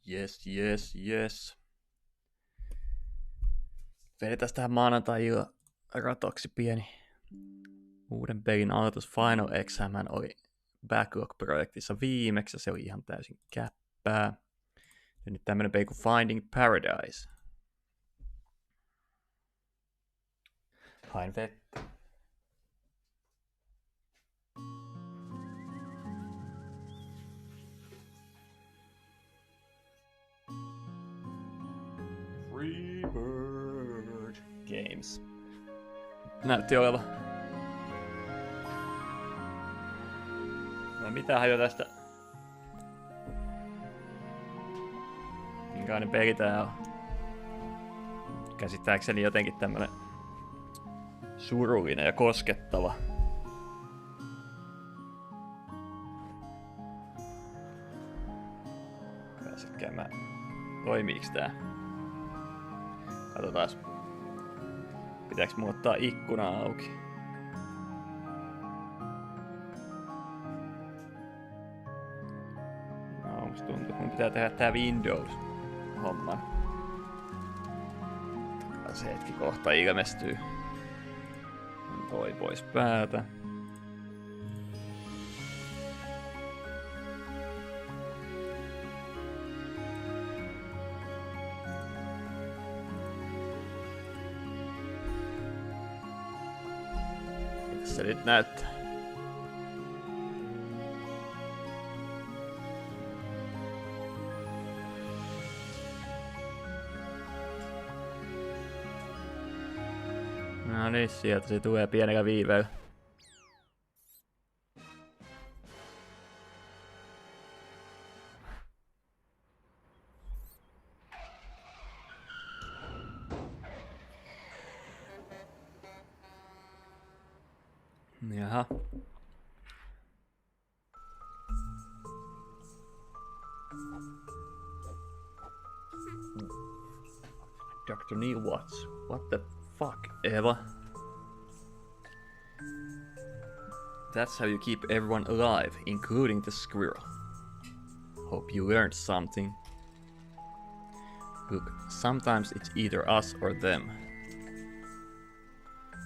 Yes. Vedetään tähän maanantai-illan ratoksi pieni uuden pelin aloitus. Final Exam oli Backlog-projektissa viimeksi, se oli ihan täysin käppää. Ja nyt tämmönen peli kuin Finding Paradise. Hain vettä. Freebird Games. Näytti oleva. No mitähän jo tästä? Minkälainen peli tää on? Käsittääkseni jotenkin tämmönen surullinen ja koskettava. Pääsetkään mä. Toimiiks tää? Katsotaas. Pitääks mun ottaa ikkuna auki? No, musta tuntuu, että mun pitää tehdä tää Windows-homman. Se hetki kohta ilmestyy. Toi pois päätä. Mitäs se nyt näyttää? No niin, sieltä se tulee pienellä viiveellä. Jaha. Dr. Neil Watts. What the fuck, Eva? That's how you keep everyone alive, including the squirrel. Hope you learned something. Look, sometimes it's either us or them.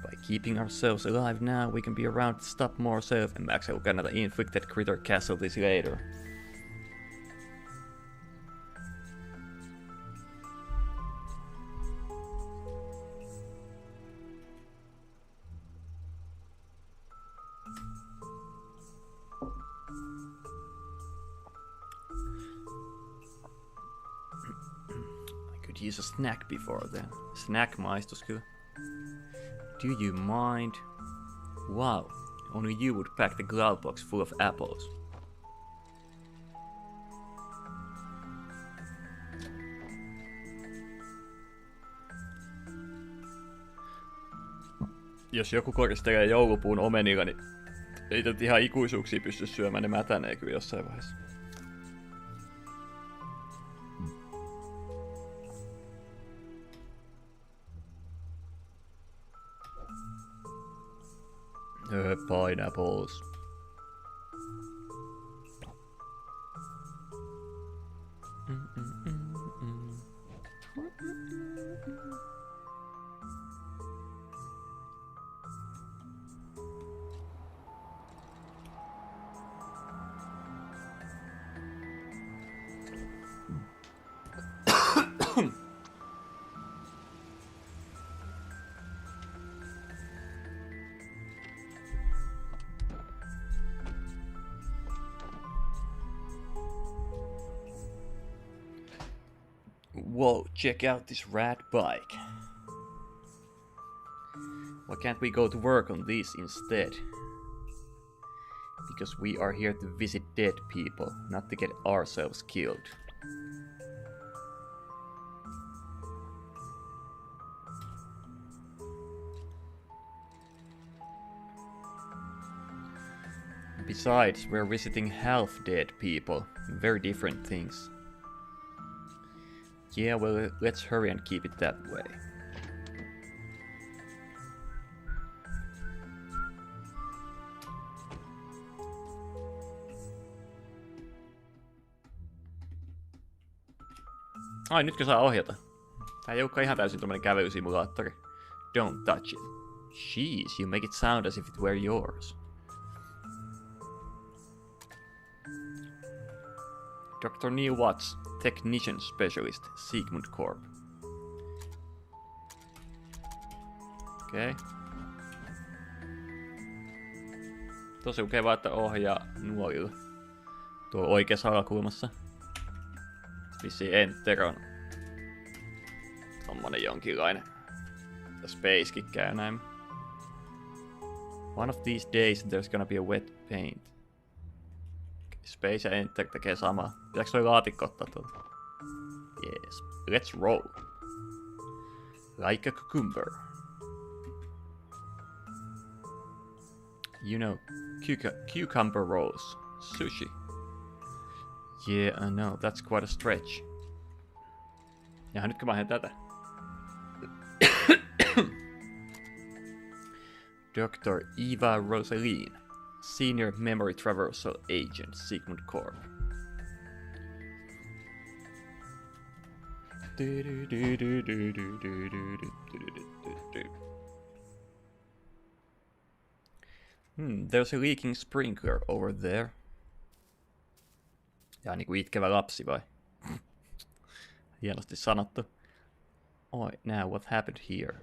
By keeping ourselves alive now, we can be around to stop more self and max out another inflicted critter casualties later. Use a snack before then. Snack maistus kyllä. Do you mind? Wow, only you would pack the glove box full of apples. Jos joku koristelee joulupuun omenilla, niin ei tätä ihan ikuisuuksia pysty syömään, ne mätänee kyllä jossain vaiheessa. Pineapples. Whoa, check out this rad bike. Why can't we go to work on this instead? Because we are here to visit dead people, not to get ourselves killed. Besides, we're visiting half dead people, very different things. Yeah, well, let's hurry and keep it that way. Ai, nytkö saa ohjata? Tää ei olekaan ihan täysin tommonen kävelysimulaattori. Don't touch it. Jeez, you make it sound as if it were yours. Dr. Neil Watts, Technician Specialist, Sigmund Corp. Okei. Okay. Tosi ukevaa, että ohjaa nuorilla. Tuo oikeassa alakulmassa. Vissiin Enter on tommonen jonkinlainen. Spacekin käy näin. One of these days there's gonna be a wet paint. Space ja Enter tekee samaa. Pitääkö toi laatikko ottaa tuolta? Yes. Let's roll. Like a cucumber. You know, cucumber rolls. Sushi. Yeah, I know. That's quite a stretch. Ja nytkö mä lähden tätä? Dr. Eva Rosaline, Senior Memory Traversal Agent, Sigmund Corp. There's a leaking sprinkler over there. Ja niinku itkevä lapsi vai? Hienosti sanottu. Oi, now what happened here?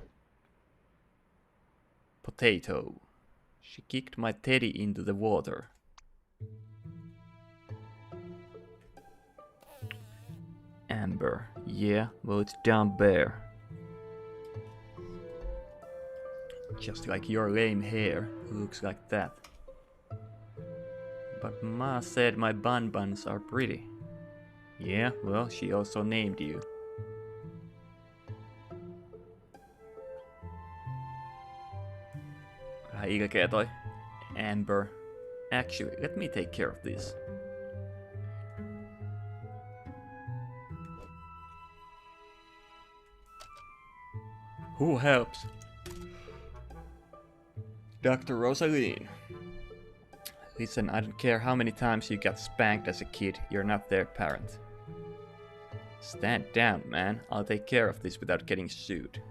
Potato. She kicked my teddy into the water. Amber. Yeah, well it's down bare. Just like your lame hair. Looks like that. But Ma said my bun-buns are pretty. Yeah, well, she also named you. Vähän ilkeä toi Amber. Actually, let me take care of this. Who helps? Dr. Rosaline. Listen, I don't care how many times you got spanked as a kid, you're not their parent. Stand down, man. I'll take care of this without getting sued.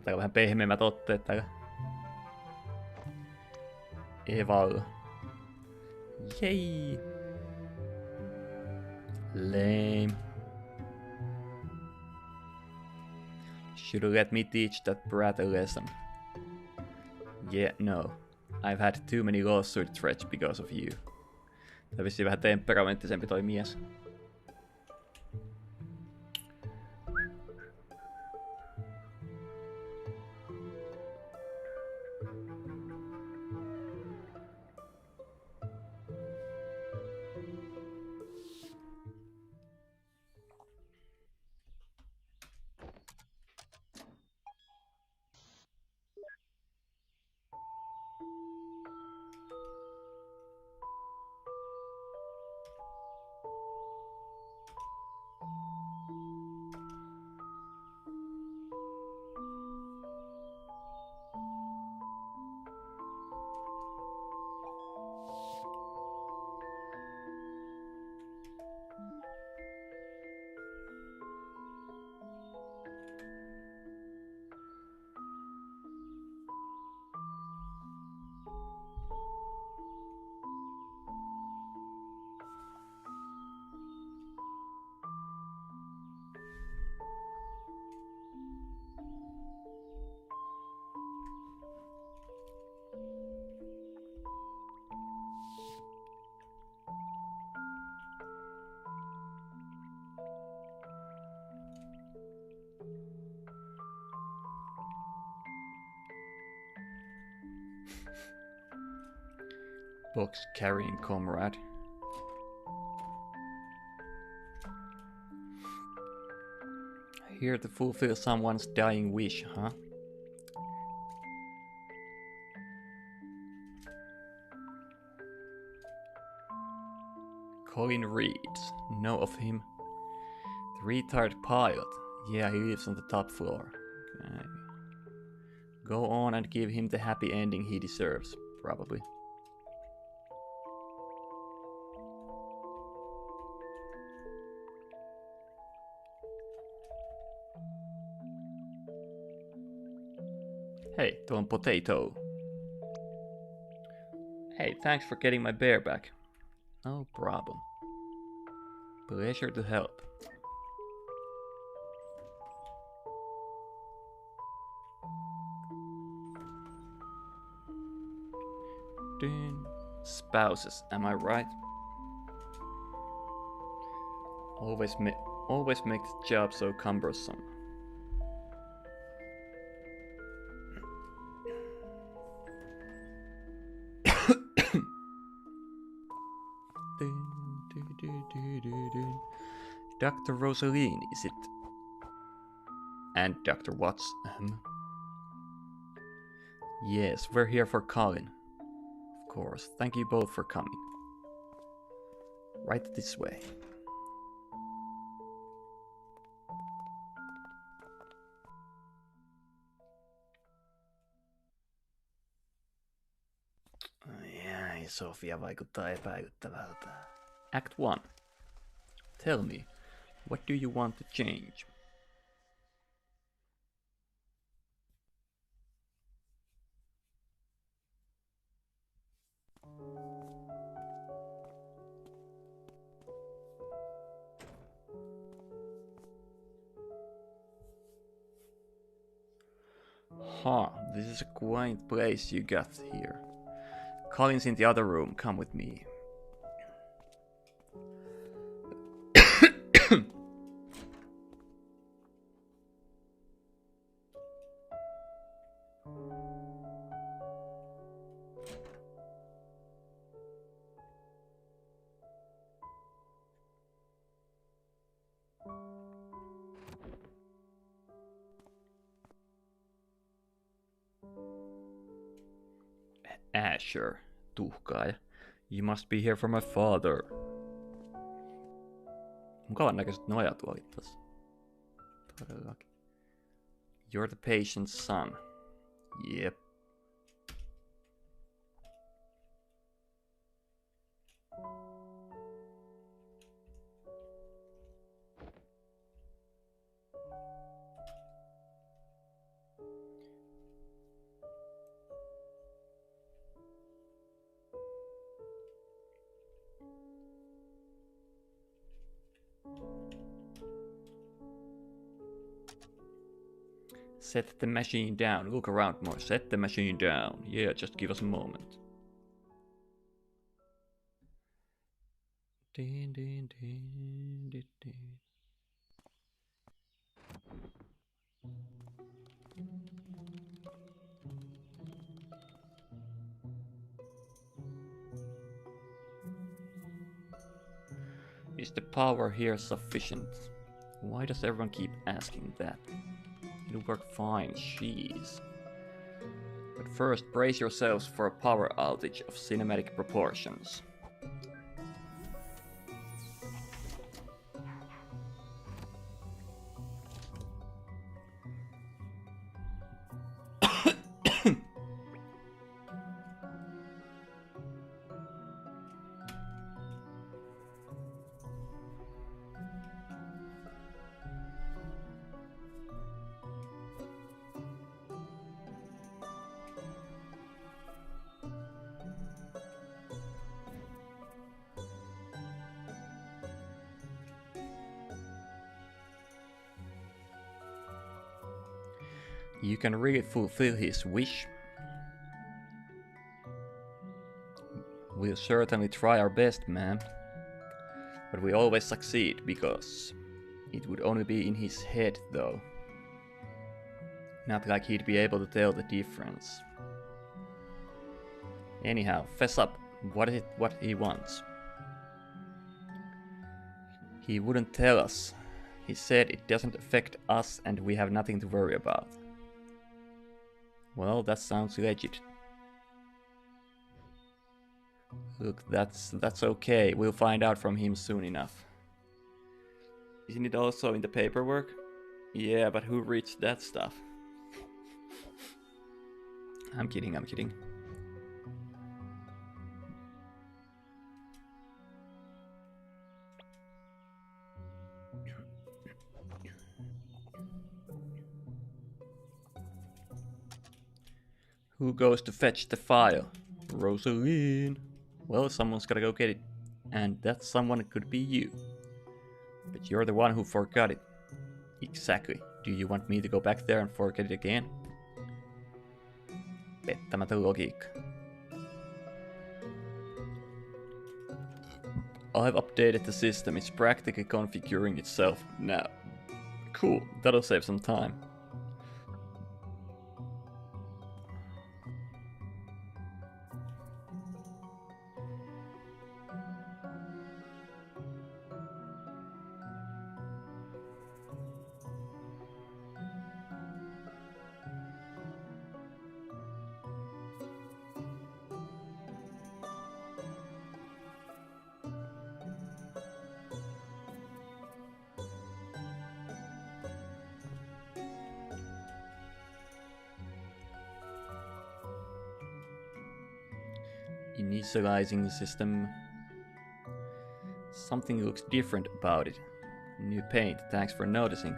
Täällä vähän pehmeämmät otteet täällä Evalla. Jei! Lame. Should've let me teach that brat a lesson. Yeah, no. I've had too many lawsuit threats because of you. Tää vissiin vähän temperamenttisempi toi mies. Box carrying comrade. Here to fulfill someone's dying wish, huh? Colin Reeds. Know of him? The retired pilot. Yeah, he lives on the top floor. Okay. Go on and give him the happy ending he deserves, probably. Hey, tuo on Potato. Hey, thanks for getting my bear back. No problem. Pleasure to help. Spouses, am I right? Always make the job so cumbersome. Dr. Rosaline, is it? And Dr. Watts. Yes, we're here for Colin. Of course, thank you both for coming. Right this way. Ai, Sofia vaikuttaa epäilyttävältä. Act 1. Tell me, what do you want to change? Huh, this is a quaint place you got here. Colin's in the other room, come with me. Asher, tuhkaaja. You must be here for my father. Mukavan näköiset nojatuolit tossa. Todellakin. You're the patient's son. Yep. Set the machine down. Look around more. Set the machine down. Yeah, just give us a moment. Din, din, din, din, din. Is the power here sufficient? Why does everyone keep asking that? It'll work fine, jeez. But first, brace yourselves for a power outage of cinematic proportions. You can really fulfill his wish. We'll certainly try our best, ma'am. But we always succeed, because it would only be in his head, though. Not like he'd be able to tell the difference. Anyhow, fess up. What is it what he wants? He wouldn't tell us. He said it doesn't affect us and we have nothing to worry about. Well, that sounds legit. Look, that's okay. We'll find out from him soon enough. Isn't it also in the paperwork? Yeah, but who reads that stuff? I'm kidding. Who goes to fetch the file? Rosaline. Well, someone's gotta go get it. And that someone could be you. But you're the one who forgot it. Exactly. Do you want me to go back there and forget it again? Pettämätön logiikka. I've updated the system. It's practically configuring itself now. Cool. That'll save some time. Initializing the system. Something looks different about it. New paint, thanks for noticing.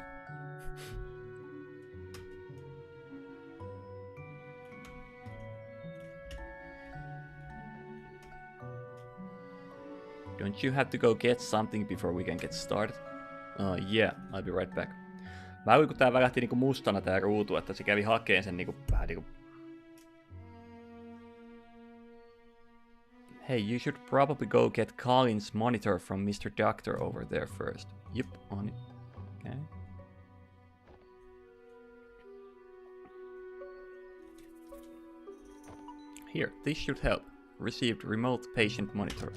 Don't you have to go get something before we can get started? Yeah, I'll be right back. Mä luin, kun tää välähti niinku mustana tää ruutu, että se kävi hakeen sen niinku vähän niinku... Hey, you should probably go get Colin's monitor from Mr. Doctor over there first. Yep, on it. Okay. Here, this should help. Received remote patient monitor.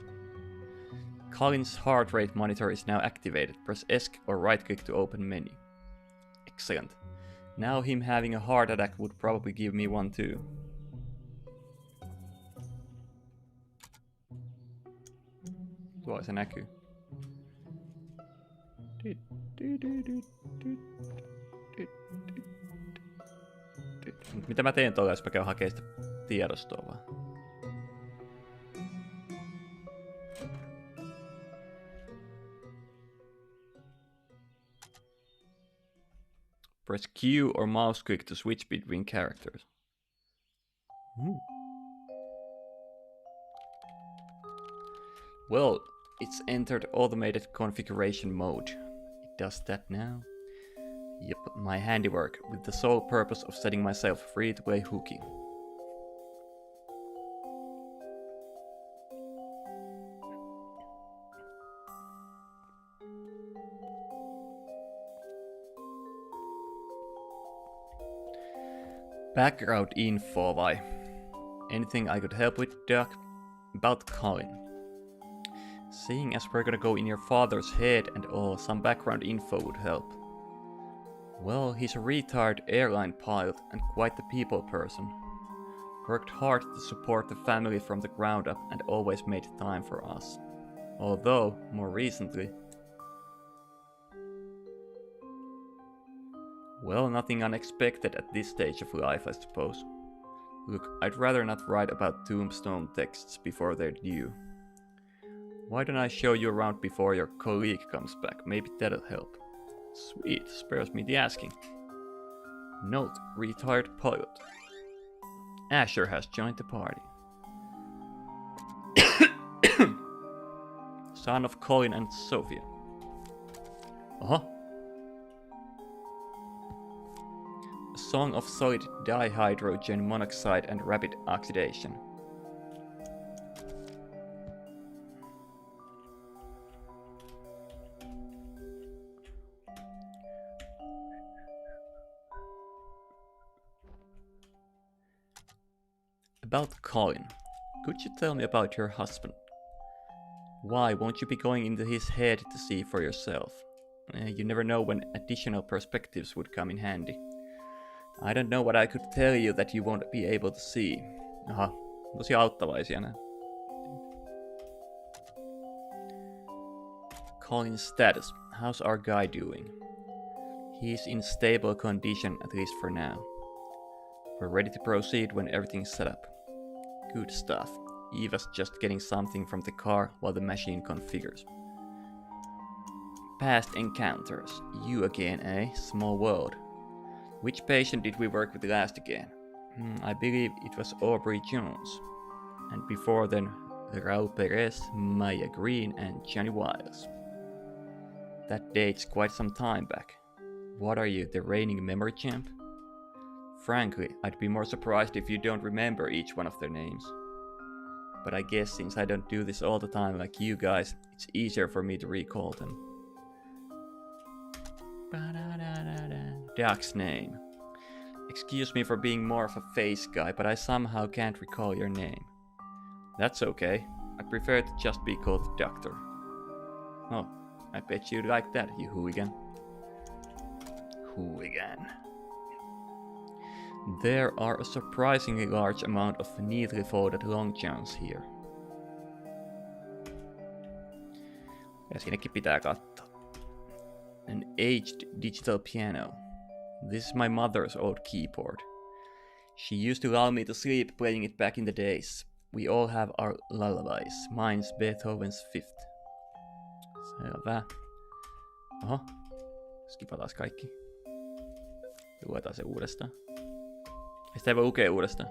Colin's heart rate monitor is now activated. Press ESC or right-click to open menu. Excellent. Now him having a heart attack would probably give me one too. Tuolla se näkyy. Mitä mä teen tuolla, jos mä käyn hakemaan sitä tiedostoa vaan? Press Q or mouse click to switch between characters. Well, it's entered automated configuration mode. It does that now. Yep, my handiwork, with the sole purpose of setting myself free to play hooky. Background info, vai? Anything I could help with, Doc? About Colin. Seeing as we're gonna go in your father's head and all, some background info would help. Well, he's a retired airline pilot and quite the people person. Worked hard to support the family from the ground up and always made time for us. Although, more recently... Well, nothing unexpected at this stage of life, I suppose. Look, I'd rather not write about tombstone texts before they're due. Why don't I show you around before your colleague comes back? Maybe that'll help. Sweet, spares me the asking. Note, retired pilot. Asher has joined the party. Son of Colin and Sophia. Uh-huh. A song of solid dihydrogen monoxide and rapid oxidation. About Colin. Could you tell me about your husband? Why won't you be going into his head to see for yourself? You never know when additional perspectives would come in handy. I don't know what I could tell you that you won't be able to see. Aha, tosi auttavaisia nää. Colin's status. How's our guy doing? He's in stable condition, at least for now. We're ready to proceed when everything's set up. Good stuff. Eva's just getting something from the car while the machine configures. Past encounters. You again, eh? Small world. Which patient did we work with last again? I believe it was Aubrey Jones. And before then, Raul Perez, Maya Green, and Johnny Wiles. That dates quite some time back. What are you, the reigning memory champ? Frankly, I'd be more surprised if you don't remember each one of their names. But I guess since I don't do this all the time like you guys, it's easier for me to recall them. Duck's name. Excuse me for being more of a face guy, but I somehow can't recall your name. That's okay. I prefer to just be called the Doctor. Oh, I bet you'd like that, you hooligan. Hooligan. There are a surprisingly large amount of neatly folded long johns here. Ja sinnekin pitää katsoa. An aged digital piano. This is my mother's old keyboard. She used to allow me to sleep playing it back in the days. We all have our lullabies. Mine's Beethoven's Fifth. Selvä. Oho. Skipataan kaikki. Luetaan se uudestaan. Sitä ei voi lukea uudestaan.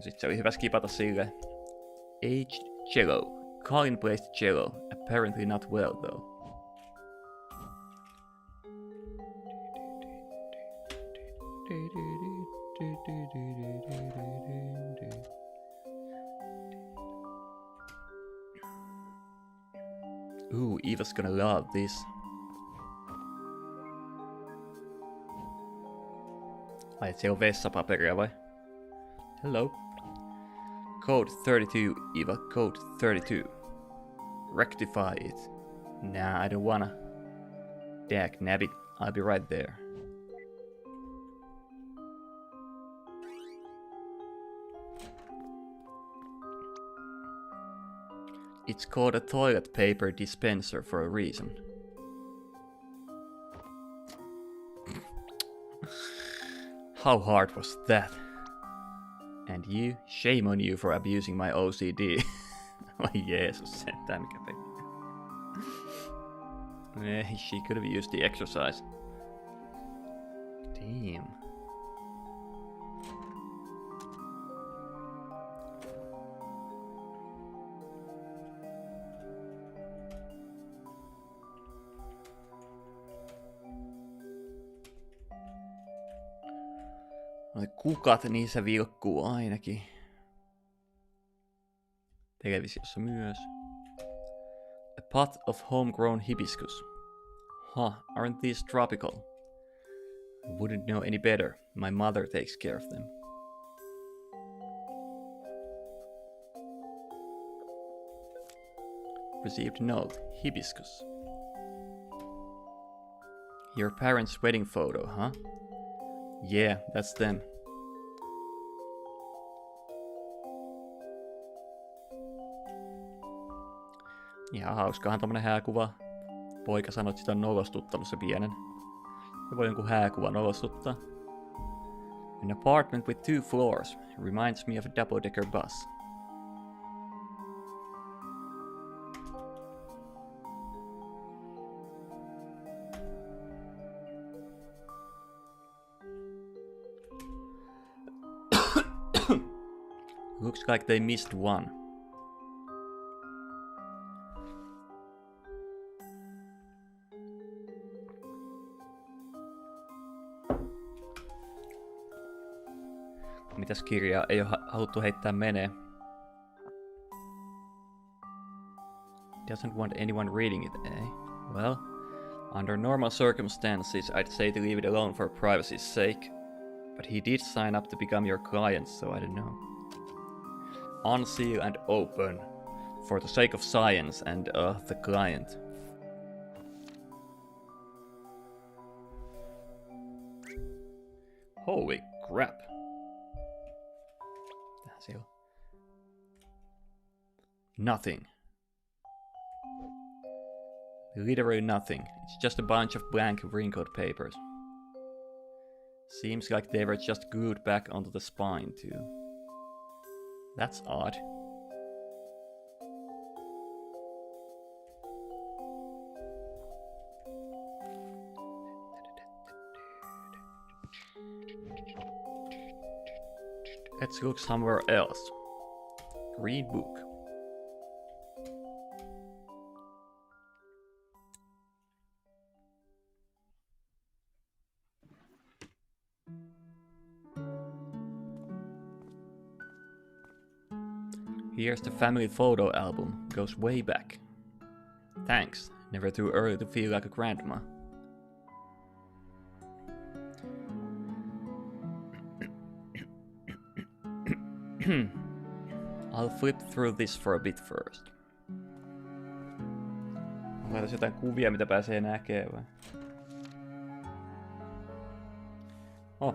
Sitten se oli hyvä skipata silleen. Aged cello. Colin plays the cello. Apparently not well though. Ooh, Eva's gonna love this. Ai, et siellä on vessapaperia vai? Hello. Code 32, Eva, code 32. Rectify it. Nah, I don't wanna. Dag nabbit, I'll be right there. It's called a toilet paper dispenser for a reason. How hard was that? And you, shame on you for abusing my OCD. Oi Jeesus, sentään mikä peli. She could have used the exercise. Damn. Noi kukat, niissä vilkkuu ainakin. Televisiossa myös. A pot of homegrown hibiscus. Huh, aren't these tropical? I wouldn't know any better. My mother takes care of them. Received note. Hibiscus. Your parents' wedding photo, huh? Yeah, that's them. Ihan hauskahan tommonen hääkuva. Poika sanoi, että sitä on nolostuttanut se pienen. Se voi jonkun hääkuva nolostuttaa. An apartment with 2 floors. Reminds me of a double-decker bus. Looks like they missed one. Mitäs kirjaa ei ole haluttu heittää menee? Doesn't want anyone reading it, eh? Well, under normal circumstances, I'd say to leave it alone for privacy's sake. But he did sign up to become your client, so I don't know. Unseal and open. For the sake of science and, the client. Holy crap. Nothing. Literally nothing. It's just a bunch of blank wrinkled papers. Seems like they were just glued back onto the spine too. That's odd. Let's look somewhere else. Read book. Here's the family photo album. Goes way back. Thanks. Never too early to feel like a grandma. I'll flip through this for a bit first. Onko tässä jotain kuvia, mitä pääsee näkemään vai? Oh.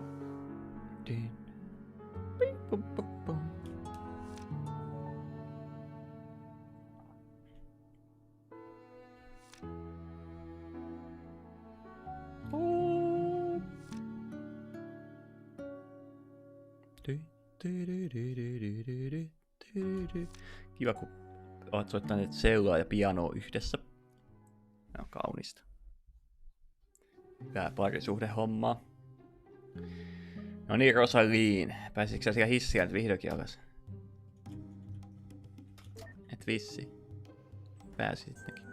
Kiva, kun oot soittaneet sellua ja pianoa yhdessä. Ne on kaunista. Hyvää parisuhdehommaa. No niin, Rosaliin. Pääsitkö sä siellä hissiä nyt vihdoinkin alas? Et vissi. Pääsittekin.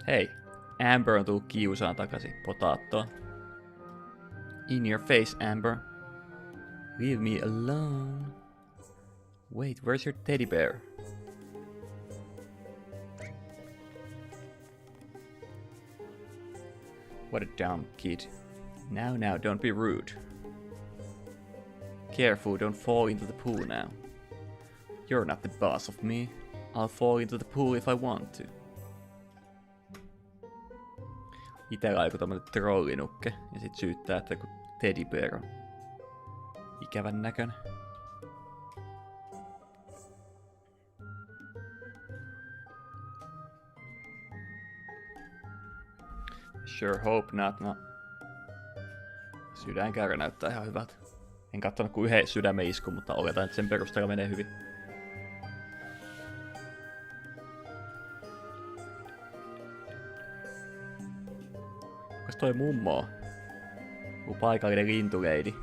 Hei, Amber on tullut kiusaan takaisin. Potaattoa. In your face, Amber. Leave me alone. Wait, where's your teddy bear? What a dumb kid. Now, don't be rude. Careful, don't fall into the pool now. You're not the boss of me. I'll fall into the pool if I want to. Itellä on joku tommonen trollinukke ja sit syyttää, että joku teddy bear on ikävän näköinen. Sure hope not, no. Sydänkäärä näyttää ihan hyvältä. En kattonut kuin yhden sydämen iskun, mutta oletan, että sen perusteella menee hyvin. Onks toi mummo? Joku paikallinen lintuleidi.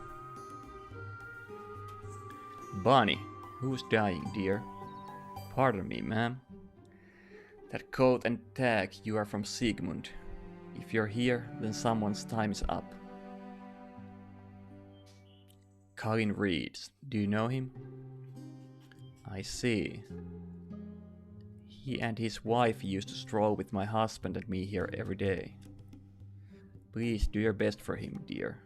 Bunny, who's dying, dear? Pardon me, ma'am. That coat and tag, you are from Sigmund. If you're here, then someone's time is up. Colin Reeds, do you know him? I see. He and his wife used to stroll with my husband and me here every day. Please do your best for him, dear.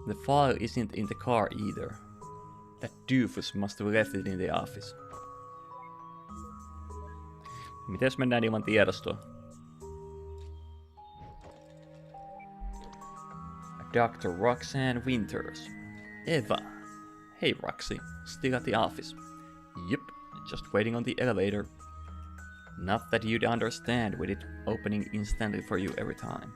The file isn't in the car either. That doofus must have left it in the office. Mites mennään ilman tiedostoa? Dr. Roxanne Winters. Eva. Hey Roxy, still at the office? Yep, just waiting on the elevator. Not that you'd understand with it opening instantly for you every time.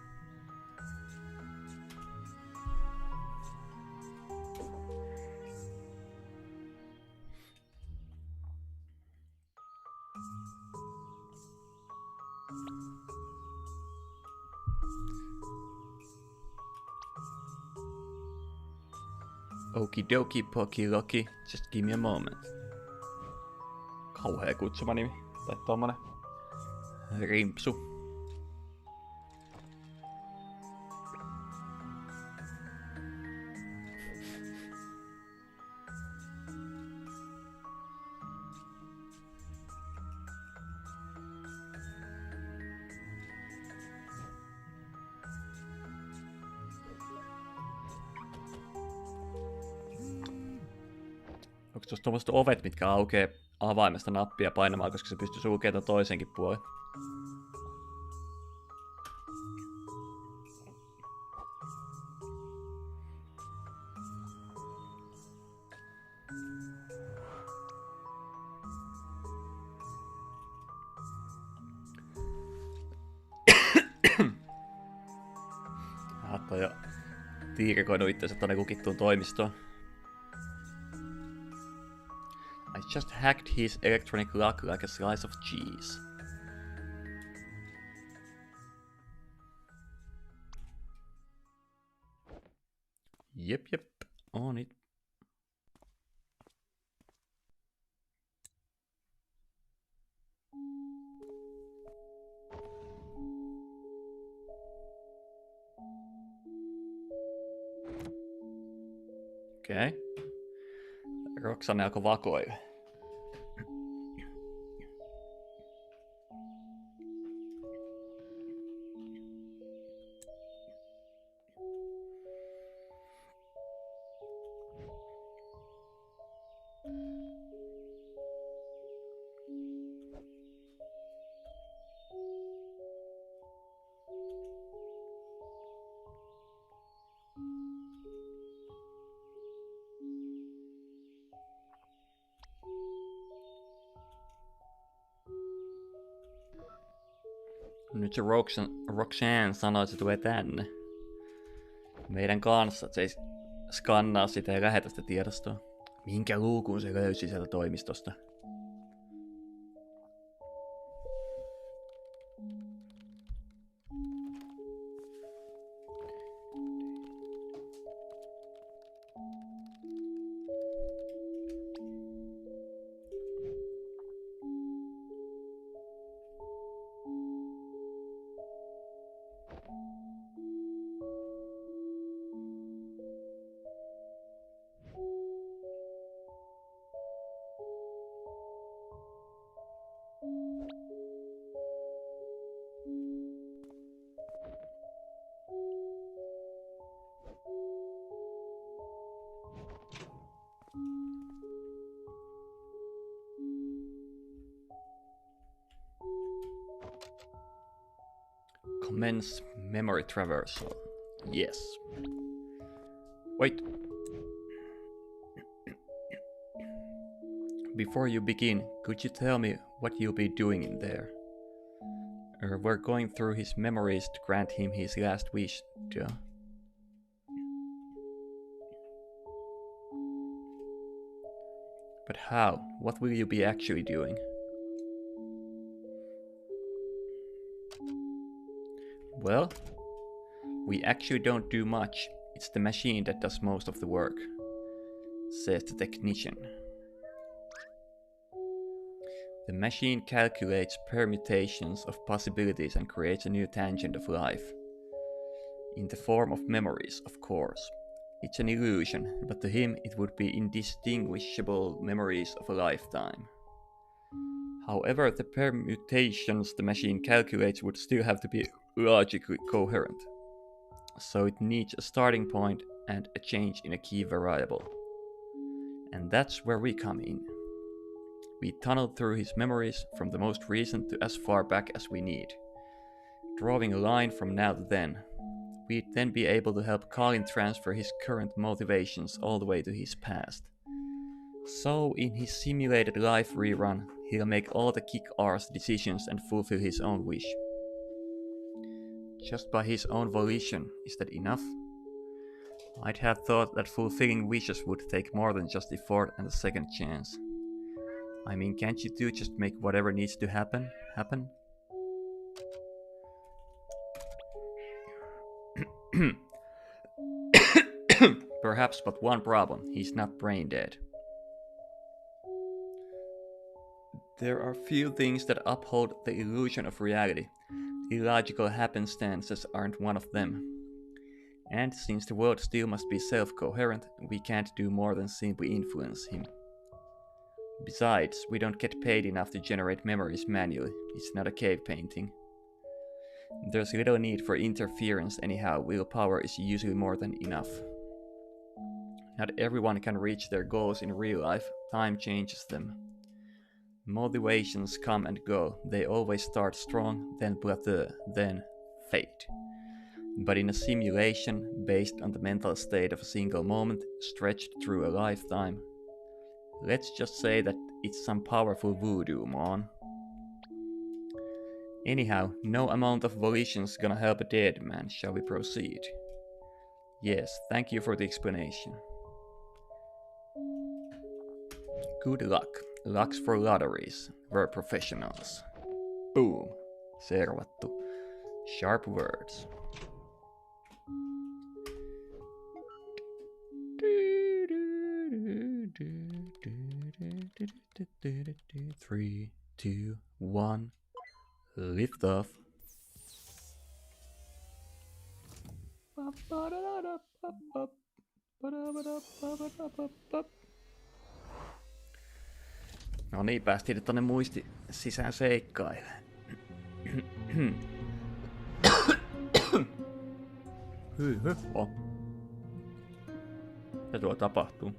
Okie dokie poki loki, just give me a moment. Kauhea kutsumanimi, tai tommonen rimpsu. Onko tuossa tuommoiset ovet, mitkä aukeaa avaimesta nappia painamaan, koska se pystyy sulkemaan toisenkin puolen? Hatto jo tiirikoinut itsensä tonne kukittuun toimistoon. I just hacked his electronic lock like a slice of cheese. Jep, on it. Okei. Okay. Roxanne alkoi vakoilla. Nyt se Roxanne sanoi, että se tulee tänne. Meidän kanssa, että se ei skannaa sitä ja lähetä sitä tiedostoa. Minkä luukun se löysi sieltä toimistosta? Commence memory traversal. Yes. Wait. Before you begin, could you tell me what you'll be doing in there? We're going through his memories to grant him his last wish, duh. But how? What will you be actually doing? Well, we actually don't do much. It's the machine that does most of the work, says the technician. The machine calculates permutations of possibilities and creates a new tangent of life. In the form of memories, of course. It's an illusion, but to him it would be indistinguishable memories of a lifetime. However, the permutations the machine calculates would still have to be logically coherent. So it needs a starting point and a change in a key variable. And that's where we come in. We tunnel through his memories from the most recent to as far back as we need. Drawing a line from now to then, we'd then be able to help Colin transfer his current motivations all the way to his past. So in his simulated life rerun, he'll make all the kick-arse decisions and fulfill his own wish. Just by his own volition, is that enough? I'd have thought that fulfilling wishes would take more than just effort and a second chance. I mean, can't you two just make whatever needs to happen? Perhaps, but one problem, he's not brain dead. There are few things that uphold the illusion of reality. Illogical happenstances aren't one of them. And since the world still must be self-coherent, we can't do more than simply influence him. Besides, we don't get paid enough to generate memories manually. It's not a cave painting. There's little need for interference anyhow. Willpower is usually more than enough. Not everyone can reach their goals in real life, Time changes them. Motivations come and go. They always start strong, then plateau, then fade. But in a simulation based on the mental state of a single moment stretched through a lifetime, let's just say that it's some powerful voodoo, man. Anyhow, no amount of volition's gonna help a dead man. Shall we proceed? Yes, thank you for the explanation. Good luck. Lucks for lotteries. We're professionals. Boom. Servattu. Sharp words. 3, 2, 1. Lift off. No niin, päästiin tonne muisti sisään seikkailemaan. Mitä tuolla tapahtuu?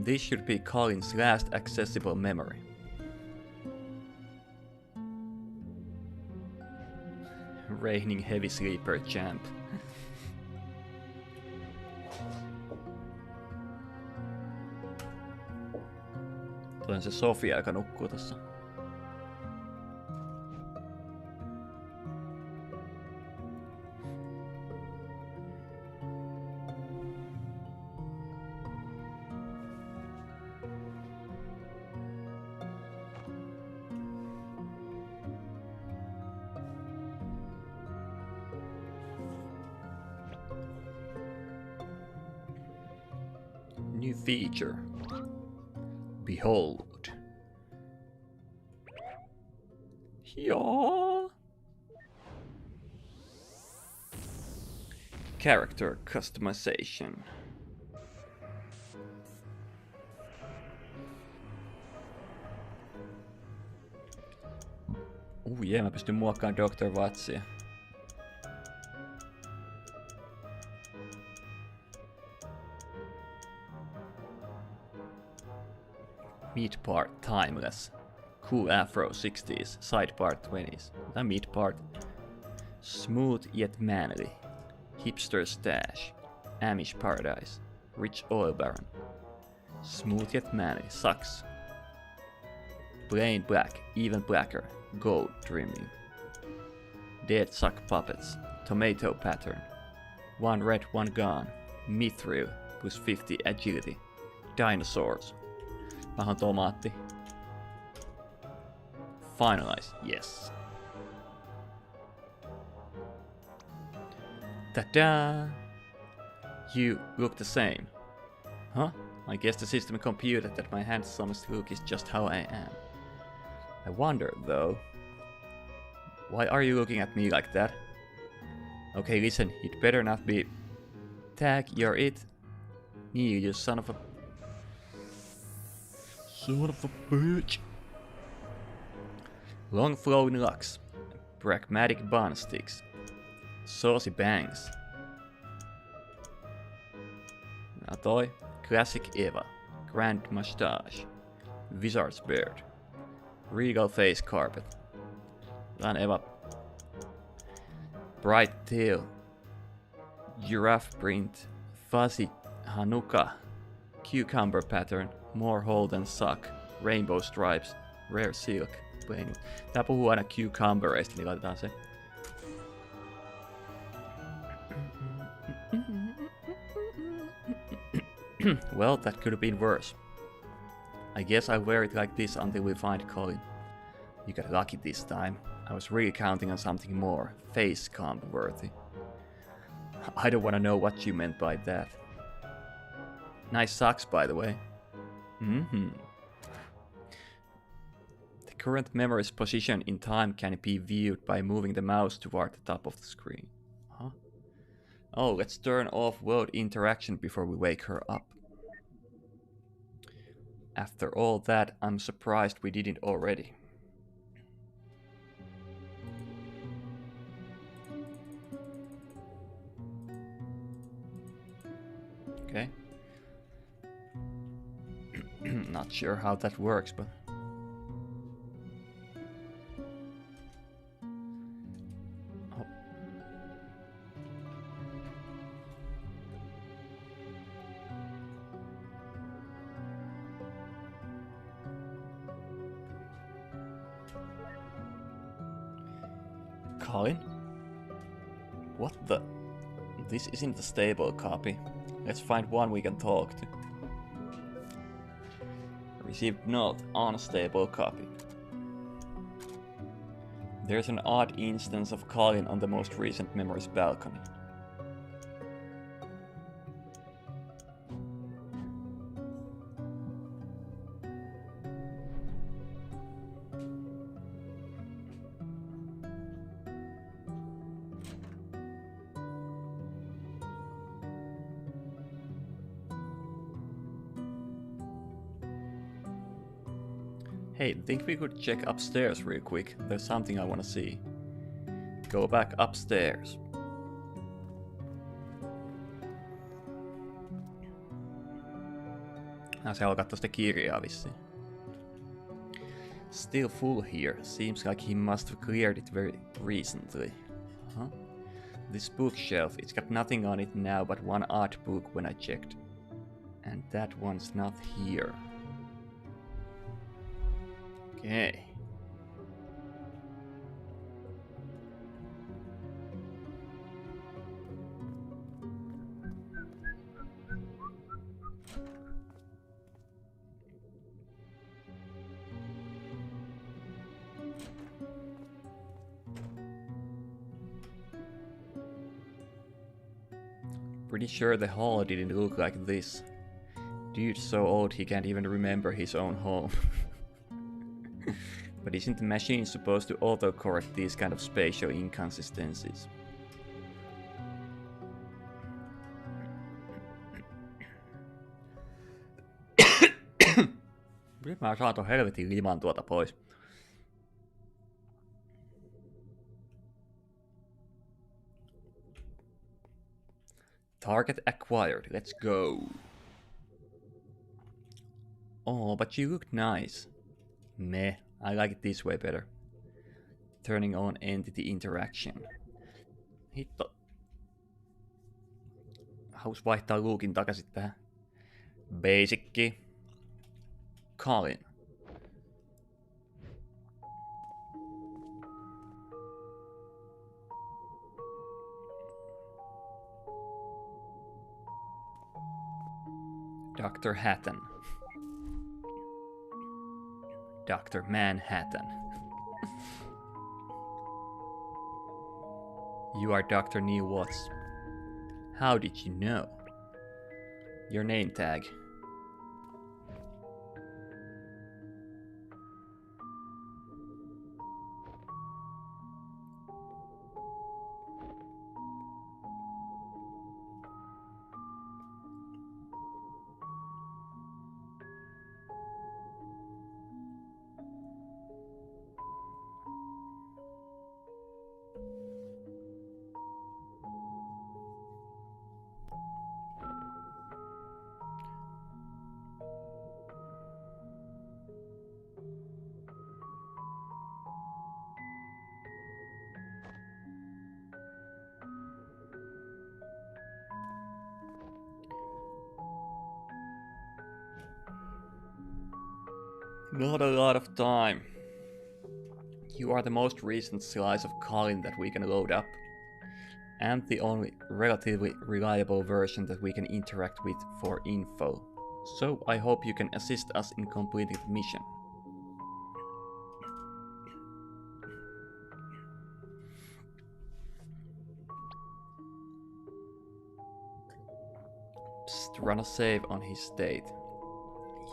This should be Colin's last accessible memory. Raining heavy sleeper champ. Toi on se Sofia, joka nukkuu tossa. New feature. Behold. Yeah. Character customization. Mä pystyn muokkaamaan Dr. Watsia. Mid part timeless. Cool afro 60s, side part 20s. The mid part. Smooth yet manly. Hipster stash. Amish paradise. Rich oil baron. Smooth yet manly. Sucks. Plain black, even blacker. Gold trimming. Dead suck puppets. Tomato pattern. One red, one gone. Mithril plus 50 agility. Dinosaurs. Vähän tomaatti. Finalize, yes. Ta-da! You look the same. Huh? I guess the system computed that my handsome look is just how I am. I wonder, though, why are you looking at me like that? Okay, listen, you'd better not be... Tag, you're it? You son of a... Son of a bitch. Long flowing locks, pragmatic bun sticks, saucy bangs. Ja toi, classic Eva, grand mustache, wizard's beard, regal face carpet. Tää on Eva. Bright tail, giraffe print, fuzzy Hanukkah, cucumber pattern, more hole than suck, rainbow stripes, rare silk. Tää puhuu aina cucumbereista, niin laitetaan se. Well, that could have been worse. I guess I'll wear it like this until we find Colin. You got lucky this time. I was really counting on something more face comp worthy. I don't want to know what you meant by that. Nice socks, by the way. The current memory's position in time can be viewed by moving the mouse toward the top of the screen. Huh? Oh, let's turn off world interaction before we wake her up. After all that, I'm surprised we didn't already. Okay. Not sure how that works, but... Oh. Colin? What the? This isn't a stable copy. Let's find one we can talk to. Received note, unstable copy. There's an odd instance of Colin on the most recent memories balcony. Hey, think we could check upstairs real quick? There's something I wanna see. Go back upstairs. Se alkaa tosta kirjaa vissiin. Still full here. Seems like he must have cleared it very recently. Huh? This bookshelf, it's got nothing on it now but one odd book when I checked. And that one's not here. Okay. Pretty sure the hall didn't look like this. Dude's so old he can't even remember his own home. But isn't the machine supposed to auto-correct these kind of spatial inconsistencies? Nyt mä saan ton helvetin liman tuota pois. Target acquired, let's go. Oh, but you look nice. Meh, I like it this way better. Turning on entity interaction. Hitto. Haluais vaihtaa lookin takaisin tähän. Basicki. Colin. Dr. Hatton. Dr. Manhattan. You are Dr. Neil Watts. How did you know? Your name tag. Not a lot of time. You are the most recent slice of Colin that we can load up, and the only relatively reliable version that we can interact with for info. So I hope you can assist us in completing the mission. Psst, run a save on his state.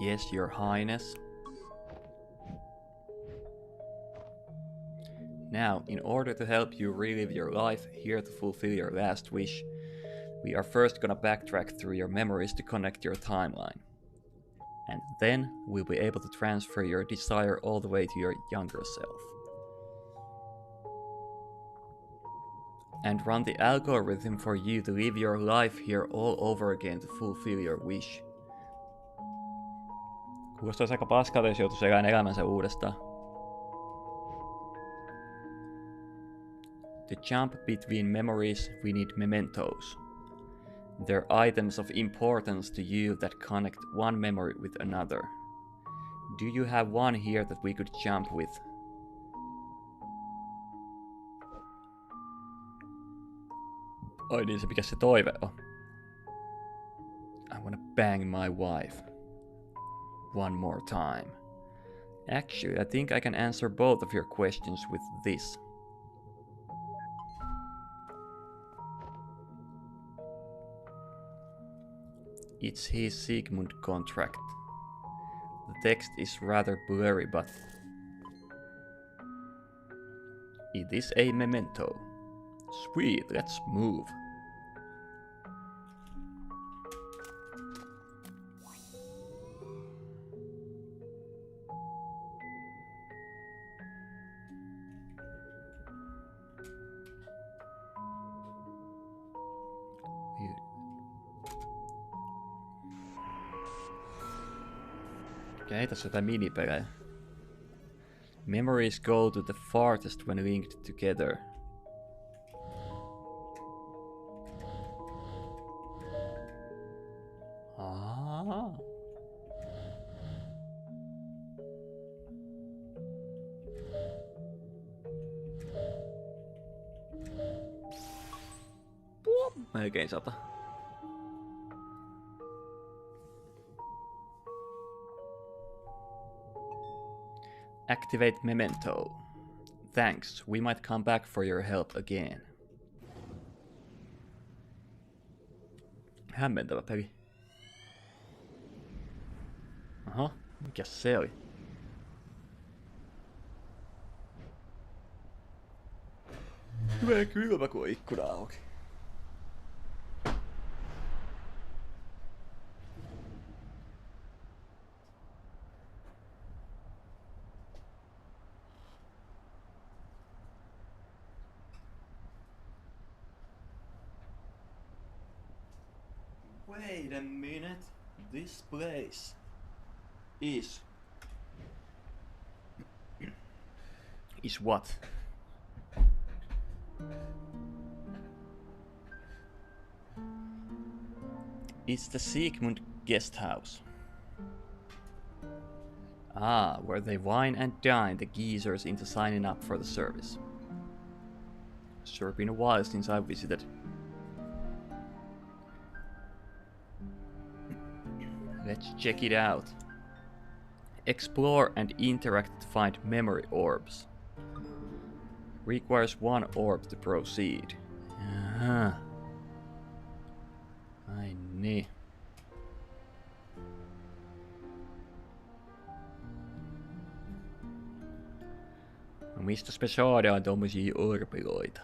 Yes, Your Highness. Now, in order to help you relive your life here to fulfill your last wish, we are first gonna backtrack through your memories to connect your timeline. And then we'll be able to transfer your desire all the way to your younger self. And run the algorithm for you to live your life here all over again to fulfill your wish. Kuulostaisi aika paskalta, jos joutuisi elämään elämänsä uudestaan. To jump between memories, we need mementos. They're items of importance to you that connect one memory with another. Do you have one here that we could jump with? Oi niin, se mikä se toive on. I wanna bang my wife. One more time. Actually, I think I can answer both of your questions with this. It's his Sigmund contract. The text is rather blurry, but it is a memento. Sweet, let's move. Okei, tässä on jotain minipelejä. Memories go to the farthest when linked together. Melkein 100. Activate memento. Thanks, we might come back for your help again. Hämmentävä peli. Aha, mikäs se oli? Hyvä kylmä, kun on ikkuna auki. Wait a minute. This place is what? It's the Sigmund guest house. Ah, where they wine and dine the geezers into signing up for the service. Sure been a while since I visited. Let's check it out. Explore and interact to find memory orbs. Requires one orb to proceed. Aha. Ai niin. No mistä me saadaan tommosia orpiloita?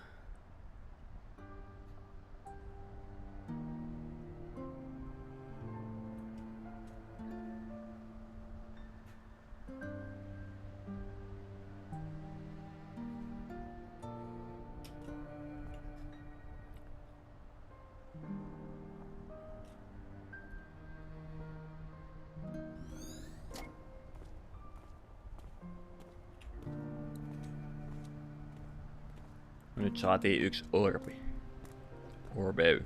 Nyt saatiin yksi orbi. Orbeu.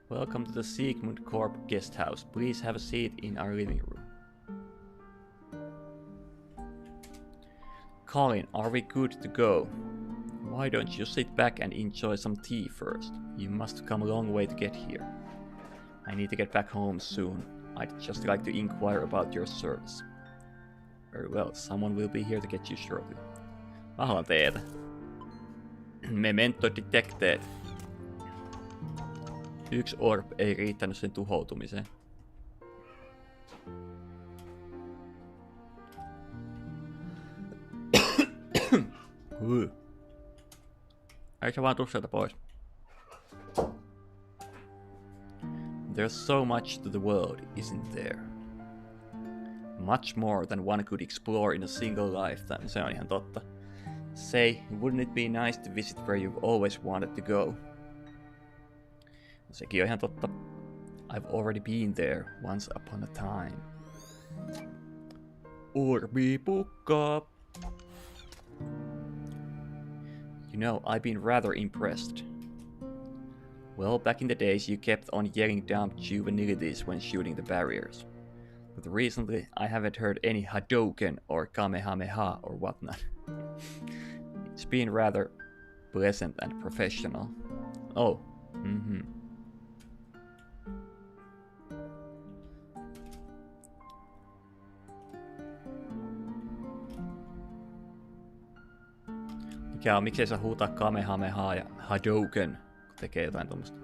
Welcome to the Sigmund Corp guest house. Please have a seat in our living room. Colin, are we good to go? Why don't you sit back and enjoy some tea first? You must have come a long way to get here. I need to get back home soon. I'd just like to inquire about your service. Very well, someone will be here to get you shortly. Mä haluan teetä. Memento detected. Yksi orb ei riittänyt sen tuhoutumiseen. Eikö se vaan tuu sieltä pois? There's so much to the world, isn't there? Much more than one could explore in a single lifetime. Se on ihan totta. Say, wouldn't it be nice to visit where you've always wanted to go? Sekin on ihan totta. I've already been there once upon a time. Orbi pukka. You know, I've been rather impressed. Well, back in the days you kept on yelling dumb juvenilities when shooting the barriers. But recently I haven't heard any Hadouken or Kamehameha or whatnot. It's been rather pleasant and professional. Oh, Mikä on, miksei saa huutaa Kamehameha ja Hadouken, kun tekee jotain tommoista?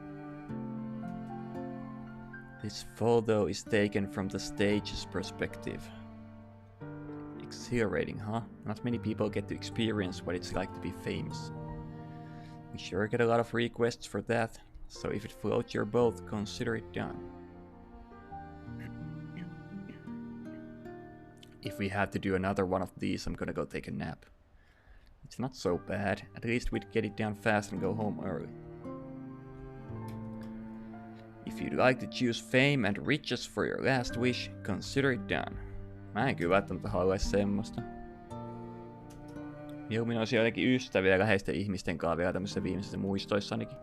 This photo is taken from the stage's perspective. Exhilarating, huh? Not many people get to experience what it's like to be famous. We sure get a lot of requests for that, so if it floats your boat, consider it done. If we have to do another one of these, I'm gonna go take a nap. It's not so bad, at least we'd get it done fast and go home early. If you'd like to choose fame and riches for your last wish, consider it done. Mä en kyllä välttämättä haluaisi semmoista. Mieluummin olisi jotenkin ystäviä ja läheisten ihmisten kanssa vielä tämmöisissä viimeisissä muistoissanikin.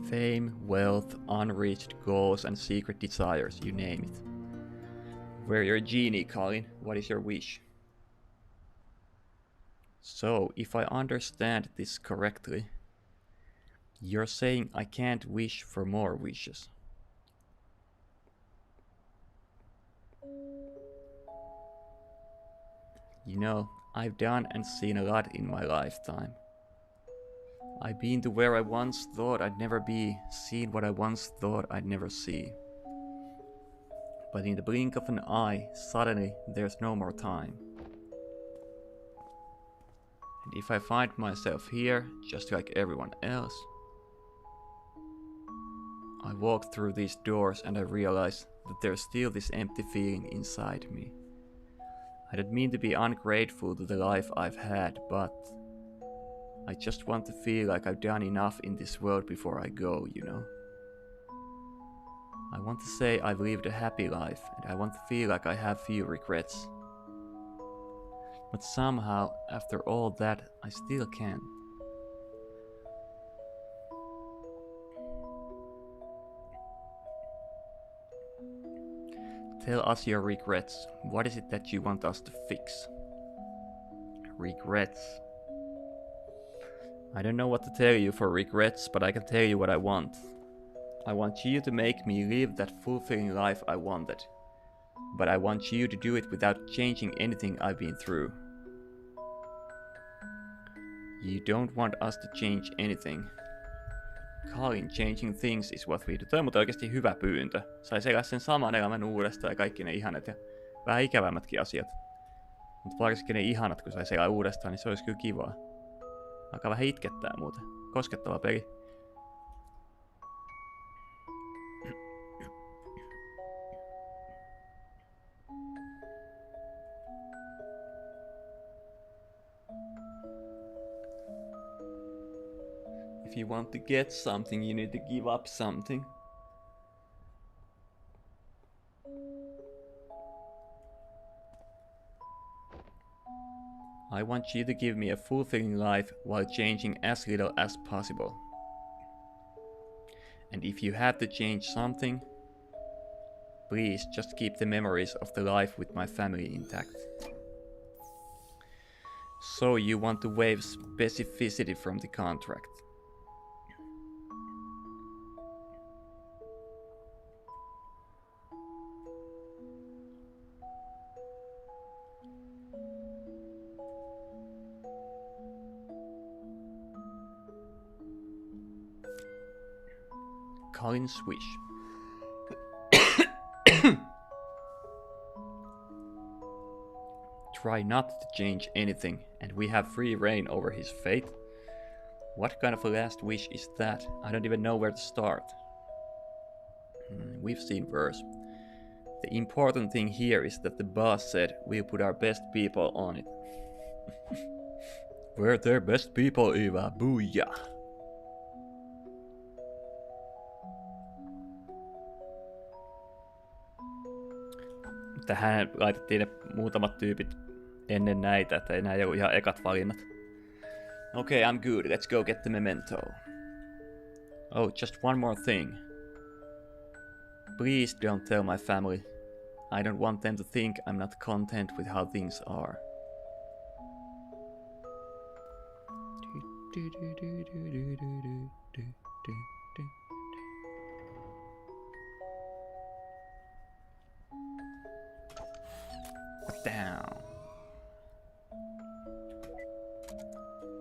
Fame, wealth, unreached goals and secret desires, you name it. We're your genie, Colin. What is your wish? So, if I understand this correctly, you're saying I can't wish for more wishes. You know, I've done and seen a lot in my lifetime. I've been to where I once thought I'd never be, seen what I once thought I'd never see. But in the blink of an eye, suddenly there's no more time. And if I find myself here, just like everyone else, I walk through these doors and I realize that there's still this empty feeling inside me. I don't mean to be ungrateful to the life I've had, but I just want to feel like I've done enough in this world before I go, you know. I want to say I've lived a happy life, and I want to feel like I have few regrets. But somehow, after all that, I still can't. Tell us your regrets. What is it that you want us to fix? Regrets. I don't know what to tell you for regrets, but I can tell you what I want. I want you to make me live that fulfilling life I wanted. But I want you to do it without changing anything I've been through. You don't want us to change anything. Colin, changing things is what we do. Toi on mutta oikeesti hyvä pyyntö. Sai selää sen saman elämän uudestaan ja kaikki ne ihanat ja vähän ikävämmätkin asiat. Mutta varsinkin ne ihanat, kun sai selää uudestaan, niin se olisi kyllä kivaa. Alkaa vähän itkettää muuten. Koskettava peli. If you want to get something, you need to give up something. I want you to give me a fulfilling life while changing as little as possible. And if you have to change something, please just keep the memories of the life with my family intact. So you want to waive specificity from the contract. Colin's wish. Try not to change anything, and we have free reign over his fate. What kind of a last wish is that? I don't even know where to start. We've seen worse. The important thing here is that the boss said we'll put our best people on it. We're their best people, Eva. Booyah! Tähän laitettiin ne muutamat tyypit ennen näitä, että ei nää ollut ihan ekat valinnat. Okay, I'm good. Let's go get the memento. Oh, just one more thing. Please don't tell my family. I don't want them to think I'm not content with how things are. Down.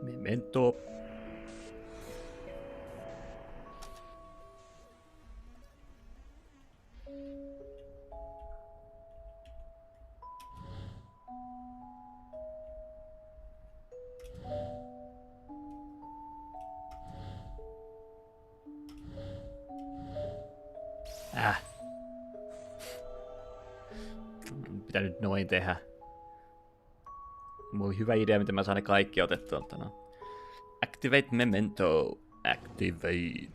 Memento. Mitä nyt noin tehdä? Mulla oli hyvä idea, miten mä saan ne kaikki otettua. No. Activate memento. Activate.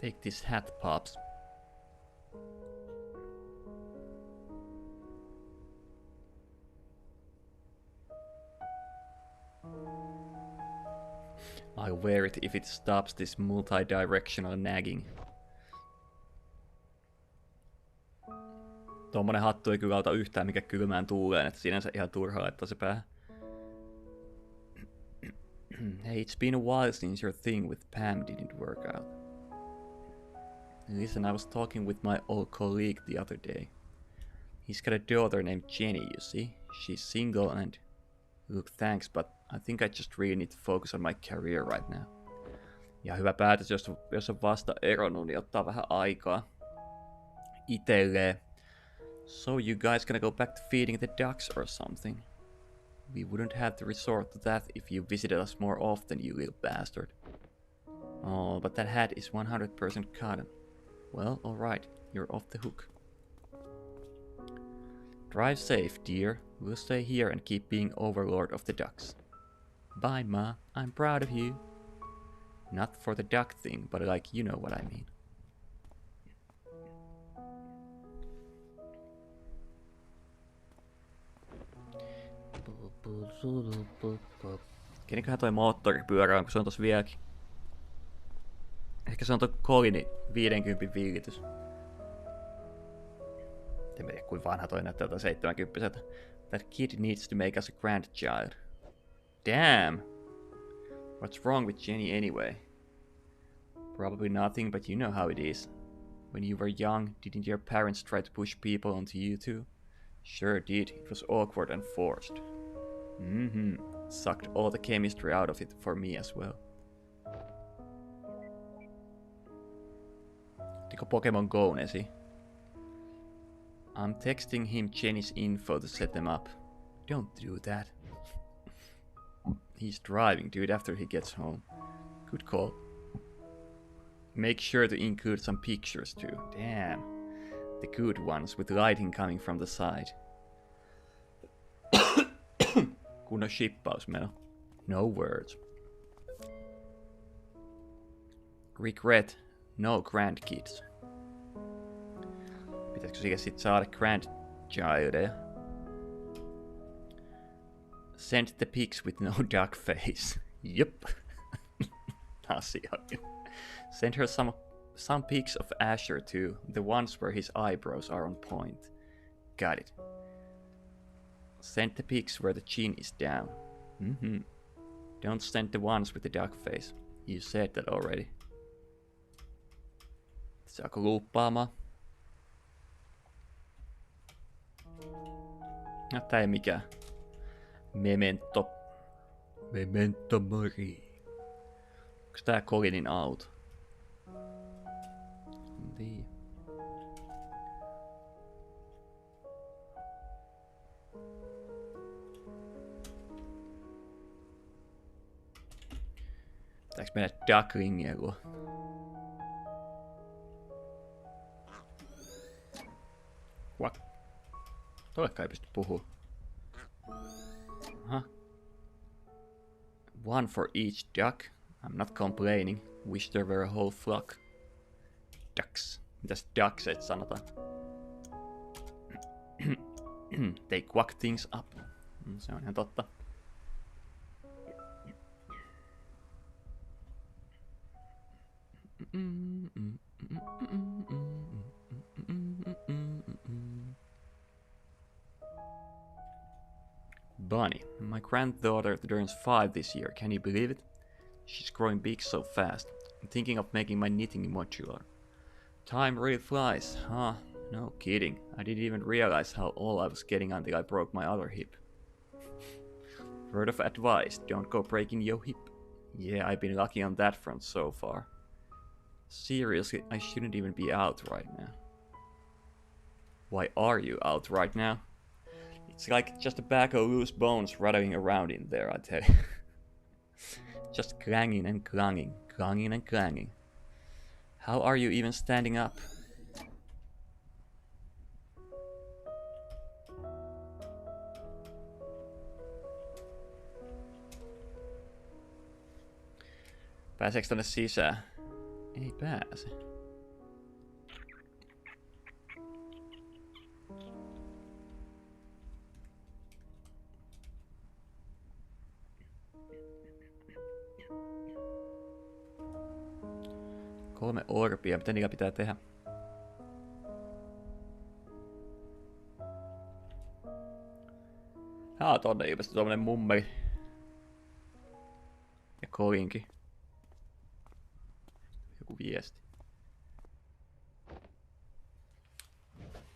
Take this hat, Pops. I'll wear it if it stops this multi-directional nagging. Tommonen hattu ei kyllä auta yhtään mikä kylmään tuuleen, että sinänsä ihan turha laittaa se päähän. Hey, it's been a while since your thing with Pam didn't work out. Listen, I was talking with my old colleague the other day. He's got a daughter named Jenny, you see. She's single and... Look, thanks, but I think I just really need to focus on my career right now. Ja hyvä päätös, jos on vasta eronnut, niin ottaa vähän aikaa itelleen. So you guys gonna go back to feeding the ducks or something? We wouldn't have to resort to that if you visited us more often, you little bastard. Oh, but that hat is 100% cotton. Well, alright, you're off the hook. Drive safe, dear. We'll stay here and keep being overlord of the ducks. Bye, Ma. I'm proud of you. Not for the duck thing, but like you know what I mean. Kenenköhän toi moottoripyörä on, kun se on tossa vieläkin? Ehkä se on toi Colini 50 villitys. En tiedä kuinka vanha toi näyttää jotain 70. That kid needs to make us a grandchild. Damn! What's wrong with Jenny anyway? Probably nothing, but you know how it is. When you were young, didn't your parents try to push people onto you too? Sure did. It was awkward and forced. Sucked all the chemistry out of it for me as well. Ottiko Pokemon Go esi? I'm texting him Jenny's info to set them up. Don't do that. He's driving, dude, after he gets home. Good call. Make sure to include some pictures too. Damn. The good ones with lighting coming from the side. Kunnon shippausmeno. No words. Regret. No grandkids. Pitäisikö siihen sit saada grandchildeja? Send the pics with no duck face. Yep. Asia. Send her some pics of Asher too. The ones where his eyebrows are on point. Got it. Send the pics where the chin is down. Don't send the ones with the duck face. You said that already. Saako luuppaamaan? No, tää ei mikään memento Memento mori. Onks tää Colinin auto? En tiedä. Pitääks mennä Duckringia luo? What? Toikaan ei pysty puhua. Aha. One for each duck. I'm not complaining. Wish there were a whole flock. Ducks. Mitäs duckset sanotaan? They quack things up. Se on ihan totta. Bunny, my granddaughter turns 5 this year, can you believe it? She's growing big so fast. I'm thinking of making my knitting modular. Time really flies, huh? No kidding. I didn't even realize how old I was getting until I broke my other hip. Word of advice, don't go breaking your hip. Yeah, I've been lucky on that front so far. Seriously, I shouldn't even be out right now. Why are you out right now? It's like just a bag of loose bones rattling around in there, I tell you. Just clanging and clanging, clanging and clanging. How are you even standing up? Pääseekö tonne sisään? Ei pääse. Kolme orpia, mitä niillä pitää tehdä? Tonne ilmestyi tommonen mummeli. Ja Colinkin. Joku viesti.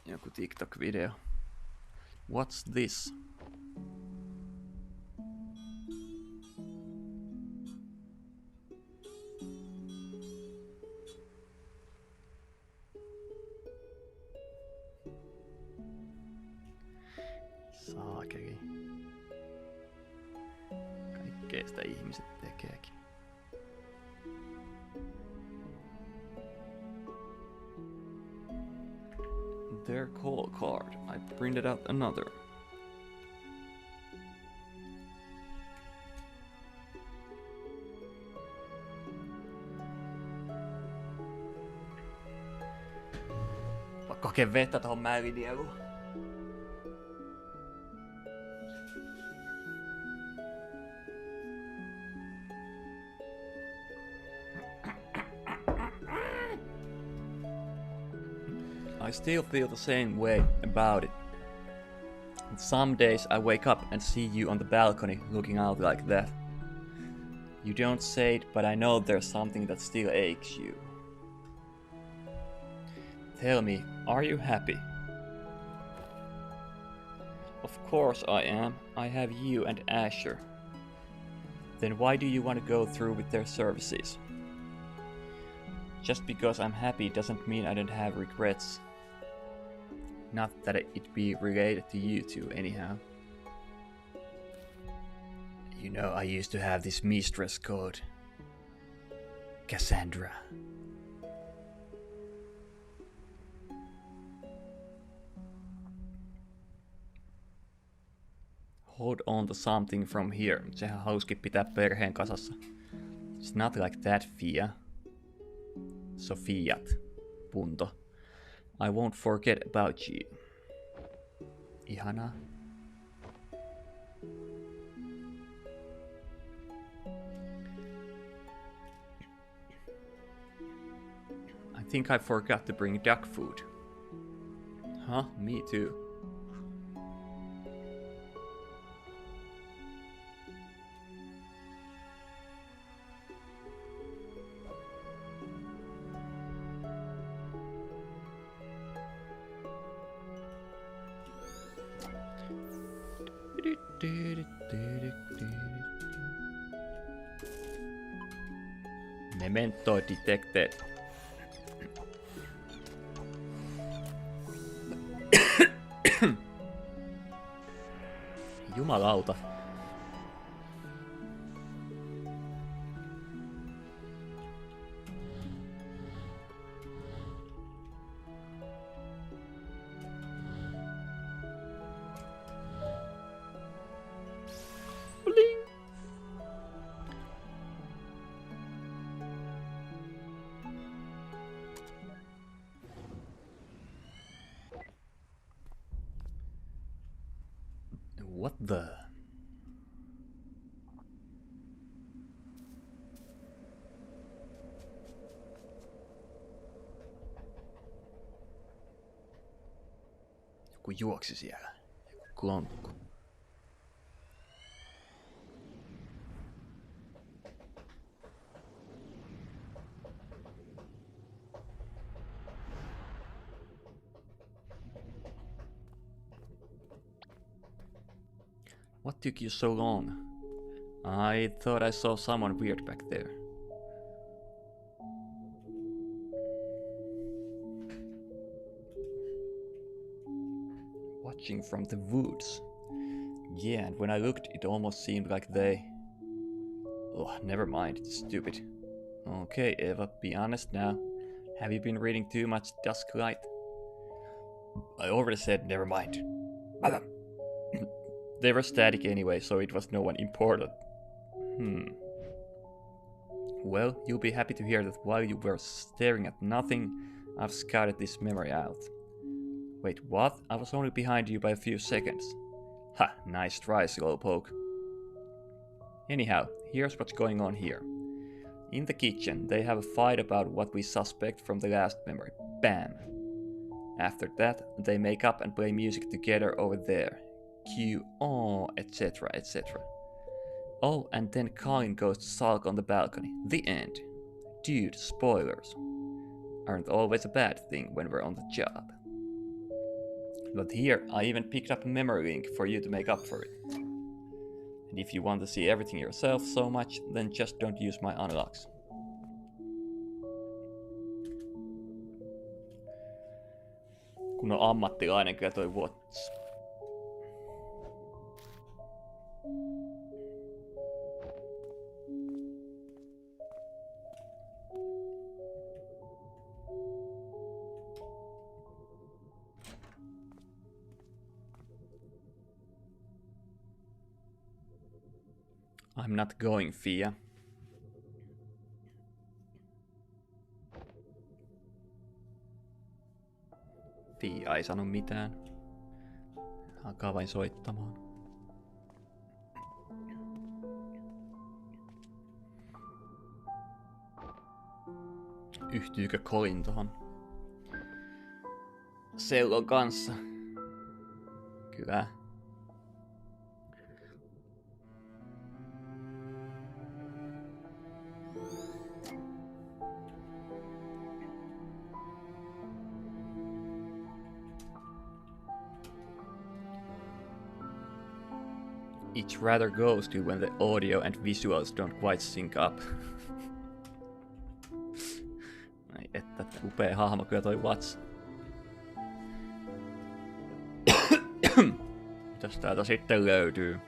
Joku TikTok-video. What's this? Saakeli. Kaikkea sitä ihmiset tekeekin. Their call card. I printed out another. Pakko hakea vettä tohon mäylinieluun. I still feel the same way about it. Some days I wake up and see you on the balcony looking out like that. You don't say it, but I know there's something that still aches you. Tell me, are you happy? Of course I am. I have you and Asher. Then why do you want to go through with their services? Just because I'm happy doesn't mean I don't have regrets. Not that it be related to you two, anyhow. You know, I used to have this mistress called Cassandra. Hold on to something from here. Sehän halusikin pitää perheen kasassa. It's not like that, Fia. Sofiat. Punto. I won't forget about you. Ihanaa. I think I forgot to bring duck food. Huh? Me too. Memento detected. Jumalauta. Bling. What the? Joku juoksi siellä. Joku klonkku. What took you so long? I thought I saw someone weird back there. Watching from the woods. Yeah, and when I looked, it almost seemed like they... Oh, never mind, it's stupid. Okay, Eva, be honest now. Have you been reading too much Dusklight? I already said never mind. They were static anyway, so it was no one important. Well, you'll be happy to hear that while you were staring at nothing, I've scouted this memory out. Wait, what? I was only behind you by a few seconds. Ha, nice try, Slowpoke. Anyhow, here's what's going on here. In the kitchen, they have a fight about what we suspect from the last memory. Bam! After that, they make up and play music together over there. Cue, oh, etc, etc. Oh, and then Colin goes to sulk on the balcony. The end. Dude, spoilers. Aren't always a bad thing when we're on the job. But here, I even picked up a memory link for you to make up for it. And if you want to see everything yourself so much, then just don't use my unlocks. Kun on ammattilainen kyllä toi Watts. I'm not going, Fia. Fia ei sano mitään. Alkaa vain soittamaan. Yhtyykö Colin tohon sellon kanssa? Kyllä. It rather goes to when the audio and visuals don't quite sync up. Ai että, upea hahmo kyllä toi Watts. Mitäs täältä sitten löytyy?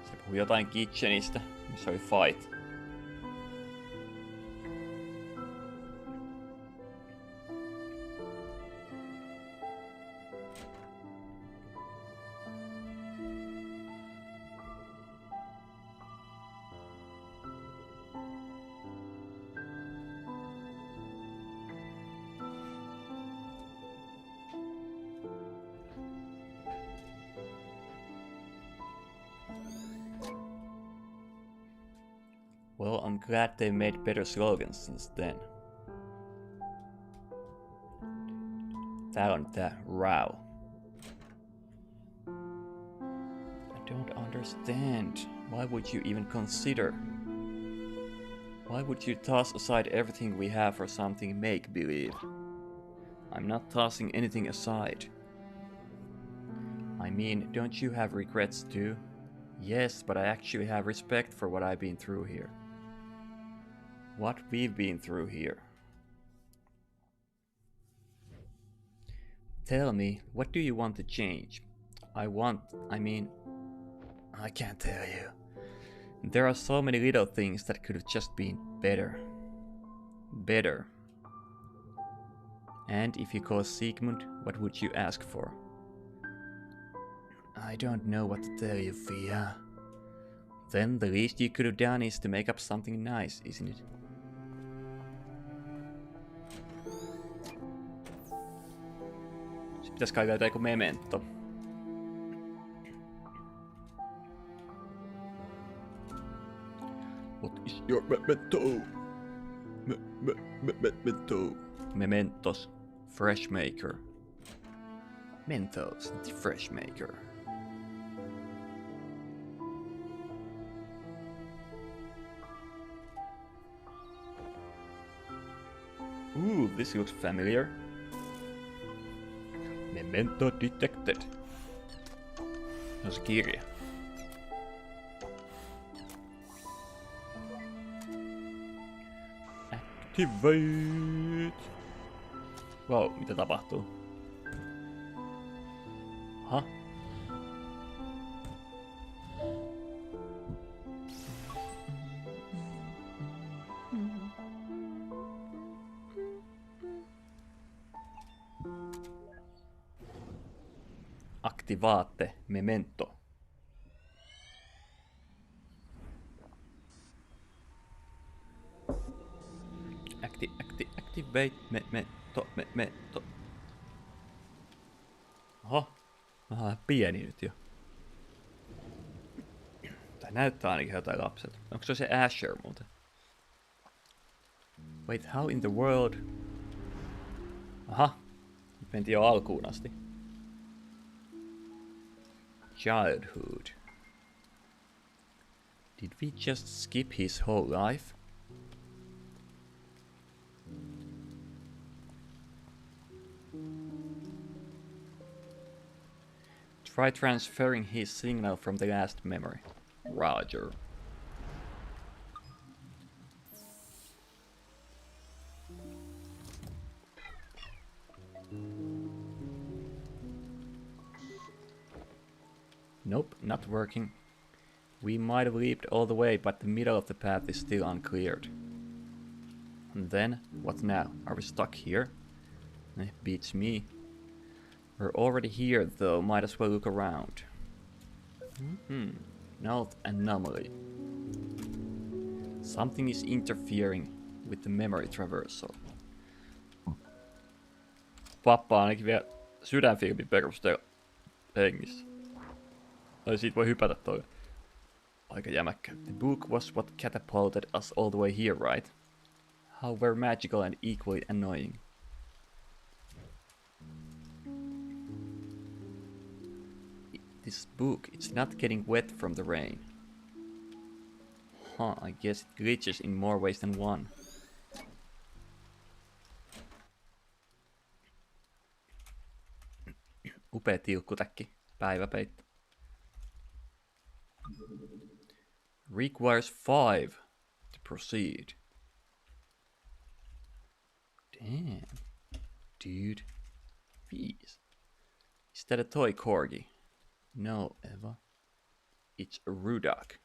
Se puhui jotain kitchenistä, missä oli fight. Well, I'm glad they made better slogans since then. Tää on tää row. I don't understand. Why would you even consider? Why would you toss aside everything we have for something make-believe? I'm not tossing anything aside. I mean, don't you have regrets too? Yes, but I actually have respect for what I've been through here. what we've been through here. Tell me, what do you want to change? I can't tell you. There are so many little things that could have just been better. Better. And if you call Sigmund, what would you ask for? I don't know what to tell you, Fia. Then the least you could have done is to make up something nice, isn't it? Se pitäis kai löytää joku memento. What is your memento? Memento. Mementos. Fresh maker. Mentos, the fresh maker. Ooh, this looks familiar. Memento detected. Se on se kirja. Activate! Wow, mitä tapahtuu? Aha. Activate memento. Activate memento. Oho. Vähän pieni nyt jo. Tai näyttää ainakin jotain lapset. Onko se Asher muuten? Wait, how in the world? Aha. Nyt mentiin jo alkuun asti. Childhood. Did we just skip his whole life? Try transferring his signal from the last memory. Roger. Nope, not working. We might have leaped all the way, but the middle of the path is still uncleared. And then, what now? Are we stuck here? Beats me. We're already here, though. Might as well look around. Note anomaly. Something is interfering with the memory traversal. Pappa ainakin vielä sydänfilmin perusteella hengissä. Tai siitä voi hypätä toi. Aika jämäkkä. The book was what catapulted us all the way here, right? How very magical and equally annoying. This book, it's not getting wet from the rain. Huh, I guess it glitches in more ways than one. Upea tilkkutäkki. Päiväpeitto. Requires 5 to proceed. Damn. Dude. 5. Is that a toy corgi? No, Eva. It's a Rudak.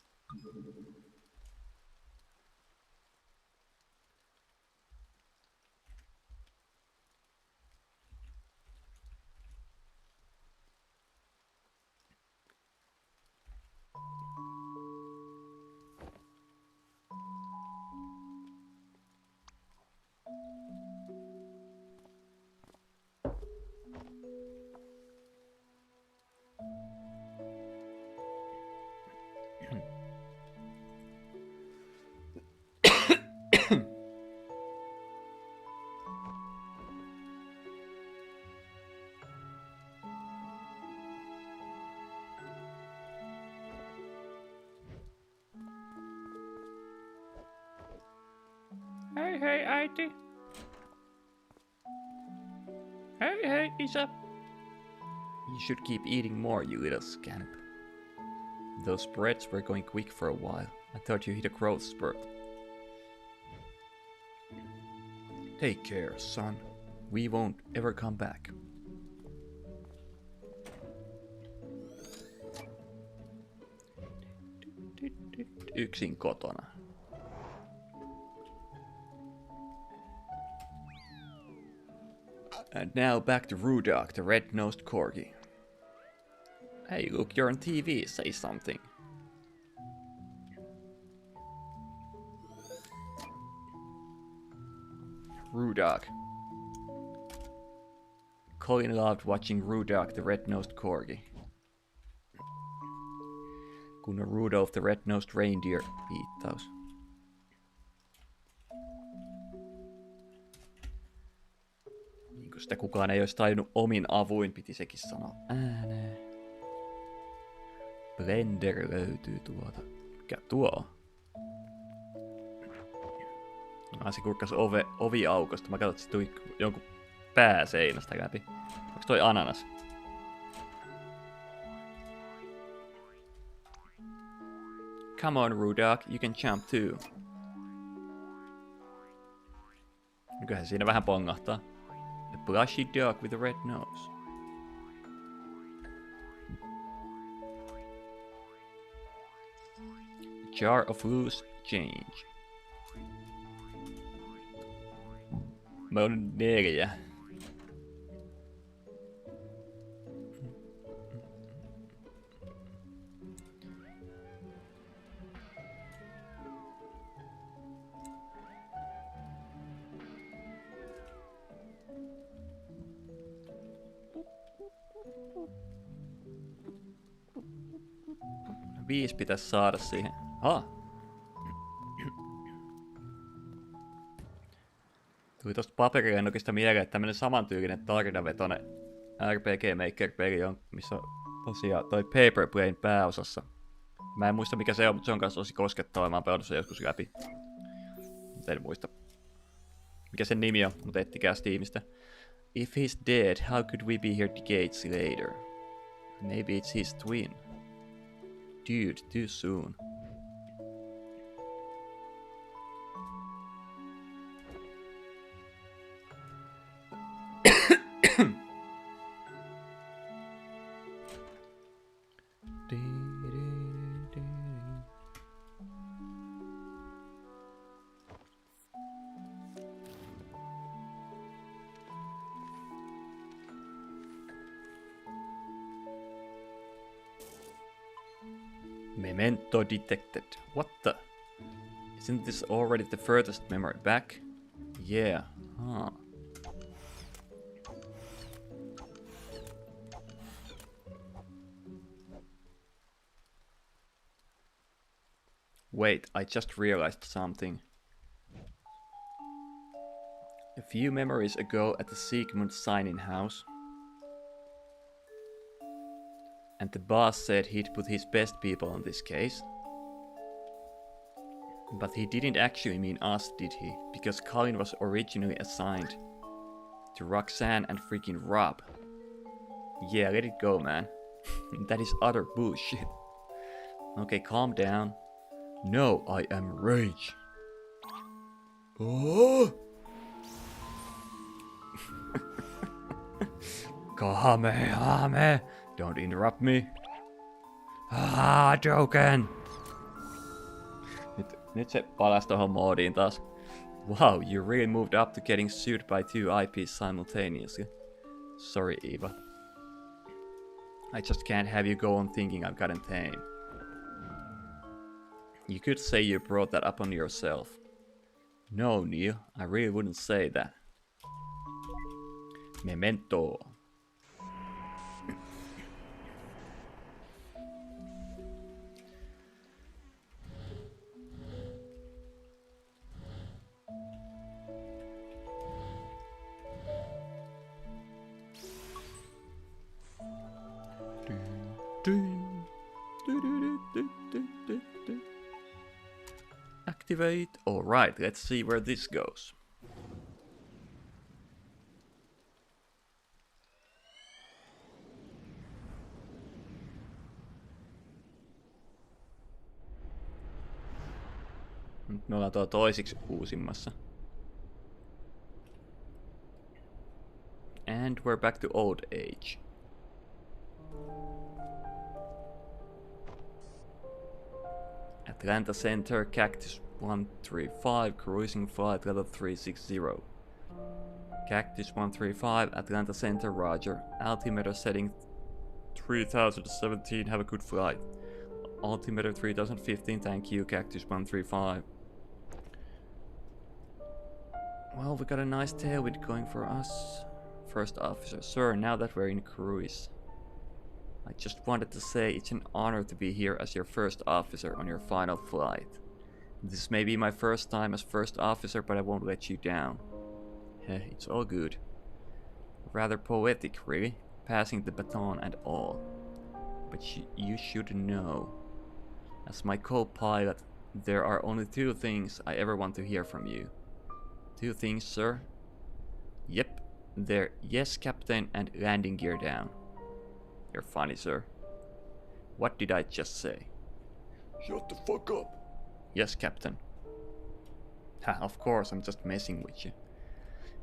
Hey, äiti. Hey, isä. You should keep eating more, you little scamp. Those breads were going quick for a while. I thought you hit a growth spurt. Take care, son. We won't ever come back. Yksin kotona. And now back to Rudolph, the red-nosed corgi. Hey, look, you're on TV. Say something. Rudolph. Colin loved watching Rudolph, the red-nosed corgi. Kun Rudolph the red-nosed reindeer viittaus. Niin kun sitä kukaan ei olisi tajunnut omin avuin, piti sekin sanoa ääneen. Blender löytyy tuolta. Mikä tuo on? Se kurkkasi oviaukosta. Mä katsoin, että se tuli jonkun pääseinästä läpi. Onks toi ananas? Come on, Rudolph, you can jump too. Nyköhän siinä vähän pongahtaa. A plushy dog with a red nose. A jar of loose change. Mä oon 4. Viisi pitäisi saada siihen. Tuli tosta paperilennokista mieleen, että tämmönen samantyylinen tarinavetoinen RPG Maker-peli on, missä on tosiaan toi Paper Plane pääosassa. Mä en muista mikä se on, mutta se on kanssa tosi koskettava. Mä oon pelannut sen joskus läpi. Mutta en muista mikä sen nimi on, mutta ettikää Steamista. If he's dead, how could we be here decades later? Maybe it's his twin. Dude, too soon. Memento detected. What the? Isn't this already the furthest memory back? Yeah. Huh. Wait, I just realized something. A few memories ago at the Sigmund sign-in house, and the boss said he'd put his best people on this case. But he didn't actually mean us, did he? Because Colin was originally assigned to Roxanne and freaking Rob. Yeah, let it go, man. That is utter bullshit. Okay, calm down. No, I am rage. Oh! Kahame. Don't interrupt me. Joken. Nyt se palasi tohon moodiin taas. Wow, you really moved up to getting sued by 2 IPs simultaneously. Sorry, Eva. I just can't have you go on thinking I've gotten tame. You could say you brought that up on yourself. No, Neil, I really wouldn't say that. Memento. Activate. All right, let's see where this goes. Nyt me ollaan tuolla toisiksi uusimmassa. And we're back to old age. Atlanta Center, Cactus 135, cruising flight level 360. Cactus 135, Atlanta Center, roger. Altimeter setting 3017, have a good flight. Altimeter 3015, thank you, Cactus 135. Well, we got a nice tailwind going for us. First officer, sir, now that we're in cruise. I just wanted to say it's an honor to be here as your first officer on your final flight. This may be my first time as first officer, but I won't let you down. It's all good. Rather poetic, really, passing the baton and all. But you should know. As my co-pilot, there are only two things I ever want to hear from you. Two things, sir? Yep, they're yes, Captain, and landing gear down. You're funny, sir. What did I just say? Shut the fuck up. Yes, Captain. Ha, of course, I'm just messing with you.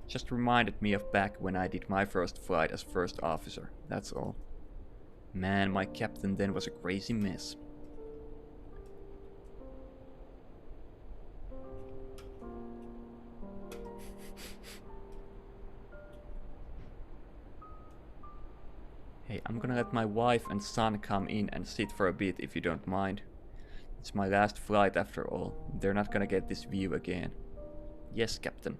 Just reminded me of back when I did my first flight as first officer, that's all. Man, my captain then was a crazy mess. Hey, I'm gonna let my wife and son come in and sit for a bit if you don't mind. It's my last flight after all. They're not gonna get this view again. Yes, Captain.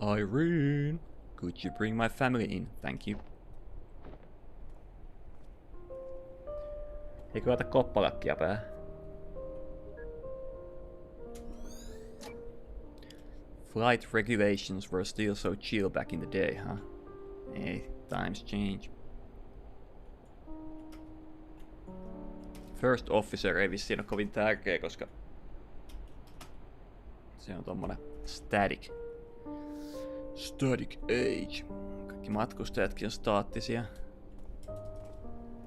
Irene, could you bring my family in? Thank you. Eikö laita koppalakkia päähän? Flight regulations were still so chill back in the day, huh? Hey, times change. First officer ei vissiin ole kovin tärkeä, koska se on tommonen static age. Kaikki matkustajatkin on staattisia.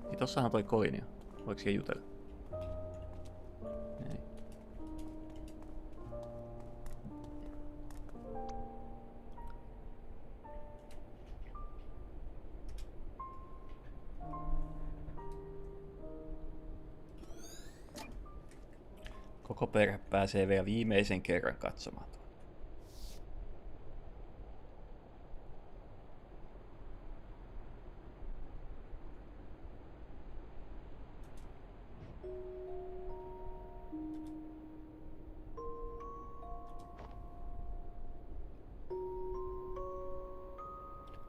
Niin tossahan toi koini on. Voiko siihen jutella? Ei. Koko perhe pääsee vielä viimeisen kerran katsomaan.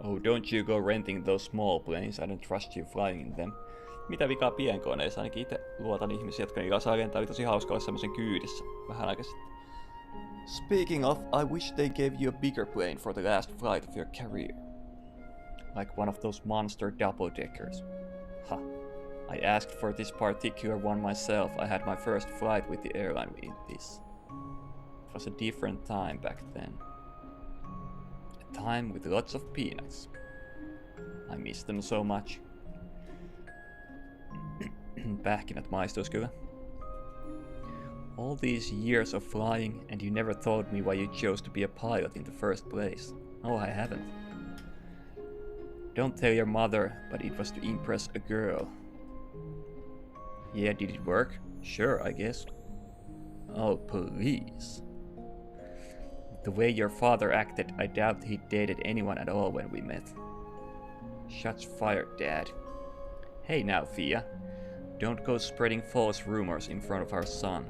Oh, don't you go renting those small planes, I don't trust you flying in them. Mitä vikaa pienkoneissa? Ainakin itse luotan ihmisiä, jotka niillä saa lentää. Oli tosi hauska olla semmoisen kyydissä vähän aikaa sitten. Speaking of, I wish they gave you a bigger plane for the last flight of your career. Like one of those monster double-deckers. Ha. I asked for this particular one myself. I had my first flight with the airline with this. It was a different time back then. A time with lots of peanuts. I miss them so much. Pähkinät maistuis kyllä. All these years of flying and you never told me why you chose to be a pilot in the first place. No, I haven't. Don't tell your mother, but it was to impress a girl. Yeah, did it work? Sure, I guess. Oh, please. The way your father acted, I doubt he dated anyone at all when we met. Shots fired, Dad. Hey now, Fia. Don't go spreading false rumors in front of our son.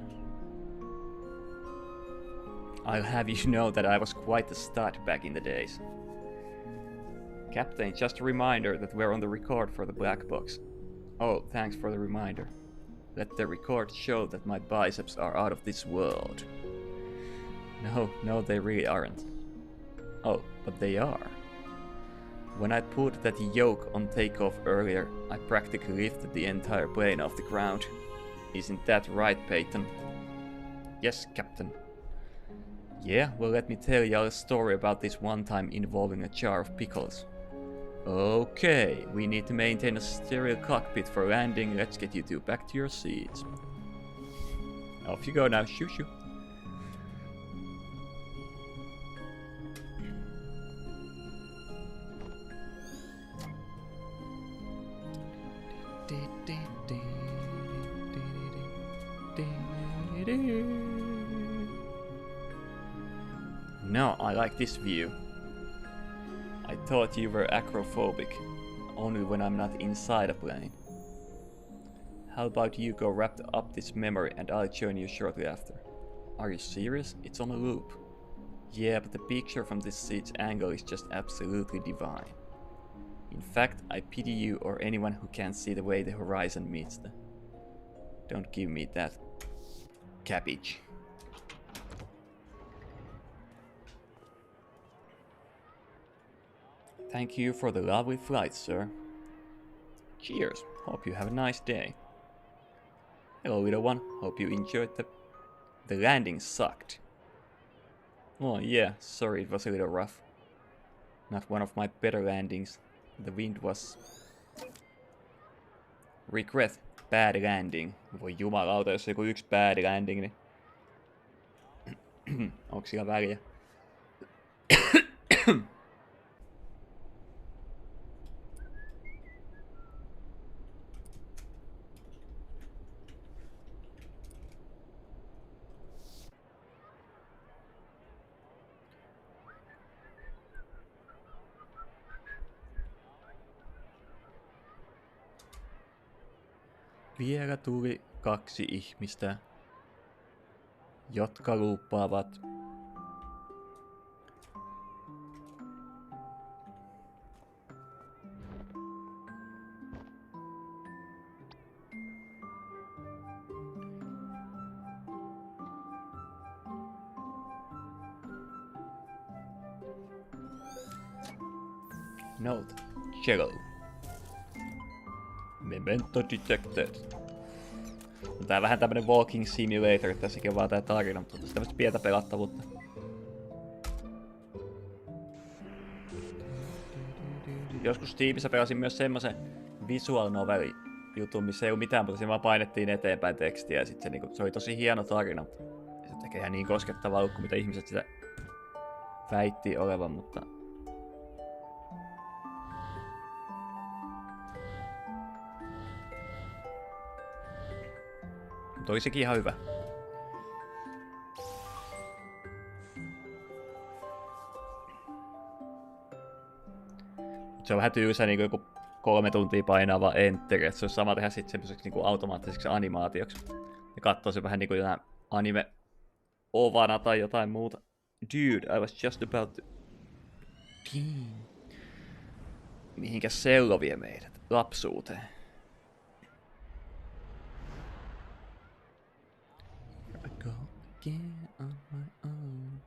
I'll have you know that I was quite a stud back in the days. Captain, just a reminder that we're on the record for the black box. Oh, thanks for the reminder. Let the record show that my biceps are out of this world. No, they really aren't. Oh, but they are. When I put that yoke on takeoff earlier, I practically lifted the entire plane off the ground. Isn't that right, Peyton? Yes, Captain. Yeah, well, let me tell y'all a story about this one time involving a jar of pickles. Okay, we need to maintain a stereo cockpit for landing. Let's get you two back to your seats. Off you go now, shoo shoo. No, I like this view. I thought you were acrophobic, only when I'm not inside a plane. How about you go wrap up this memory and I'll join you shortly after. Are you serious? It's on a loop. Yeah, but the picture from this seat's angle is just absolutely divine. In fact, I pity you or anyone who can't see the way the horizon meets the... Don't give me that cabbage. Thank you for the lovely flight, sir. Cheers. Hope you have a nice day. Hello, little one. Hope you enjoyed the landing sucked. Oh yeah, sorry it was a little rough. Not one of my better landings. The wind was... Regret. Bad landing. Voi jumalauta, jos joku yksi bad landing, niin... Onko sillä väliä? Vielä tuli 2 ihmistä, jotka lupaavat Note, cello. Memento detected. Tää on vähän tämmönen walking simulator, tässäkin on vaan tää tarina, mutta tässä tämmöstä pientä pelattavuutta. Joskus Steamissa pelasin myös semmosen visual noveli jutun, missä ei oo mitään, mutta siinä vaan painettiin eteenpäin tekstiä ja sit se oli tosi hieno tarina, mutta se tekee ihan niin koskettavaa kuin mitä ihmiset sitä väitti olevan, mutta... Toi sekin ihan hyvä. Se on vähän tyysä niin joku 3 tuntia painava enter, että se olisi sama tehdä sitten semmoiseksi niin automaattiseksi animaatioksi. Ja katsoo se vähän niin kuin jotain anime-ovana tai jotain muuta. Dude, I was just about to... Mihinkä sello vie meidät? Lapsuuteen. On my own.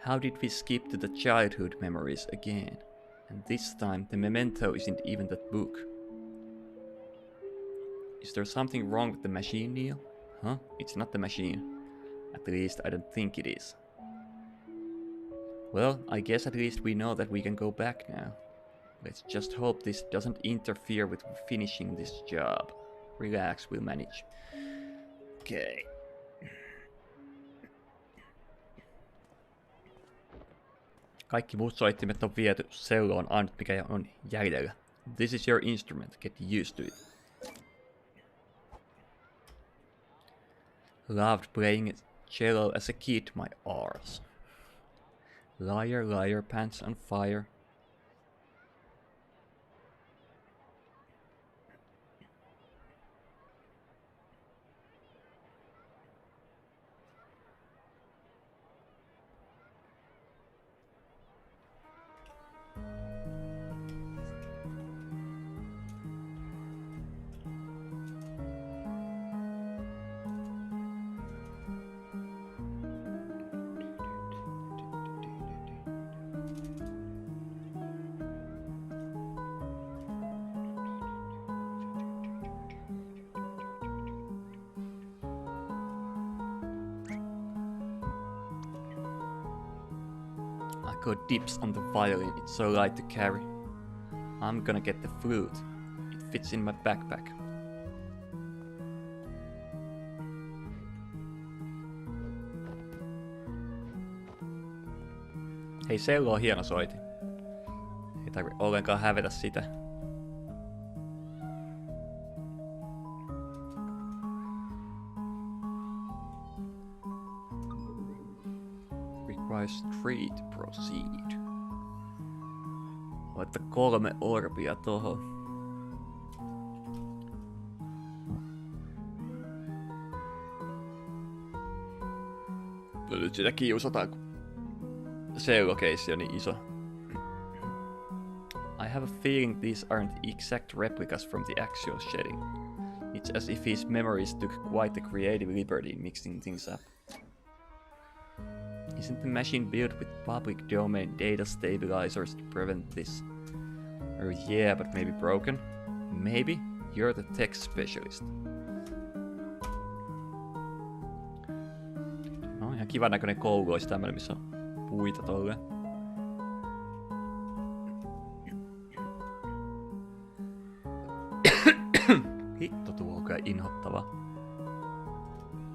How did we skip to the childhood memories again? And this time the memento isn't even that book. Is there something wrong with the machine, Neil? Huh? It's not the machine. At least I don't think it is. Well, I guess at least we know that we can go back now. Let's just hope this doesn't interfere with finishing this job. Relax, we'll manage. Okay. Kaikki muut soittimet on viety, sello on ainut mikä on jäljellä. This is your instrument, get used to it. Loved playing cello as a kid, my arse. Liar, liar, pants on fire. I got dips on the violin, it's so light to carry. I'm gonna get the flute. It fits in my backpack. Hei, sello on hieno soitin. Ei tarvi ollenkaan hävetä sitä. Try street to proceed. Laittaa 3 orbia tohon. No nyt sitä kiusataan, kun seulokeissi on niin iso. I have a feeling these aren't exact replicas from the actual shedding. It's as if his memories took quite a creative liberty in mixing things up. Isn't the machine built with public domain data stabilizers to prevent this? Oh yeah, but maybe broken? Maybe? You're the tech specialist. No ihan kivan näköinen koulu olisi tämmönen, missä on puita tolleen. Hitto, tuo on kyllä inhottava.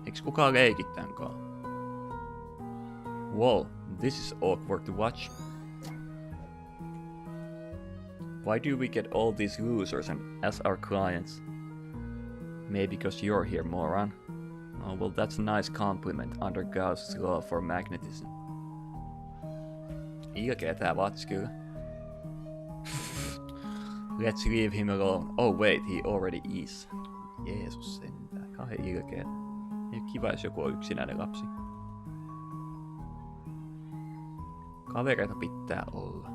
Eiks kukaan leikit tän kaa? Whoa, this is awkward to watch. Why do we get all these losers as our clients? Maybe because you're here, moron. Oh, well, that's a nice compliment under Gauss's law for magnetism. Ilkeä tää vatsi kyllä. Let's leave him alone. Oh wait, he already is. Jeesus sentään, kauhean ilkeä. Ei oo kiva, jos joku on yksinäinen lapsi. Kavereita pitää olla.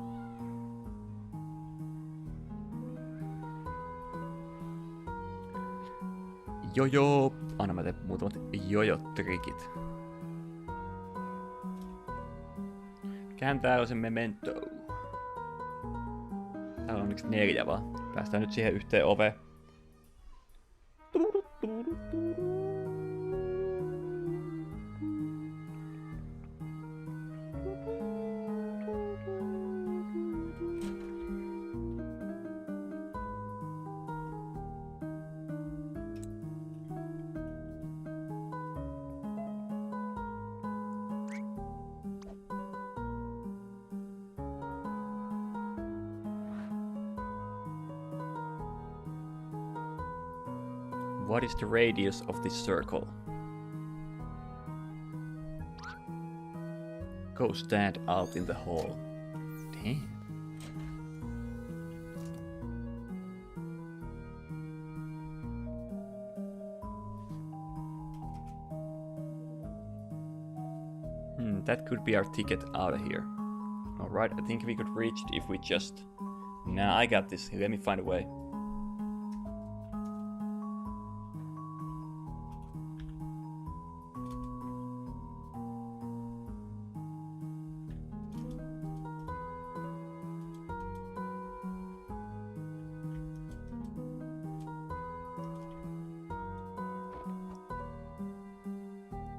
Jojo! Anna mä teen muutamat jojo-trikit. Kään täällä on se memento. Täällä on onneksi 4 vaan. Päästään nyt siihen yhteen oveen. What is the radius of this circle? Go stand out in the hall. Damn. That could be our ticket out of here. Alright, I think we could reach it if we just... Nah, I got this. Let me find a way.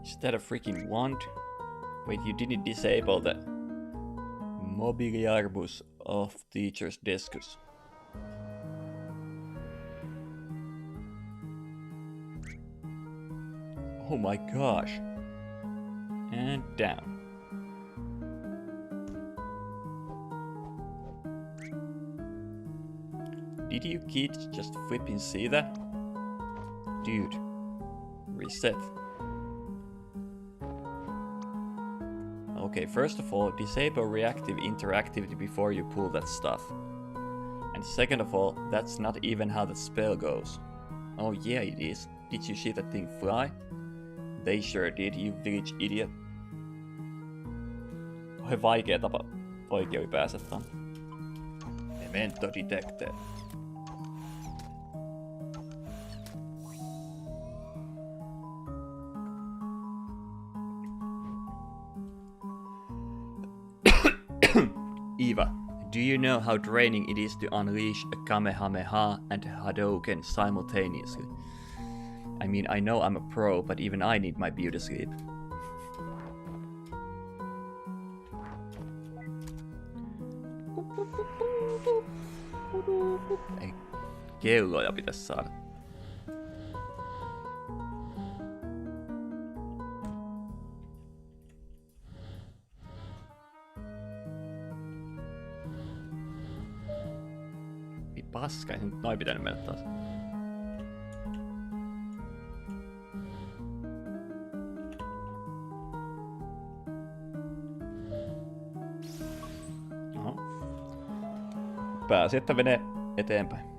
Is that a freaking wand? Wait, you didn't disable the mobiliarbus of teacher's desks. Oh my gosh. And down. Did you kids just flipping see that? Dude, reset. Okay, first of all, disable reactive interactivity before you pull that stuff. And second of all, that's not even how the spell goes. Oh yeah, it is. Did you see that thing fly? They sure did, you village idiot. On vaikea tapa oikein päästä ton. Memento detected. Eva, do you know how draining it is to unleash a Kamehameha and a Hadouken simultaneously? I mean, I know I'm a pro, but even I need my beauty sleep. Ei, kelloja pitäisi saada. Paska, ei se nyt noin pitänyt mennä taas. pääsi, että menee eteenpäin.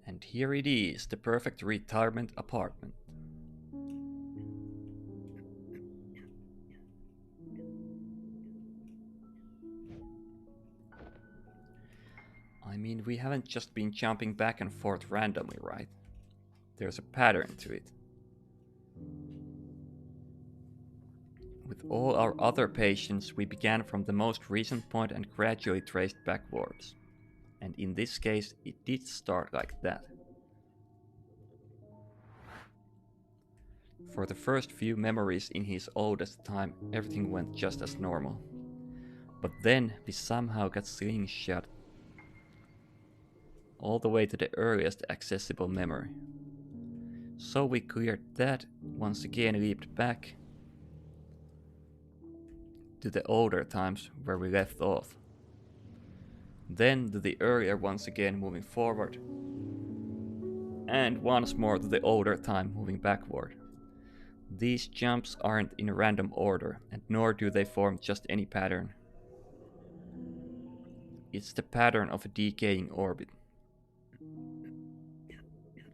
And here it is, the perfect retirement apartment. I mean, we haven't just been jumping back and forth randomly, right? There's a pattern to it. With all our other patients, we began from the most recent point and gradually traced backwards. And in this case, it did start like that. For the first few memories in his oldest time, everything went just as normal. But then we somehow got slingshot all the way to the earliest accessible memory. So we cleared that, once again leaped back to the older times where we left off. Then to the earlier once again moving forward, and once more to the older time moving backward. These jumps aren't in a random order, and nor do they form just any pattern. It's the pattern of a decaying orbit.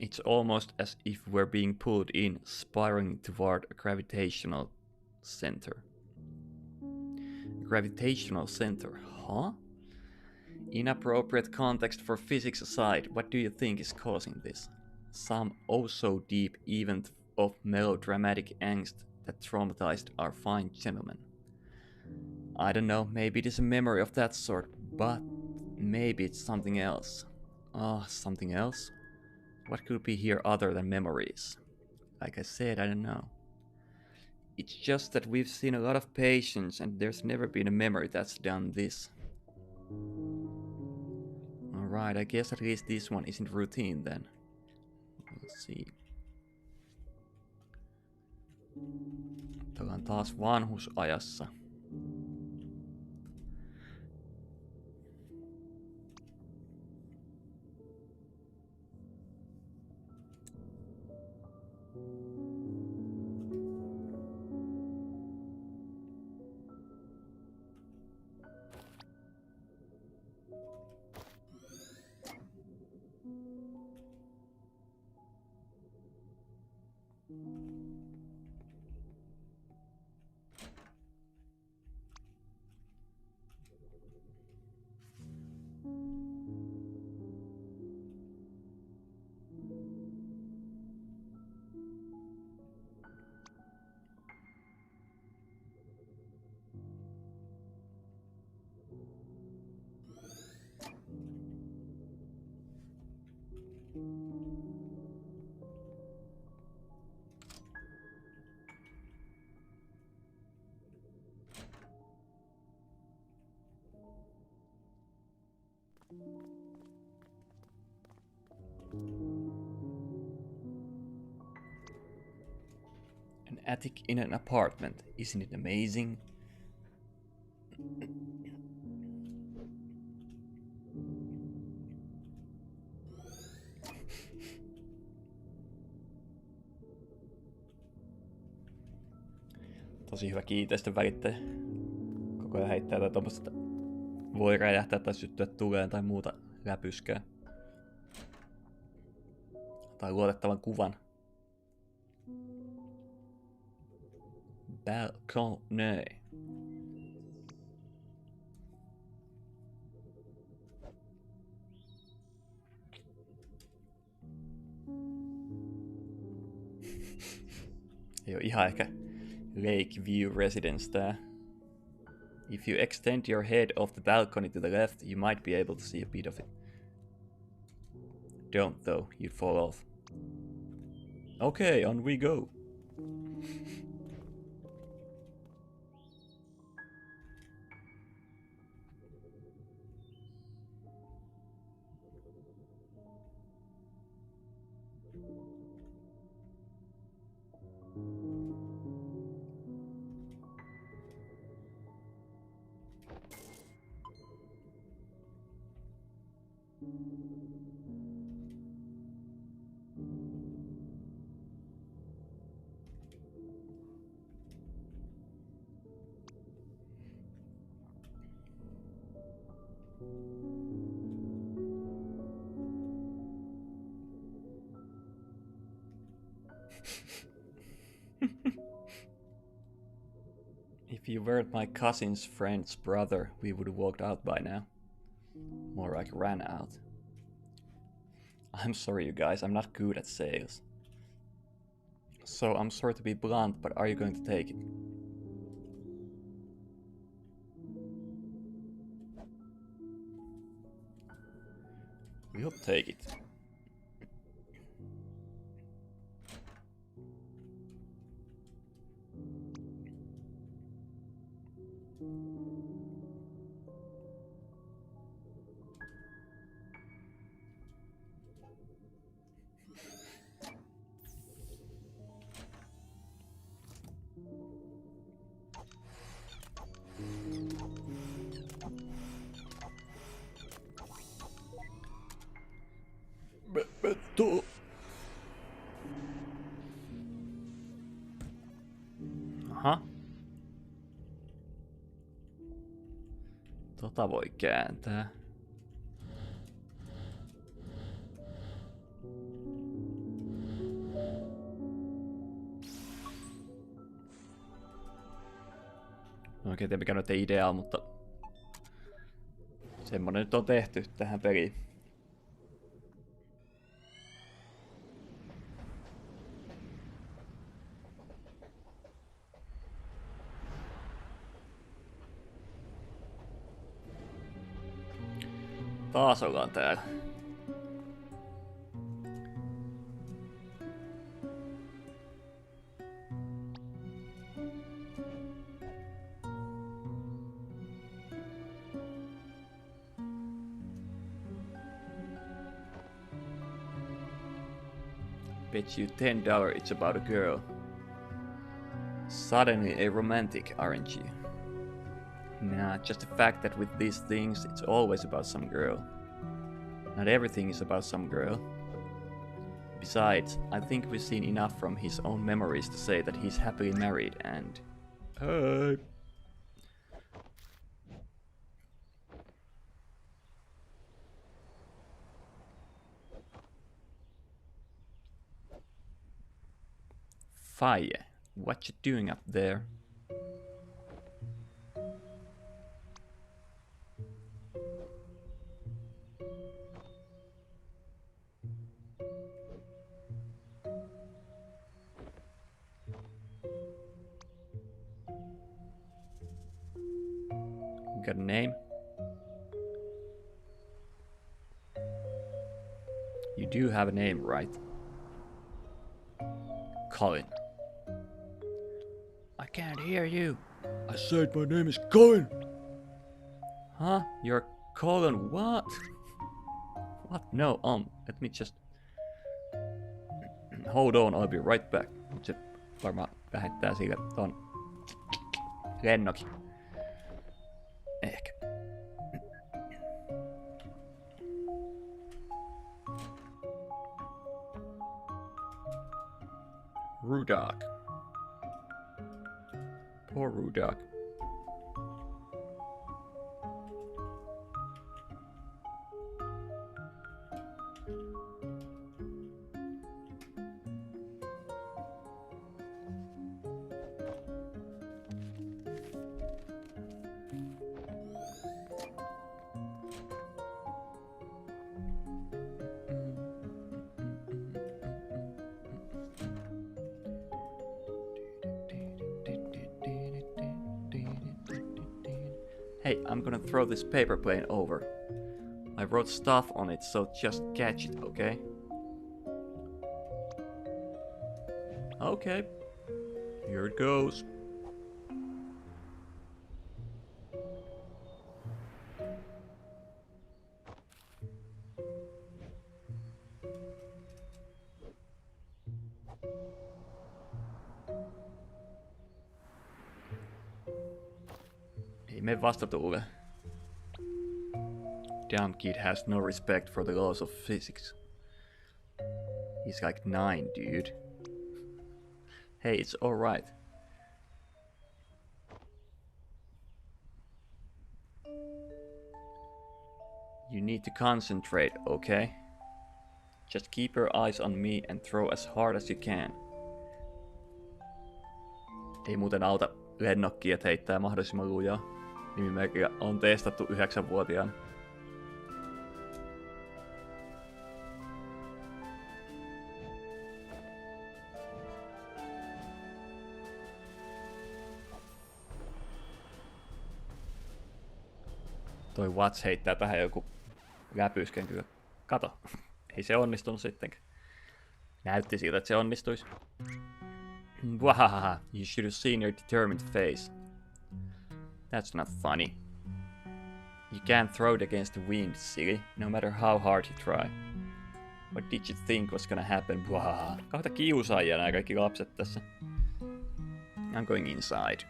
It's almost as if we're being pulled in, spiraling toward a gravitational center. Gravitational center, huh? Inappropriate context for physics aside, what do you think is causing this? Some oh-so-deep event of melodramatic angst that traumatized our fine gentleman. I don't know, maybe it is a memory of that sort, but maybe it's something else. Something else? What could be here other than memories? Like I said, I don't know. It's just that we've seen a lot of patients and there's never been a memory that's done this. Alright, I guess at least this one isn't routine then. Let's see. Ollaan taas vanhusajassa. An attic in an apartment, isn't it amazing? Tosi hyvä kiinteistön välittäjä. Koko ajan heittää jotain tommoista, voi räjähtää tai syttyä tuleen tai muuta läpyskää. Tai luotettavan kuvan. Balcony. Ei oo ihan ehkä Lakeview Residence tää. If you extend your head off the balcony to the left, you might be able to see a bit of it. Don't though, you'd fall off. Okay, on we go. If you weren't my cousin's friend's brother, we would have walked out by now. More like ran out. I'm sorry, you guys, I'm not good at sales. So I'm sorry to be blunt, but are you going to take it? We'll take it. Bettu. Aha. Tota voi kääntää. No oikein tiedä mikä nyt ei ideaa, mutta semmonen nyt on tehty tähän peliin. Taas ollaan täällä. Bet you $10 it's about a girl. Suddenly a romantic, aren't you? Nah, just the fact that with these things it's always about some girl. Not everything is about some girl. Besides, I think we've seen enough from his own memories to say that he's happily married and... Hey! Faye, what you doing up there? Got a name? You do have a name, right? Colin. I can't hear you. I said my name is Colin. Huh? You're Colin what? What? No, let me just... Hold on, I'll be right back. Se varmaan lähettää sille ton lennokin. Ehkä. Rudak. Poor Rudak. Hey, I'm gonna throw this paper plane over. I wrote stuff on it, so just catch it, okay? Okay. Here it goes. Ei mene vastatuuleen. Dumb kid has no respect for the laws of physics. He's like 9, dude. Hey, it's alright. You need to concentrate, okay? Just keep your eyes on me and throw as hard as you can. Ei muuten auta lennokki, että heittää mahdollisimman lujaa. Nimimerkillä on testattu 9-vuotiaana. Toi Watts heittää tähän joku läpyskän kyllä. Kato, ei se onnistunut sittenkään. Näytti siltä, että se onnistuisi. Wahaha, you should have seen your determined face. That's not funny. You can't throw it against the wind, silly, no matter how hard you try. What did you think was gonna happen? Wahaha. Kahta kiusaajia nämä kaikki lapset tässä. I'm going inside.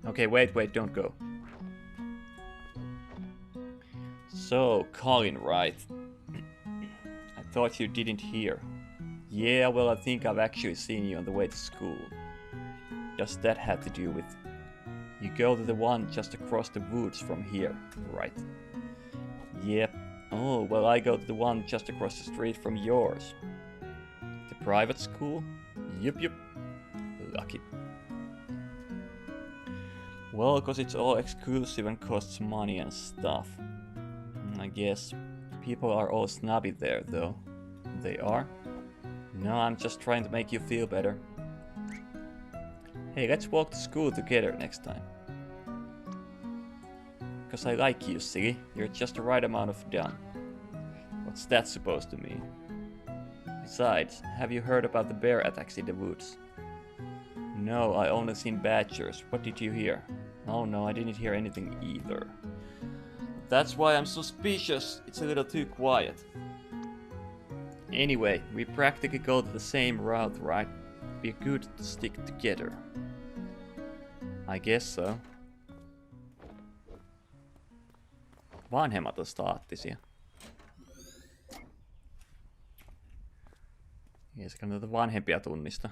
Okay, wait, don't go. So, Colin, right? I thought you didn't hear. Yeah, well, I think I've actually seen you on the way to school. Does that have to do with... You go to the one just across the woods from here, right? Yep. Oh, well, I go to the one just across the street from yours. The private school? Yep. Lucky. Well, 'cause it's all exclusive and costs money and stuff. I guess. People are all snobby there, though. They are? No, I'm just trying to make you feel better. Hey, let's walk to school together next time. 'Cause I like you, silly. You're just the right amount of dumb. What's that supposed to mean? Besides, have you heard about the bear attacks in the woods? No, I only seen badgers. What did you hear? Oh no, I didn't hear anything either. That's why I'm suspicious. It's a little too quiet. Anyway, we practically go to the same route, right? Be good to stick together. I guess so. Vanhemmat on staattisia. Ei se kannata vanhempia tunnista.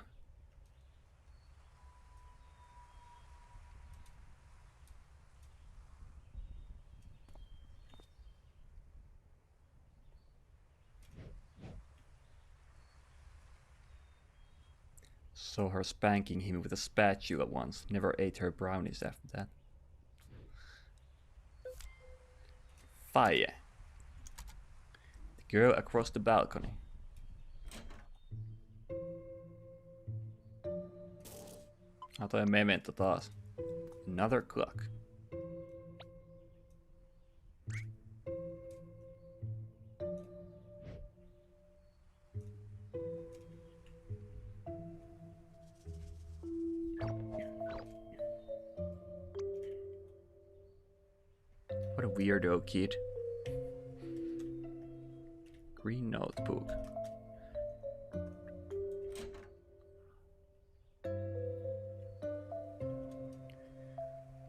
Saw her spanking him with a spatula once. Never ate her brownies after that. Fire. The girl across the balcony. Toi memento taas. Another clock. What a weirdo kid. Green notebook.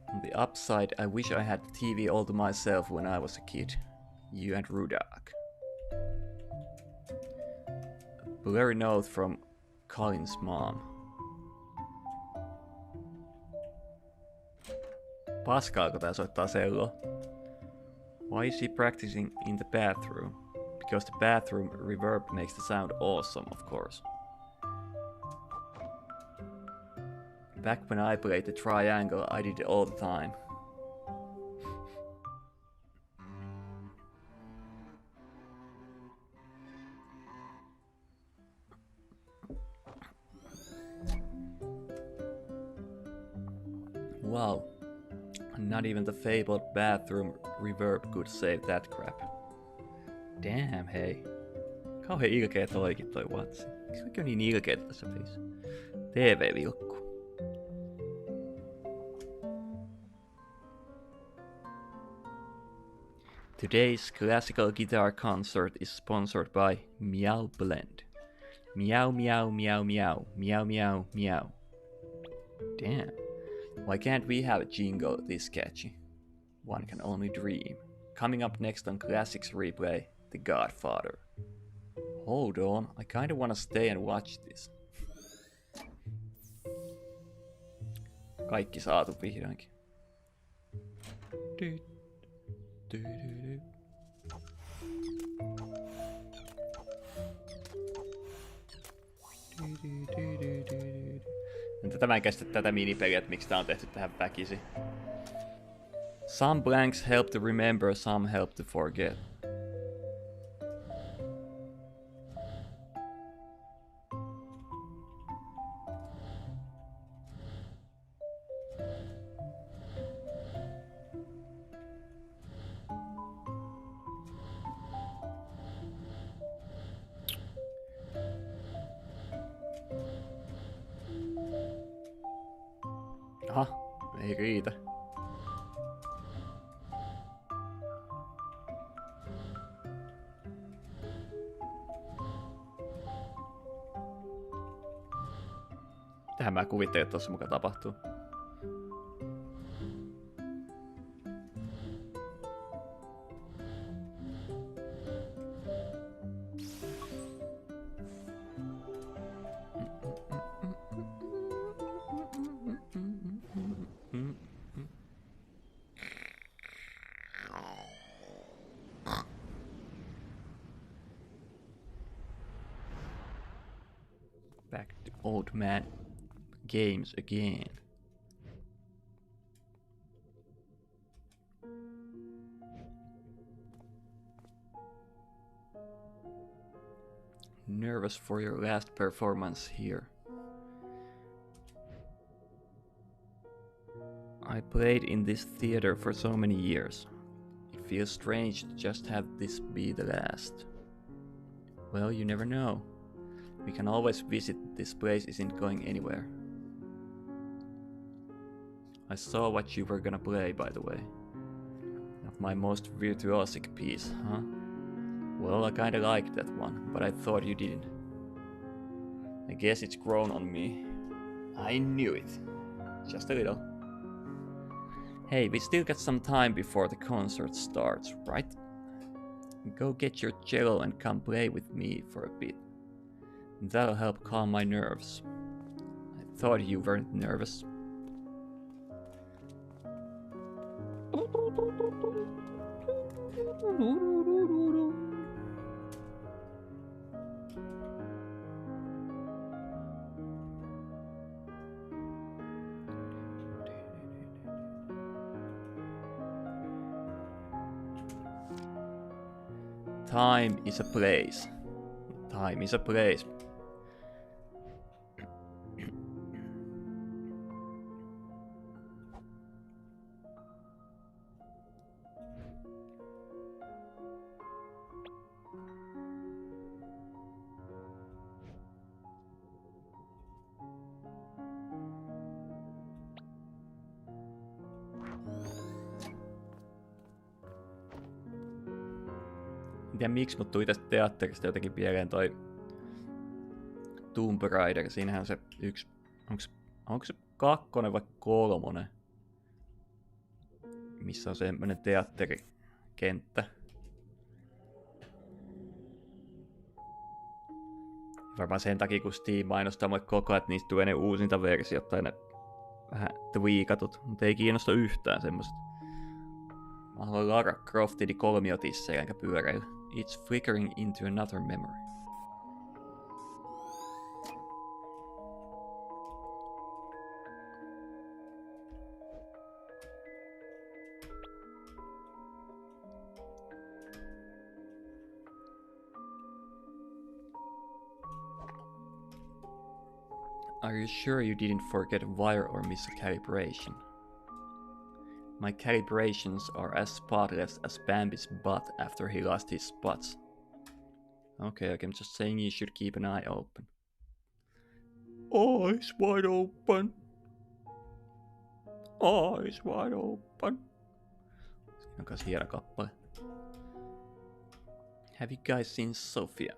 On the upside, I wish I had the TV all to myself when I was a kid. You and Rudak. A blurry note from Colin's mom. Paskaako tää soittaa selloa? Why is he practicing in the bathroom? Because the bathroom reverb makes the sound awesome, of course. Back when I played the triangle, I did it all the time. Wow. Not even the fabled bathroom reverb could save that crap. Damn, hei. Kauhean ilkeä toikin toi Watsi. Miksi kaikki on niin ilkeitä tässä pelissä? TV-vilkku. Today's classical guitar concert is sponsored by Meow Blend. Meow meow meow meow meow meow meow. Damn. Why can't we have a jingle this catchy? One can only dream. Coming up next on Classics Replay, The Godfather. Hold on, I kinda wanna stay and watch this. Kaikki saatu vihdoinkin. Tätä mä en käsitä tätä minipeliä, että miksi tää on tehty tähän väkisin. Some blanks help to remember, some help to forget. Aha, ei riitä. Tähän mä kuvittelin, että tossa muka tapahtuu. Back to old man games again. Nervous for your last performance here. I played in this theater for so many years. It feels strange to just have this be the last. Well, you never know. We can always visit. This place isn't going anywhere. I saw what you were gonna play, by the way. Not my most virtuosic piece, huh? Well, I kinda liked that one, but I thought you didn't. I guess it's grown on me. I knew it. Just a little. Hey, we still got some time before the concert starts, right? Go get your cello and come play with me for a bit. That'll help calm my nerves. I thought you weren't nervous. Time is a place. Time is a place. En tiedä miksi, mutta tuli tästä teatterista jotenkin mieleen toi Tomb Raider. Siinähän se yksi... Onko se 2 vai 3? Missä on semmonen teatterikenttä. Varmaan sen takia, kun Steam mainostaa mulle koko ajan, että niistä tulee ne uusinta versiot tai ne vähän tweakatut. Mutta ei kiinnosta yhtään semmoset. Mä haluan Lara Croftini kolmiotissejä enkä pyöräillä. It's flickering into another memory. Are you sure you didn't forget a wire or miss a calibration? My calibrations are as spotless as Bambi's butt after he lost his spots. Okay, I'm just saying you should keep an eye open. Eyes wide open. Eyes wide open. Siinä on kas hieno kappale. Have you guys seen Sophia?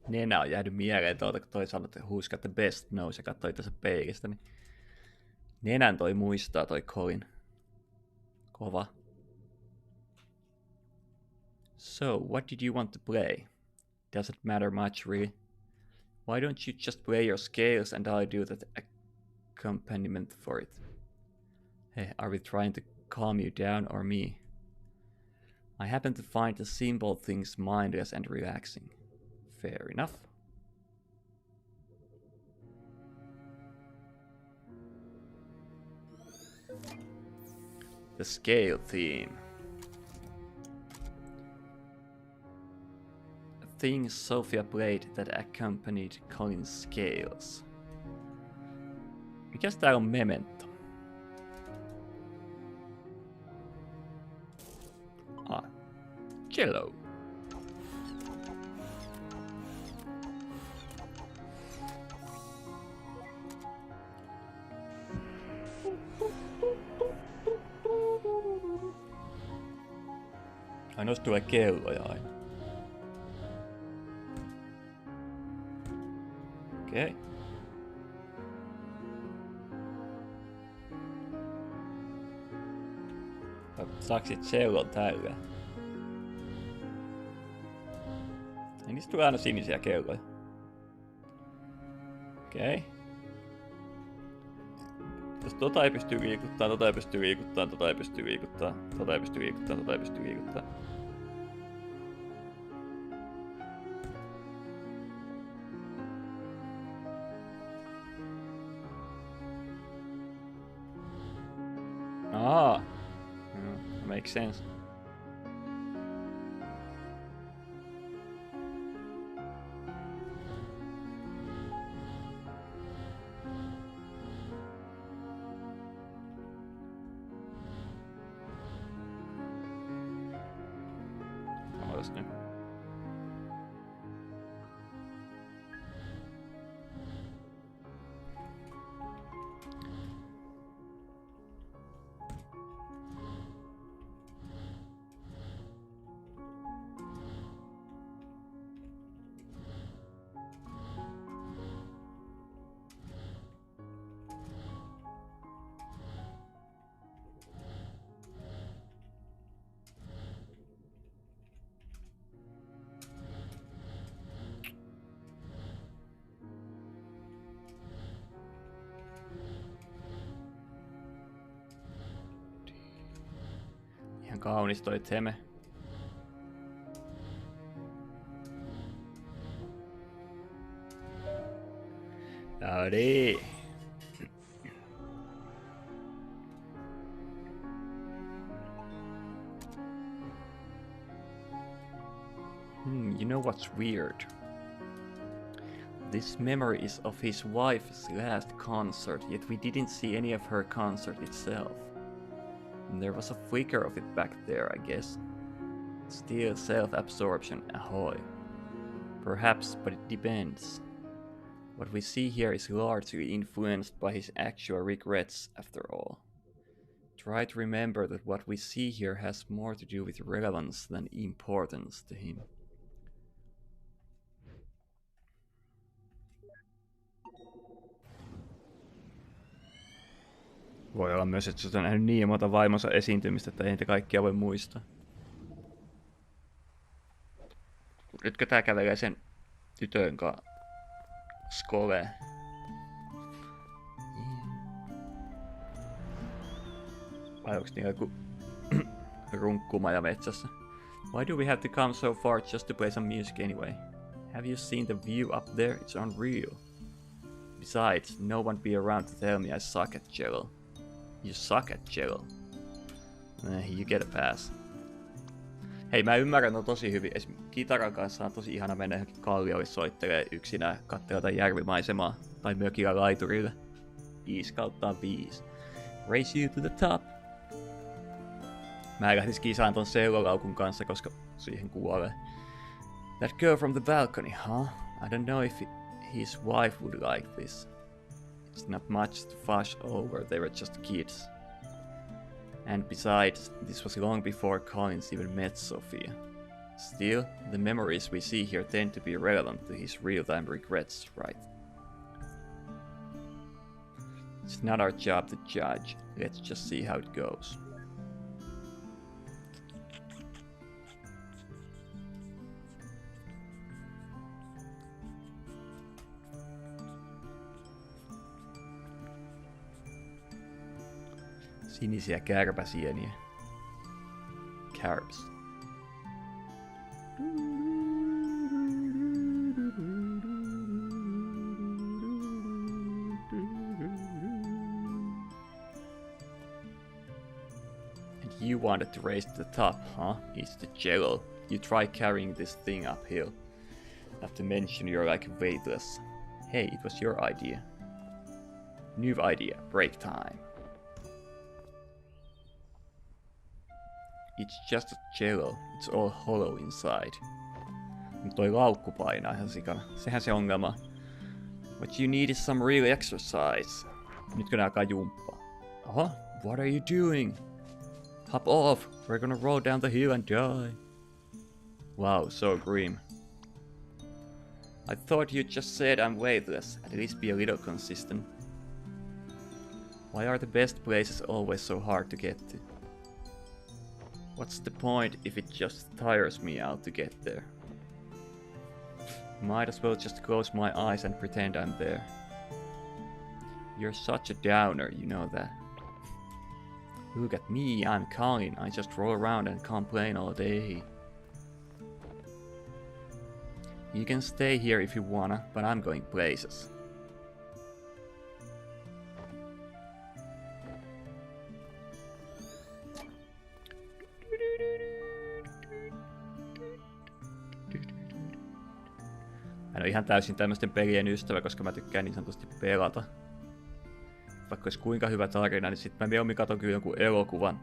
nenä on jäänyt mieleen tuolta, kun toi sanoi, että huuska, että best knows ja katsoi tässä peilistä, niin nenän toi muistaa toi Colin. Kova. So, what did you want to play? Doesn't matter much, really. Why don't you just play your scales and I'll do that accompaniment for it? Hey, are we trying to calm you down or me? I happen to find the simple things mindless and relaxing. Fair enough. The scale theme. Things Sophia played that accompanied Colin's scales. Mikäs tää on Memento? Cello. Ai noista tulee kelloja aina. Okei. Saaks sit cellon tällä? Ei niistä tulee aina sinisiä kelloja. Okei. Jos tota ei pysty liikuttaa, tota ei pysty liikuttaa, tota ei pysty liikuttaa, tota ei pysty liikuttaa, tota ei pysty liikuttaa. Makes sense. Nyt. Ihan kaunis toi teme. Noniin. You know what's weird? This memory is of his wife's last concert, yet we didn't see any of her concert itself. And there was a flicker of it back there, I guess. Still self-absorption, ahoy. Perhaps, but it depends. What we see here is largely influenced by his actual regrets, after all. Try to remember that what we see here has more to do with relevance than importance to him. Voi olla myös, että se on nähnyt niin monta vaimonsa esiintymistä, että ei niitä kaikkia voi muistaa. Nytkö tää kävelee sen tytön kanssa skoleen? Vai onks niillä joku runkkumaja metsässä? Why do we have to come so far just to play some music anyway? Have you seen the view up there? It's unreal. Besides, no one be around to tell me I suck at cello. You suck at cello. You get a pass. Hei, mä ymmärrän on tosi hyvin. Esimerkiksi kitaran kanssa on tosi ihana mennä johonkin kalliolle soittelee yksinään, katsella jotain järvimaisemaa tai mökillä laiturille. 5/5. Race you to the top. Mä en lähtis kisaan ton sellolaukun kanssa, koska siihen kuolee. That girl from the balcony, huh? I don't know if his wife would like this. It's not much to fuss over, they were just kids. And besides, this was long before Collins even met Sophia. Still, the memories we see here tend to be relevant to his real-time regrets, right? It's not our job to judge. Let's just see how it goes. Sinisiä kärpäsieniä. Carbs. You wanted to race to the top, huh? It's the jello. You try carrying this thing uphill. Not to mention you're like weightless. Hey, it was your idea. New idea, break time. It's just a jello. It's all hollow inside. Mut toi laukku painaa ihan sikana. Sehän se ongelma. What you need is some real exercise. Nytkö nää alkaa jumppaa? Aha, what are you doing? Hop off! We're gonna roll down the hill and die. Wow, so grim. I thought you just said I'm weightless. At least be a little consistent. Why are the best places always so hard to get to? What's the point if it just tires me out to get there? Might as well just close my eyes and pretend I'm there. You're such a downer, you know that. Look at me, I'm Colin. I just roll around and complain all day. You can stay here if you wanna, but I'm going places. Mä en ole ihan täysin tämmöisten pelien ystävä, koska mä tykkään niin sanotusti pelata. Vaikka olisi kuinka hyvä tarina, niin sit mä mieluummin katon kyllä jonkun elokuvan,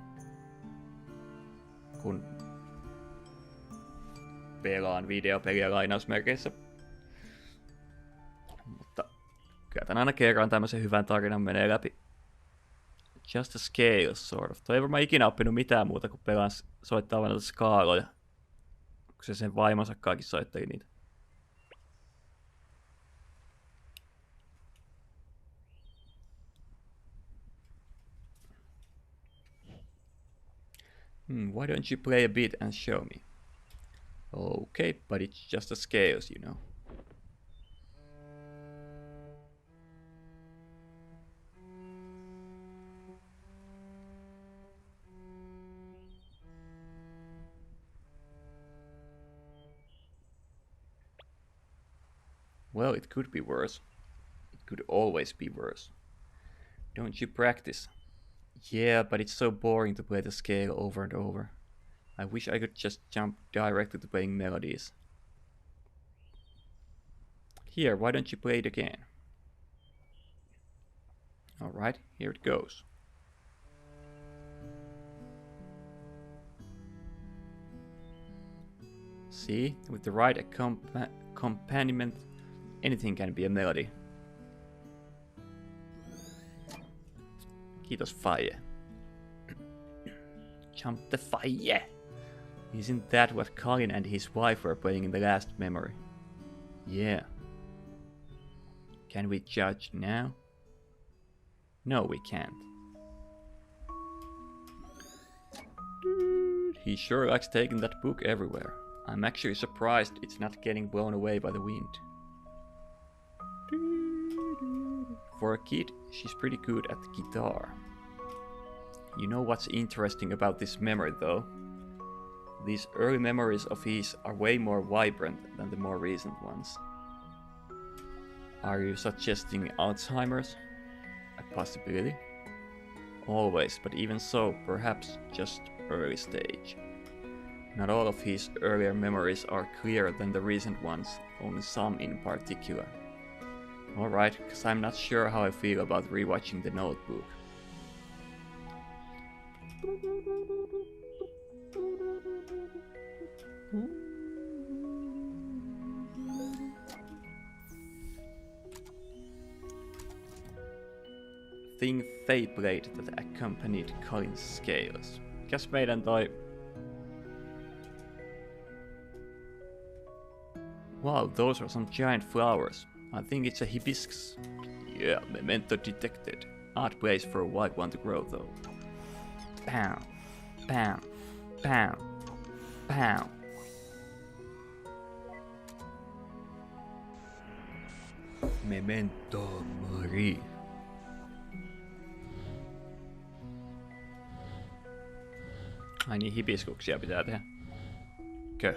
kun pelaan videopeliä lainausmerkeissä. Mutta kyllä tän aina kerran tämmöisen hyvän tarinan menee läpi. Just a scale, sort of. Toi ei varmaan ikinä oppinut mitään muuta, kuin pelaan soittaa vain noita skaaloja. Kun se sen vaimonsa kaikki soitteli niitä. Why don't you play a bit and show me? Okay, but it's just a scales, you know. Well, it could be worse. It could always be worse. Don't you practice? Yeah, but it's so boring to play the scale over and over. I wish I could just jump directly to playing melodies. Here, why don't you play it again? Alright, here it goes. See, with the right accompaniment, anything can be a melody. Kiitos, Faye. Jump the Faye! Isn't that what Colin and his wife were playing in the last memory? Yeah. Can we judge now? No, we can't. He sure likes taking that book everywhere. I'm actually surprised it's not getting blown away by the wind. For a kid, she's pretty good at the guitar. You know what's interesting about this memory though? These early memories of his are way more vibrant than the more recent ones. Are you suggesting Alzheimer's? A possibility? Always, but even so, perhaps just early stage. Not all of his earlier memories are clearer than the recent ones, only some in particular. Alright, cause I'm not sure how I feel about rewatching The Notebook. Thing they played that accompanied Colin's scales. Mikäs meidän toi Wow, those are some giant flowers. I think it's a hibiscus. Yeah, memento detected. Odd place for a white one to grow though. Pow, pow, pow, pow. Memento mori. Ai niin, hibiskuksia pitää tehdä. Kö?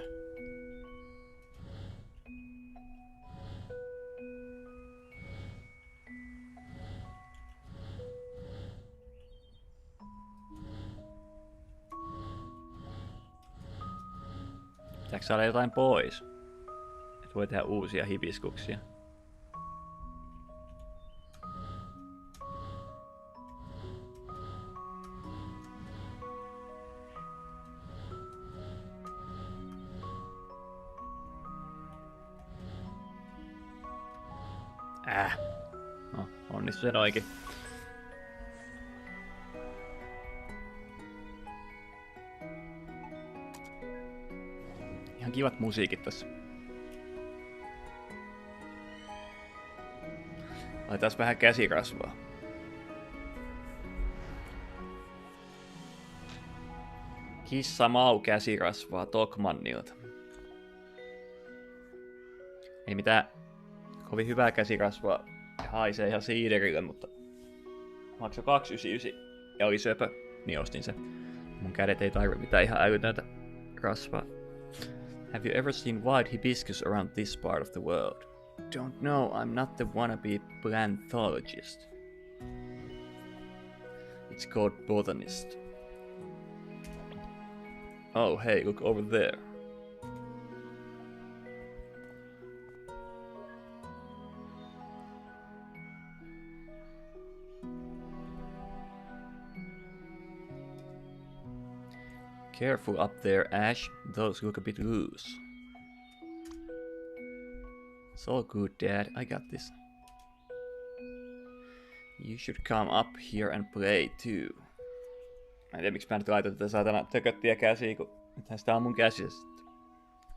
Pitääkö saada jotain pois? Et voi tehdä uusia hibiskuksia. No, onnistu se noikin. Ihan kivat musiikit tässä. Laitetaan vähän käsirasvaa. Kissa mau käsirasvaa Tokmannilta. Ei mitään kovin hyvää käsirasvaa. Haisee ihan siiderille, mutta maksoi 2,99 ja oli söpö, niin ostin sen. Mun kädet ei tarvi mitään ihan älytöntä rasvaa. Have you ever seen wild hibiscus around this part of the world? Don't know, I'm not the wannabe plantologist. It's called botanist. Oh hey, look over there. Careful up there, Ash. Those look a bit loose. It's all good, Dad. I got this. You should come up here and play too. Mä en tiedä miksi mä nyt laitan tätä saatana tököttiä käsiin, kun nythän sitä on mun käsissä.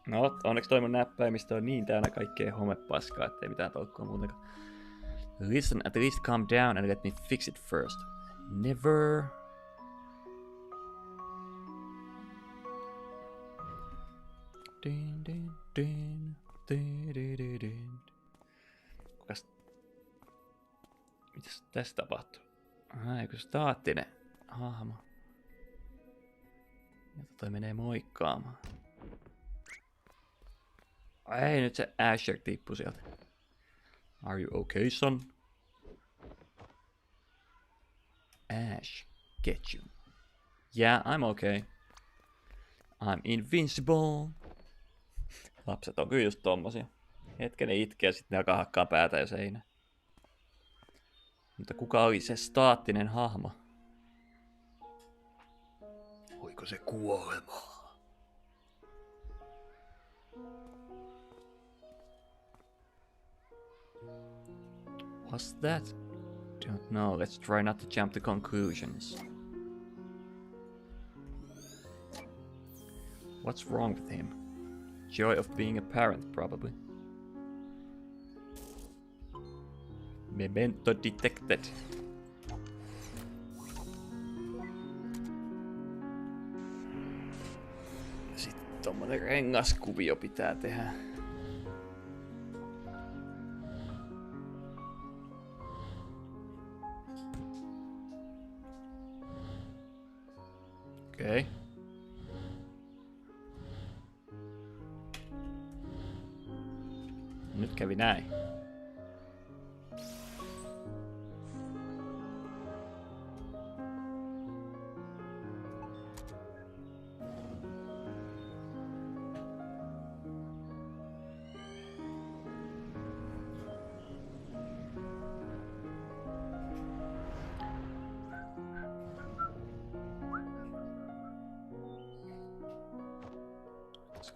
No, onneksi toi mun näppäimistö on niin täynnä kaikkea homepaskaa, ettei mitään tolkkua muutenkaan. Listen, at least calm down and let me fix it first. Never. Kukas? Mitäs tässä tapahtuu? Eikö staattinen hahmo? Jota toi menee moikkaamaan. Ei, nyt se Asher tippui sieltä. Are you okay, son? Ash, get you. Yeah, I'm okay. I'm invincible. Lapset on kyllä just tommosia. Hetken ne itkee ja sitten ne alkaa hakkaa päätä ja seinä. Mutta kuka oli se staattinen hahmo? Voiko se kuolemaa? What's that? Don't know. Let's try not to jump to conclusions. What's wrong with him? Joy of being a parent, probably. Memento detected. Sitten tommonen rengaskuvio pitää tehdä. Okei. Okay. Nyt kävi näin.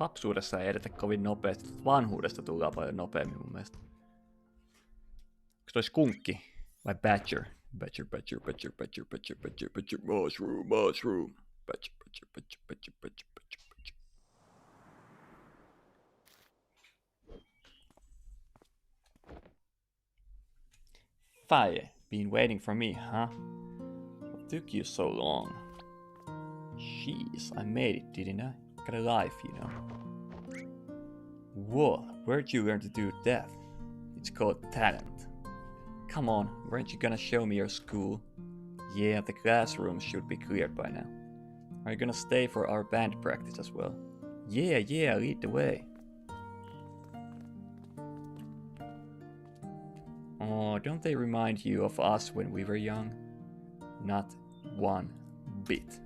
Lapsuudessa ei edetä kovin nopeasti, vanhuudesta tullaan paljon nopeammin mun mielestä. Onko toi skunkki vai badger? Badger, badger, badger, badger, badger, badger, badger, mushroom, mushroom. Badger, badger, badger, badger, badger, badger, badger. Faye, been waiting for me, huh? What took you so long? Jeez, I made it, didn't I? Got a life, you know. Whoa, where'd you learn to do that? It's called talent. Come on, weren't you gonna show me your school? Yeah, the classrooms should be cleared by now. Are you gonna stay for our band practice as well? Yeah, lead the way. Oh, don't they remind you of us when we were young? Not one bit.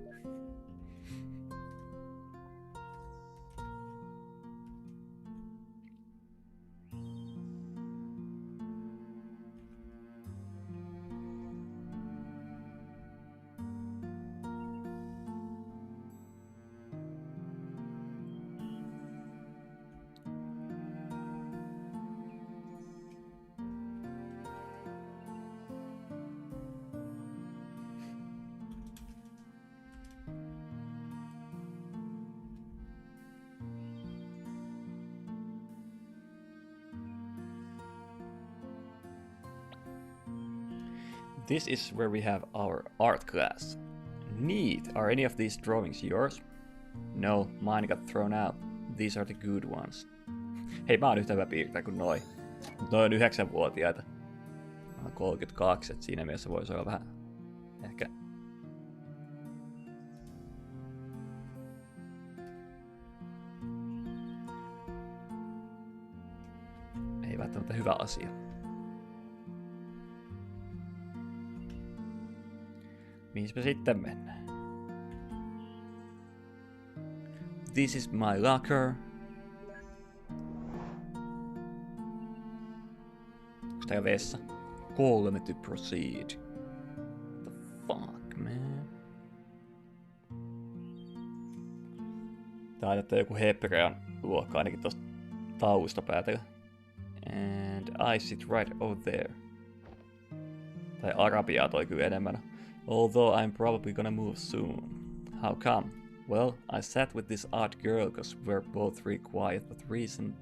This is where we have our art class. Neat! Are any of these drawings yours? No, mine got thrown out. These are the good ones. Hei, mä oon yhtä hyvä piirtää kuin noi. Noi on 9-vuotiaita. Mä oon 32, et siinä mielessä voisi olla vähän ehkä... Ei välttämättä hyvä asia. Mihin me sitten mennään? This is my locker. Onks täällä vessa? 3 to proceed. What the fuck, man? Tää on joku hebrean luokka ainakin tosta taustapäätellä. And I sit right over there. Tai arabiaa toi kyllä enemmän. Although I'm probably gonna move soon. How come? Well, I sat with this odd girl cause we're both really quiet but recent.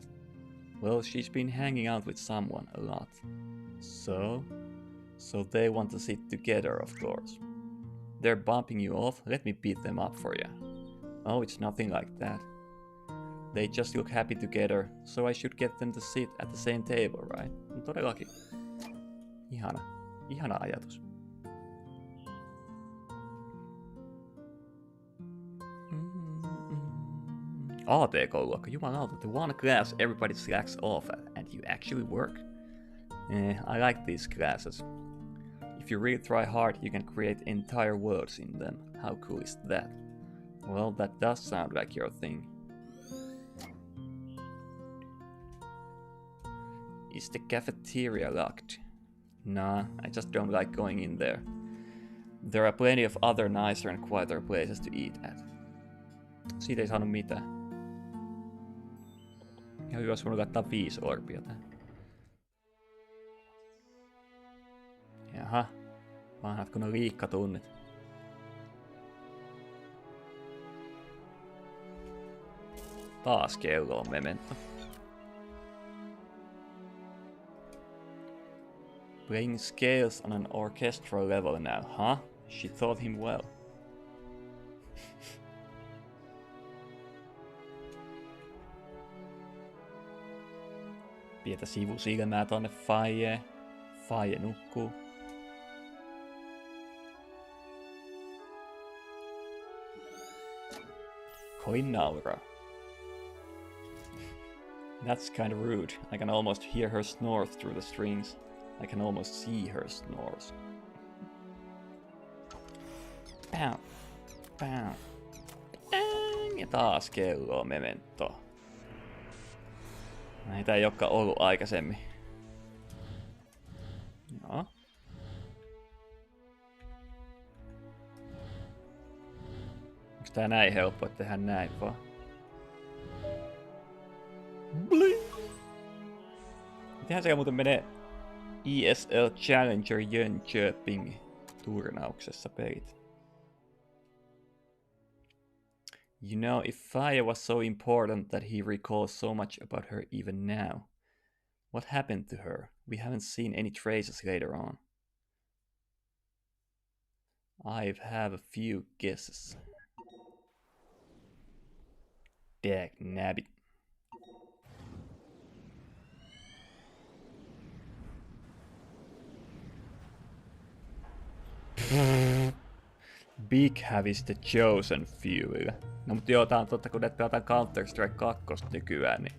Well, she's been hanging out with someone a lot. So they want to sit together, of course. They're bumping you off, let me beat them up for you. Oh, it's nothing like that. They just look happy together, so I should get them to sit at the same table, right? Todellakin. Ihana ajatus. ATK-luokka, jumalauta, the one class everybody slacks off at, and you actually work. I like these classes. If you really try hard, you can create entire worlds in them. How cool is that? Well, that does sound like your thing. Is the cafeteria locked? Nah, I just don't like going in there. There are plenty of other nicer and quieter places to eat at. Siitä ei saanut mitään. Ihan hyvä, jos voinut laittaa 5 orpia tähän. Jaha, vanhat kun on liikkatunnit. Taas kello on memento. Playing scales on an orchestral level now, huh? She taught him well. Pientä sivusilmää tonne Faijeen. Faije nukkuu. Coin nauraa. That's kind of rude. I can almost hear her snores through the strings. I can almost see her snores. Pow. Pow. Ja taas kello memento. Näitä ei olekaan ollut aikaisemmin. Joo. Onks tää näin helppo, että tehdään näin vaan? Mitenhän se muuten menee ESL Challenger Jönköping turnauksessa pelit? You know, if Faya was so important that he recalls so much about her even now, what happened to her? We haven't seen any traces later on. I have a few guesses. Dag nabbit. Big Have is the chosen few. No mut joo, tää on totta, kun ne pelataan Counter-Strike 2 nykyään, niin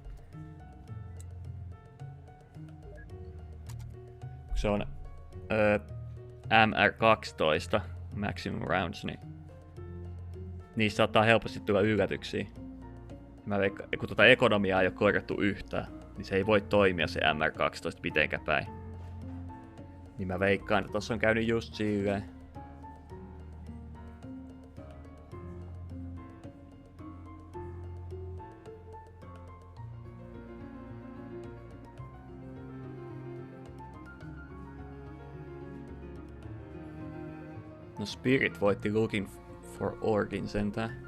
se on MR12 Maximum Rounds, niin niissä saattaa helposti tulla yllätyksiä. Mä veikkaan, kun tuota ekonomiaa ei ole korjattu yhtään, niin se ei voi toimia se MR12 mitenkään päin. Niin mä veikkaan, että tossa on käynyt just silleen. No Spirit voitti Looking for Origin sentään.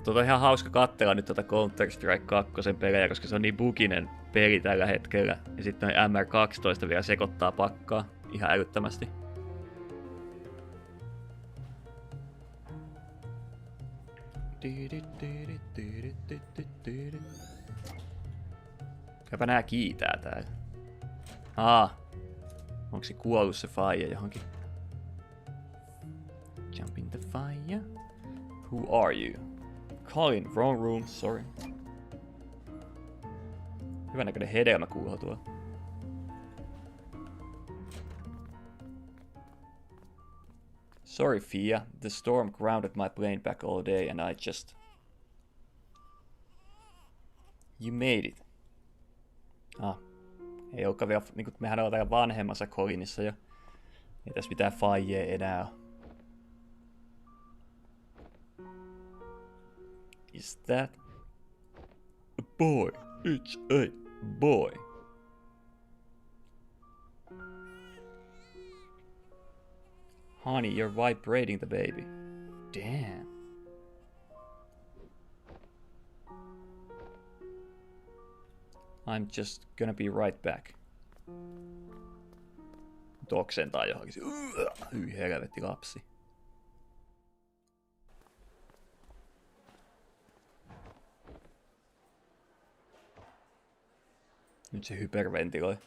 On ihan hauska katsella nyt tuota Counter-Strike 2 pelejä, koska se on niin buginen peli tällä hetkellä. Ja sitten noi MR12 vielä sekoittaa pakkaa ihan älyttömästi. Käypä nää kiitää täällä. Onko se kuollut se faija johonkin? Jump in the fire. Who are you? Colin, wrong room, sorry. Hyvän näköinen hedelmä kuulee tuolla. Sorry, Fia. The storm grounded my plane back all day and I just... You made it. Ei olekaan vielä... Niin mehän ollaan täällä vanhemmassa Colinissa jo. Ei tässä mitään faijee enää ole. Is that a boy? It's a boy. Honey, you're vibrating the baby. Damn. I'm just gonna be right back. Oksentaa johonkin. Hyi helvetti lapsi. Nyt se hyperventiloi.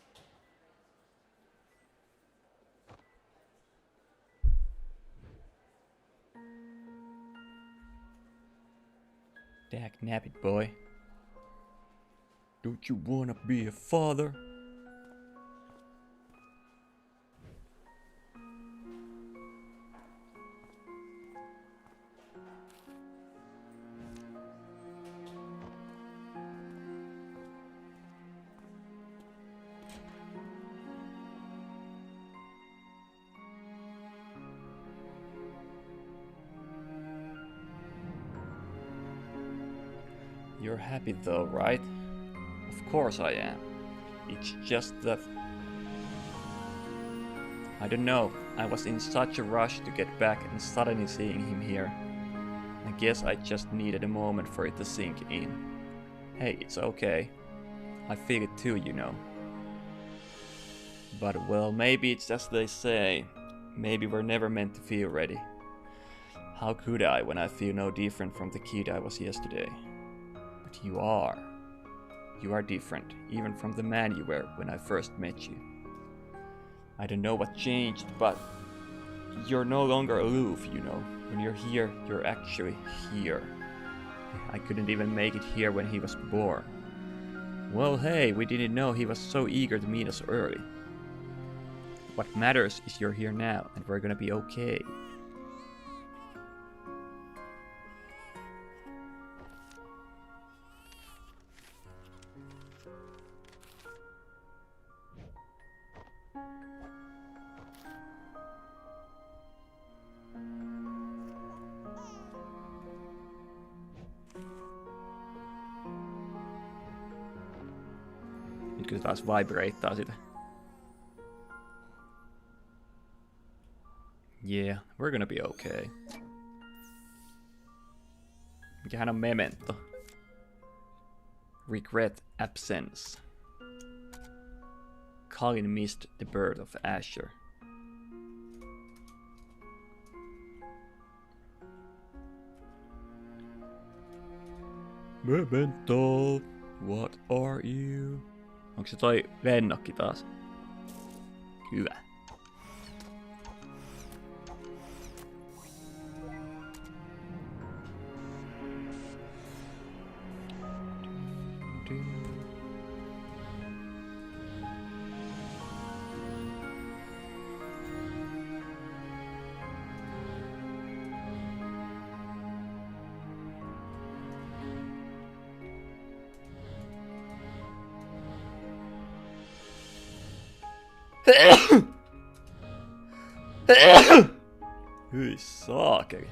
Dag nabbit boy. Don't you wanna be a father? You're happy though, right? Of course I am. It's just that... I don't know, I was in such a rush to get back and suddenly seeing him here. I guess I just needed a moment for it to sink in. Hey, it's okay. I feel it too, you know. But well, maybe it's as they say. Maybe we're never meant to feel ready. How could I when I feel no different from the kid I was yesterday? But you are. You are different, even from the man you were when I first met you. I don't know what changed, but you're no longer aloof, you know. When you're here, you're actually here. I couldn't even make it here when he was born. Well, hey, we didn't know he was so eager to meet us early. What matters is you're here now, and we're gonna be okay. Nyt se taas vibrateaa sitä. Yeah, we're gonna be okay. Mikähän on memento? Regret absence. Colin missed the birth of Asher. Memento, what are you? Onko se toi lennokki taas? Hyvä. Hyi saakeli.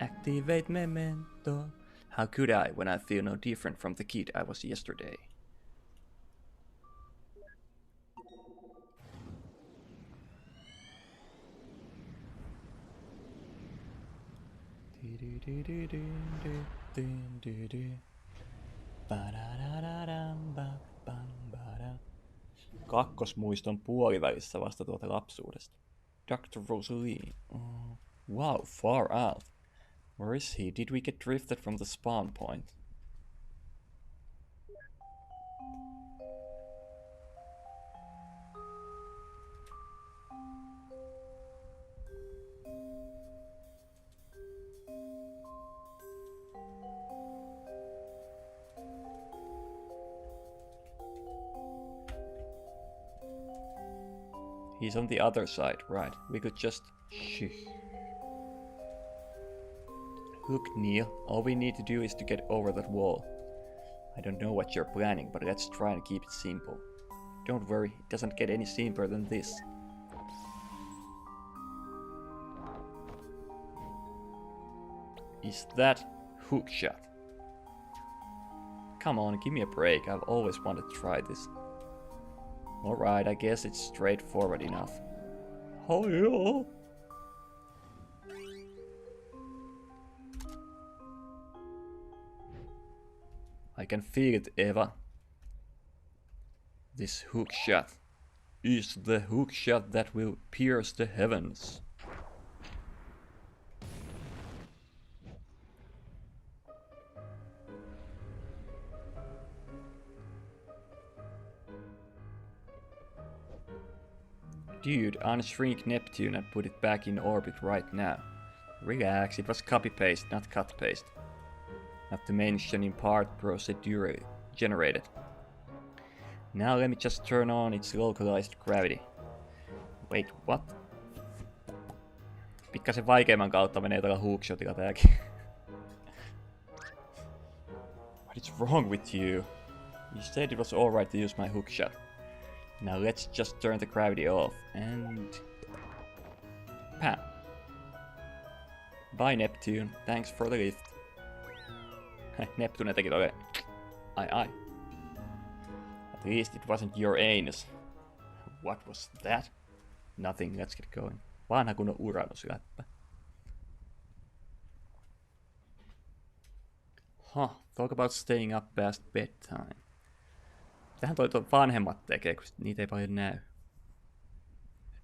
Activate memento. How could I when I feel no different from the kid I was yesterday? Kakkosmuiston puolivälissä vasta tuolta lapsuudesta. Dr. Rosalie. Oh, wow, far out. Where is he? Did we get drifted from the spawn point? He's on the other side, right? We could just... Shh. Look, Neil, all we need to do is to get over that wall. I don't know what you're planning, but let's try and keep it simple. Don't worry, it doesn't get any simpler than this. Is that hookshot? Come on, give me a break. I've always wanted to try this. Alright, I guess it's straightforward enough. Oh yeah. I can feel it, Eva. This hookshot is the hookshot that will pierce the heavens. Dude, unshrink Neptune and put it back in orbit right now. Relax, it was copy-paste, not cut-paste. Not to mention in part procedurally generated. Now let me just turn on its localized gravity. Wait, what? Pikkasen vaikeimman kautta menee tällä hookshotilla tääkin. What is wrong with you? You said it was alright to use my hookshot. Now let's just turn the gravity off and... Pam. Bye Neptune, thanks for the lift. Neptune teki tolle... Ai. At least it wasn't your anus. What was that? Nothing, let's get going. Vanha kunnon Uranus-läppä. Talk about staying up past bedtime. Tähän toi vanhemmat tekee, kun niitä ei paljon näy.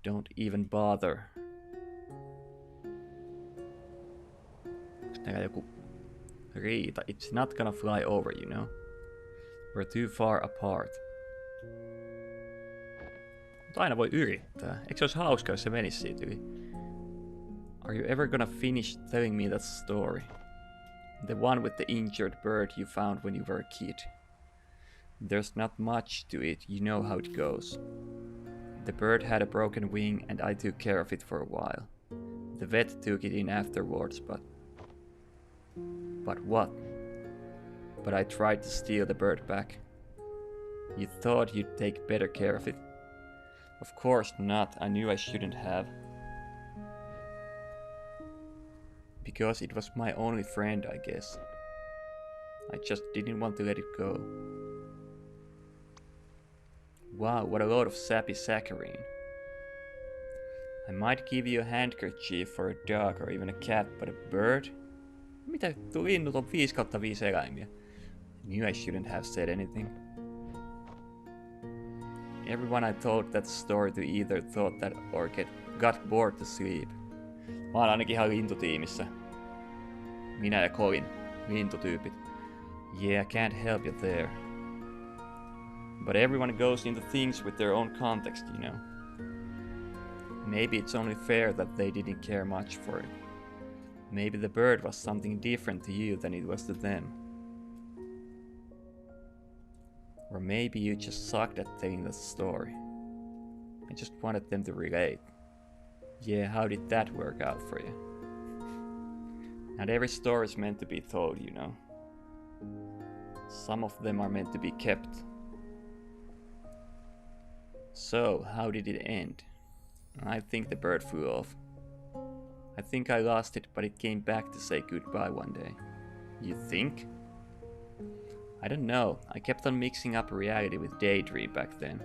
Don't even bother. Onks täällä joku riita? It's not gonna fly over, you know. We're too far apart. Mutta aina voi yrittää. Eikö se olisi hauska, jos se menisi siitä yli? Are you ever gonna finish telling me that story? The one with the injured bird you found when you were a kid. There's not much to it, you know how it goes. The bird had a broken wing and I took care of it for a while. The vet took it in afterwards, but... But what? But I tried to steal the bird back. You thought you'd take better care of it? Of course not, I knew I shouldn't have. Because it was my only friend, I guess. I just didn't want to let it go. Wow, what a load of sappy saccharine. I might give you a handkerchief for a dog or even a cat, but a bird? Mitä tuo linnut on 5/5 eläimiä? I knew I shouldn't have said anything. Everyone I told that story to either thought that or got bored to sleep. Mä oon ainakin ihan lintutiimissä. Minä ja Colin, lintutyypit. Yeah, I can't help you there. But everyone goes into things with their own context, you know. Maybe it's only fair that they didn't care much for it. Maybe the bird was something different to you than it was to them. Or maybe you just sucked at telling the story. I just wanted them to relate. Yeah, how did that work out for you? Not every story is meant to be told, you know. Some of them are meant to be kept. So, how did it end? I think the bird flew off. I think I lost it, but it came back to say goodbye one day. You think? I don't know. I kept on mixing up reality with daydream back then.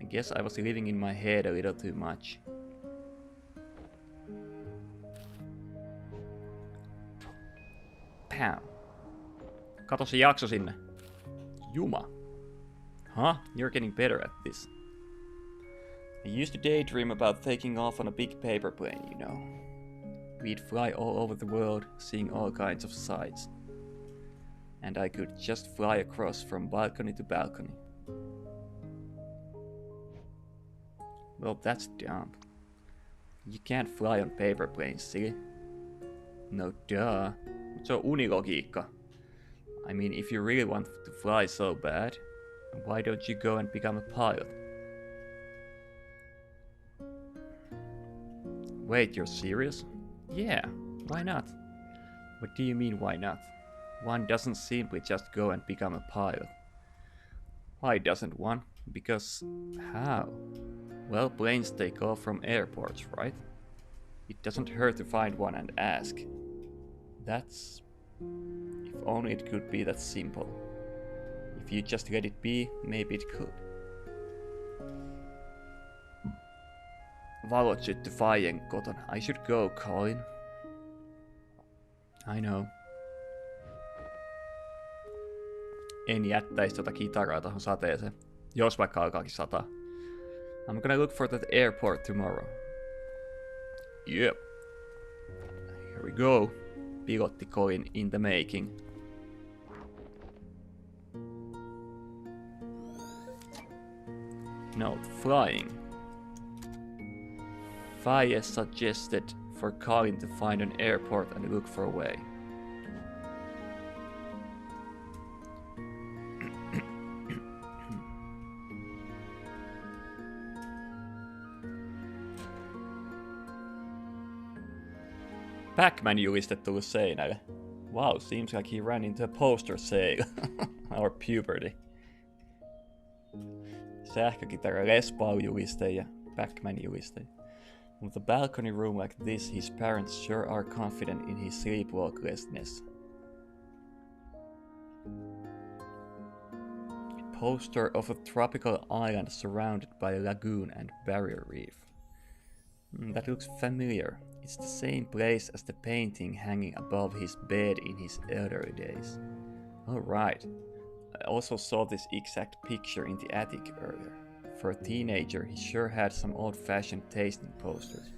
I guess I was living in my head a little too much. Pow. Kato se jakso sinne. Juma. Huh? You're getting better at this. I used to daydream about taking off on a big paper plane, you know. We'd fly all over the world, seeing all kinds of sights. And I could just fly across from balcony to balcony. Well, that's dumb. You can't fly on paper planes, silly. No duh. Se on unilogiikka. I mean, if you really want to fly so bad, why don't you go and become a pilot? Wait, you're serious? Yeah, why not? What do you mean, why not? One doesn't simply just go and become a pilot. Why doesn't one? Because how? Well, planes take off from airports, right? It doesn't hurt to find one and ask. That's... If only it could be that simple. If you just let it be, maybe it could. Valot syttyi Fajen kotona. I should go, Colin. I know. En jättäisi tota kitaraa tohon sateeseen. Jos vaikka alkaakin sataa. I'm gonna look for that airport tomorrow. Yep. Here we go. Pilotti Colin in the making. Note, flying. Faye suggested for Colin to find an airport and look for a way. Pac-Man juliste tullut seinälle. Wow, seems like he ran into a poster sale. Or puberty. Sähkökitara Les Paul juliste ja Pac-Man juliste. With a balcony room like this, his parents sure are confident in his sleepwalklessness. A poster of a tropical island surrounded by a lagoon and barrier reef. That looks familiar. It's the same place as the painting hanging above his bed in his elderly days. Oh right. I also saw this exact picture in the attic earlier. For a teenager, he sure had some old-fashioned taste in posters.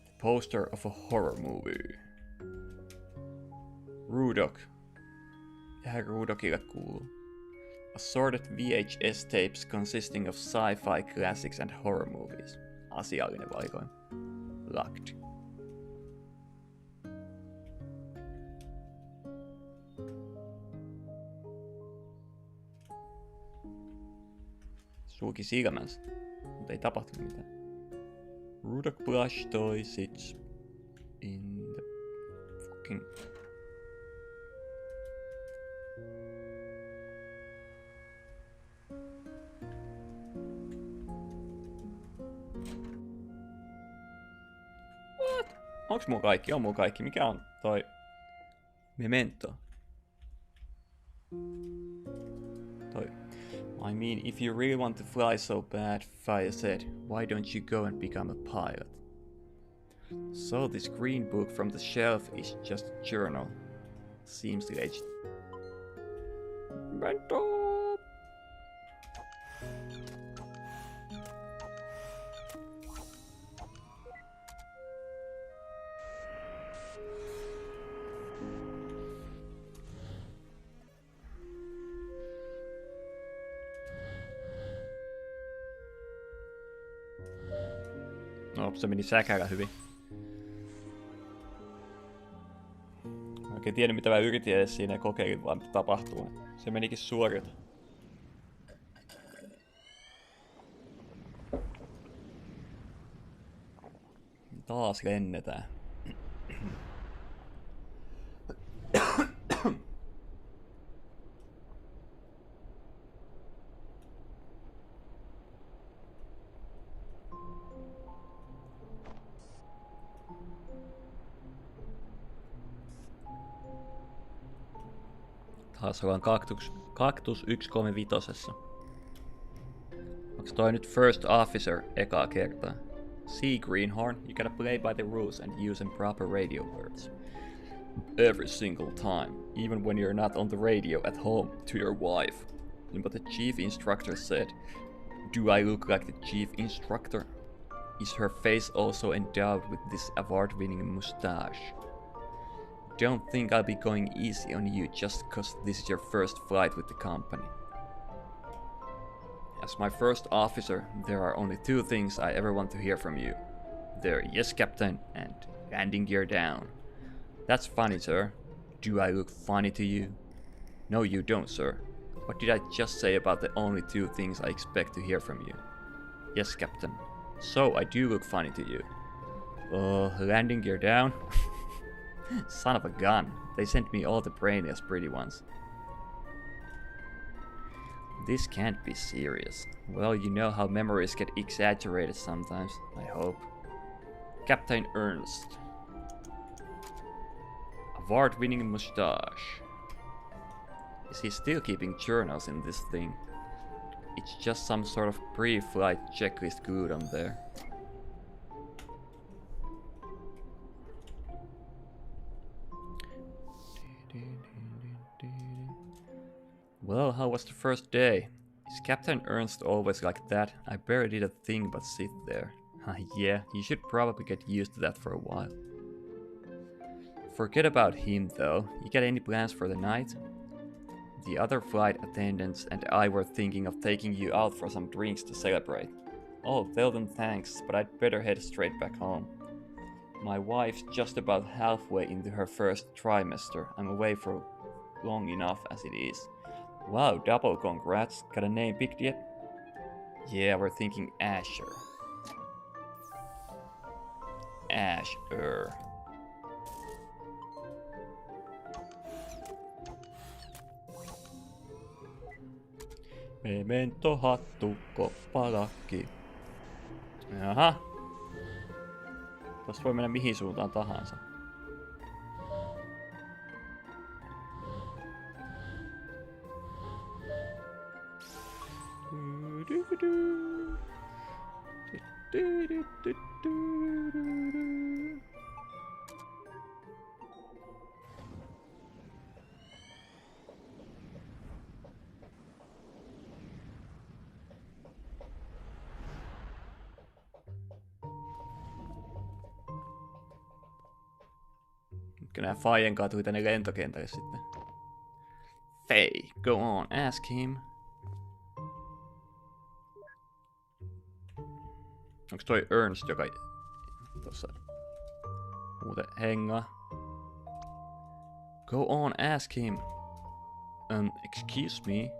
The poster of a horror movie. Rudok. Tähän Rudokille kuuluu. Assorted VHS tapes consisting of sci-fi classics and horror movies. Asiallinen valikoima. Locked. Sulki silmänsä, mutta ei tapahtunut mitään. Rudok Blush Toy sits in the fucking... What? Onks mulla kaikki? On mulla kaikki. Mikä on toi? Memento. I mean, if you really want to fly so bad, Fire said, why don't you go and become a pilot? So this green book from the shelf is just a journal. Seems legit. Memento! No, se meni säkällä hyvin. Mä oikein tiedä mitä mä yritin edes siinä ja kokeilin vaan mitä tapahtuu. Se menikin suorilta. Taas lennetään. Taas ollaan kaktus 135. Onks toi nyt First Officer ekaa kertaa? See, Greenhorn, you gotta play by the rules and use some proper radio words. Every single time, even when you're not on the radio at home to your wife. But the chief instructor said, do I look like the chief instructor? Is her face also endowed with this award-winning mustache? Don't think I'll be going easy on you just cause this is your first flight with the company. As my first officer, there are only two things I ever want to hear from you. They're yes, Captain, and landing gear down. That's funny, sir. Do I look funny to you? No, you don't, sir. What did I just say about the only two things I expect to hear from you? Yes, Captain. So, I do look funny to you. Landing gear down? Son of a gun. They sent me all the brainiest pretty ones. This can't be serious. Well, you know how memories get exaggerated sometimes, I hope. Captain Ernst. Award-winning mustache. Is he still keeping journals in this thing? It's just some sort of pre-flight checklist glued on there. Well, how was the first day? Is Captain Ernst always like that? I barely did a thing but sit there. Yeah, you should probably get used to that for a while. Forget about him though. You got any plans for the night? The other flight attendants and I were thinking of taking you out for some drinks to celebrate. Oh, tell them thanks, but I'd better head straight back home. My wife's just about halfway into her first trimester. I'm away for long enough as it is. Wow, double congrats. Got a name picked yet? Yeah, we're thinking Asher. Asher. Memento, hattu, koppalakki. Jaha. Tosta voi mennä mihin suuntaan tahansa. Nytkö nää Fajen tuli tänne lentokentälle sitten? Faye, go on, ask him. Onks toi Ernst, joka tossa muuten hengaa? Go on, ask him. Excuse me.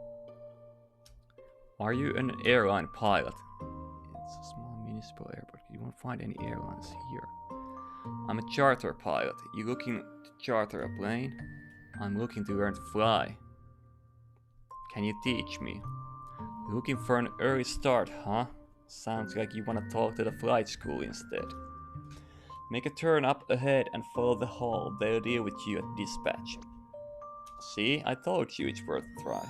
Are you an airline pilot? It's a small municipal airport. You won't find any airlines here. I'm a charter pilot. You looking to charter a plane? I'm looking to learn to fly. Can you teach me? Looking for an early start, huh? Sounds like you want to talk to the flight school instead. Make a turn up ahead and follow the hall. They'll deal with you at dispatch. See, I told you it's worth a try.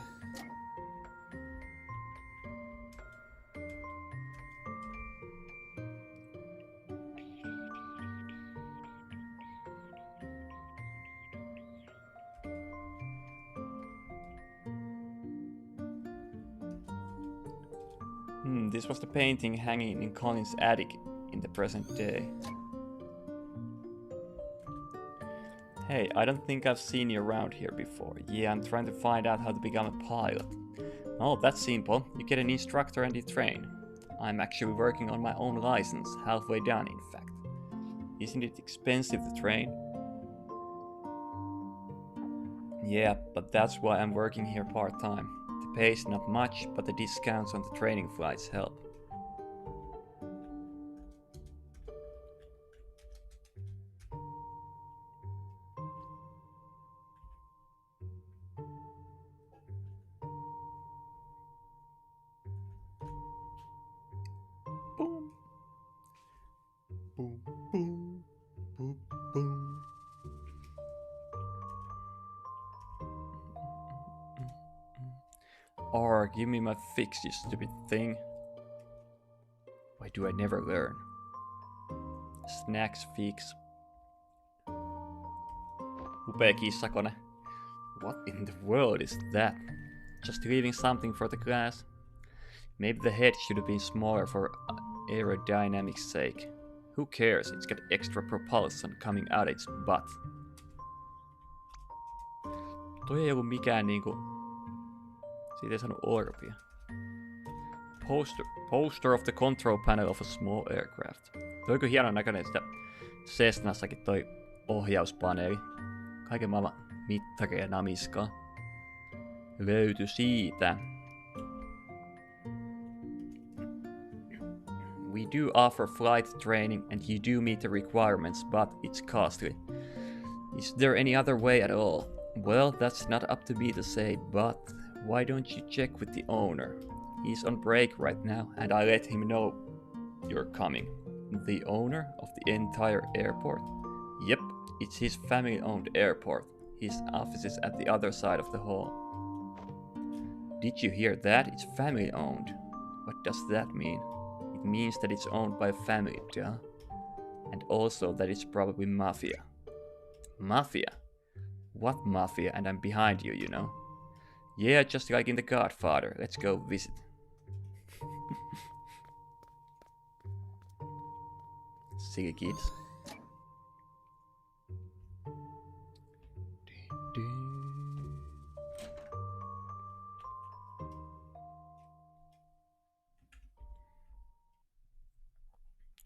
This was the painting hanging in Colin's attic in the present day. Hey, I don't think I've seen you around here before. Yeah, I'm trying to find out how to become a pilot. Oh, that's simple. You get an instructor and you train. I'm actually working on my own license, halfway done in fact. Isn't it expensive to train? Yeah, but that's why I'm working here part-time. The pay is not much, but the discounts on the training flights help. Boom. Boom, boom, boom, boom. Or give me my fix, you stupid thing. Why do I never learn? Snacks fix. Upea kissakone. What in the world is that? Just leaving something for the class? Maybe the head should have been smaller for aerodynamics sake. Who cares? It's got extra propulsion coming out its butt. Toi ei ollut mikään niinku... Siitä ei saanut orbia. Poster of the control panel of a small aircraft. Toi on kyllä hienon näköinen sitä Cessnassakin toi ohjauspaneeli. Kaiken maailman mittareja namiskaa. Löytyi siitä. We do offer flight training and you do meet the requirements, but it's costly. Is there any other way at all? Well, that's not up to me to say, but why don't you check with the owner? He's on break right now and I let him know you're coming. The owner of the entire airport? Yep, it's his family-owned airport. His office is at the other side of the hall. Did you hear that? It's family-owned. What does that mean? It means that it's owned by a family, duh. And also that it's probably mafia. Mafia? What mafia? And I'm behind you, you know. Yeah, just like in The Godfather. Let's go visit. Silly kids.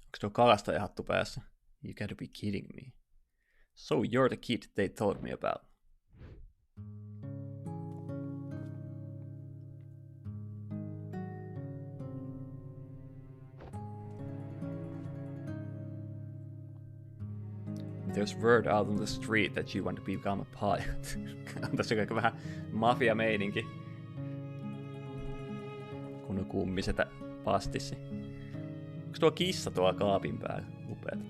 Onks tuo kalastajahattu päässä? You gotta be kidding me. So you're the kid they told me about. There's word out on the street that you want to become a pilot. On tässä aika vähän mafia-meininki. Kun on kummisetä pastissi. Onks tuo kissa tuolla kaapin päällä? Upeeta.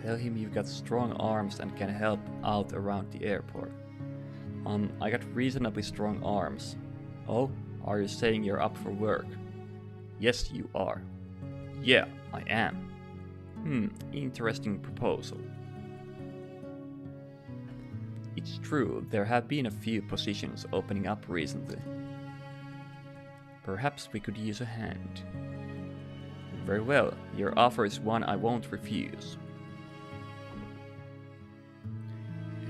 Tell him you've got strong arms and can help out around the airport. I got reasonably strong arms. Oh, are you saying you're up for work? Yes, you are. Yeah, I am. Interesting proposal. It's true, there have been a few positions opening up recently. Perhaps we could use a hand. Very well, your offer is one I won't refuse.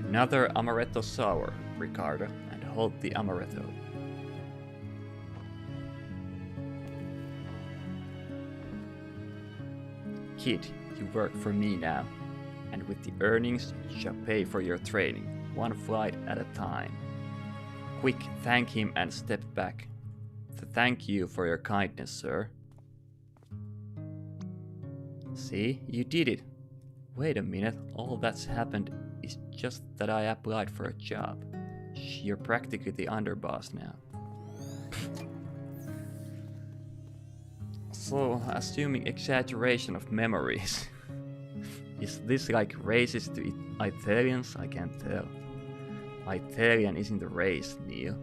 Another amaretto sour, Ricardo, and hold the amaretto. Kid, you work for me now, and with the earnings you shall pay for your training, one flight at a time. Quick, thank him and step back. Thank you for your kindness, sir. See, you did it. Wait a minute, all that's happened is just that I applied for a job. You're practically the underboss now. So, assuming exaggeration of memories. Is this like racist to Italians? I can't tell. Italian isn't a race, Neil.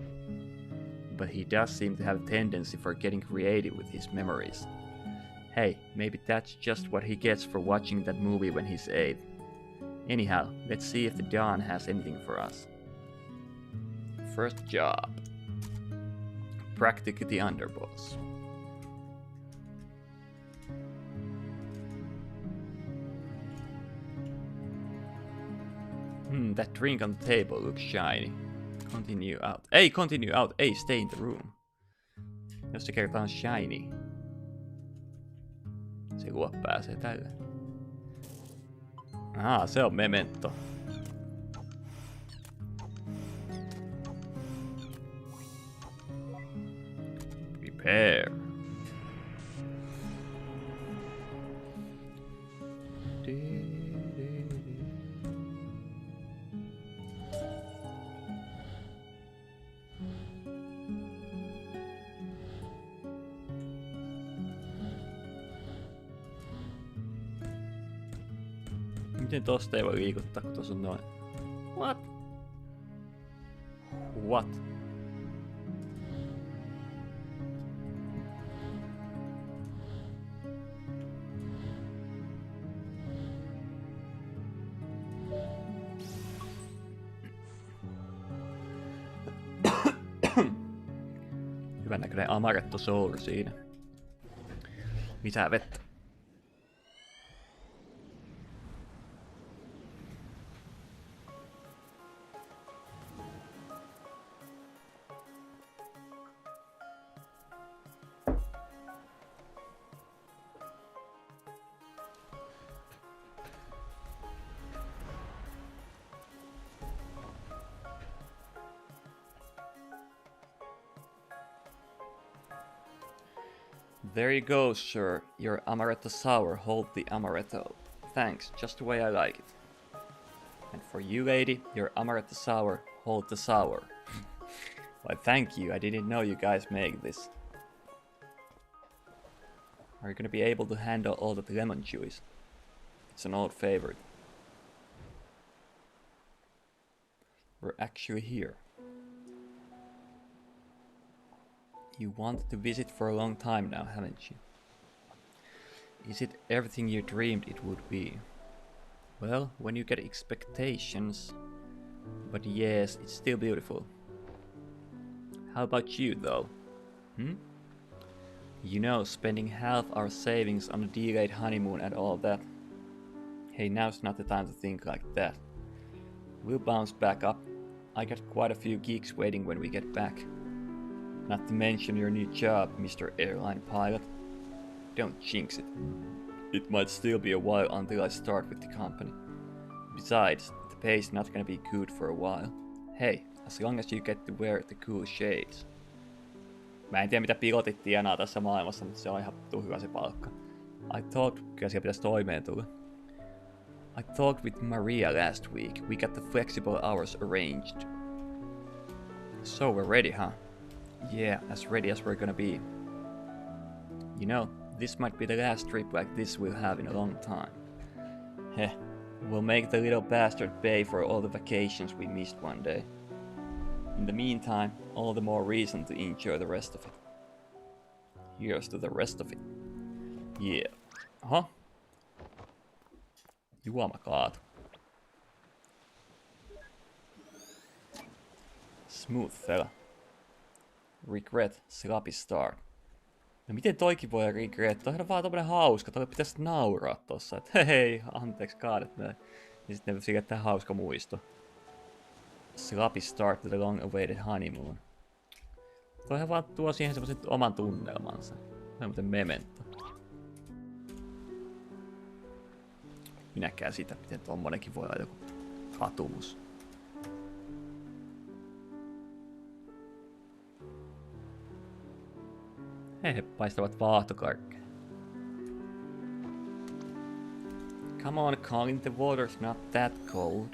But he does seem to have a tendency for getting creative with his memories. Hey, maybe that's just what he gets for watching that movie when he's 8. Anyhow, let's see if the Don has anything for us. First job. Practically the underboss. That drink on the table looks shiny. Continue out. Ei, continue out. Ei, stay in the room. Jos se kerta on shiny. Se luo pääsee tälle. Se on memento. Prepare. Miten tosta ei voi liikuttaa, kun tossa on noin? What? What? Hyvän näköinen amaretto soul siinä. Lisää vettä. There you go, sir. Your amaretto sour. Hold the amaretto. Thanks, just the way I like it. And for you, lady, your amaretto sour. Hold the sour. Why, thank you. I didn't know you guys make this. Are you gonna be able to handle all that lemon juice? It's an old favorite. We're actually here. You wanted to visit for a long time now, haven't you? Is it everything you dreamed it would be? Well, when you get expectations. But yes, it's still beautiful. How about you, though? You know, spending half our savings on a delayed honeymoon and all that. Hey, now's not the time to think like that. We'll bounce back up. I got quite a few geeks waiting when we get back. Not to mention your new job, Mr. Airline Pilot. Don't jinx it. It might still be a while until I start with the company. Besides, the pay's not gonna be good for a while. Hey, as long as you get to wear the cool shades. Mä en tiedä mitä pilotit tienaa tässä maailmassa, mutta se on ihan hyvä se palkka. Kyllä siellä pitäisi toimeen tulla. I talked with Maria last week. We got the flexible hours arranged. So we're ready, huh? Yeah, as ready as we're gonna be. You know, this might be the last trip like this we'll have in a long time. Heh, we'll make the little bastard pay for all the vacations we missed one day. In the meantime, all the more reason to enjoy the rest of it. Here's to the rest of it. Yeah. Aha. Juoma kaatu. Smooth fella. Regret, sloppy start. No miten toikin voi regret? Toi on vaan tommonen hauska. Toi pitäisi nauraa tossa. Et hei, anteeksi kaadet näin. Ja sitten ne siirrettää hauska muisto. Sloppy start to the long awaited honeymoon. Toihan vaan tuo siihen semmosen oman tunnelmansa. Toi on muuten memento. Minäkään sitä, miten tommonenkin voi olla joku katumus. He paistavat vaahtokarkkeja. Come on, Colin, the water's not that cold.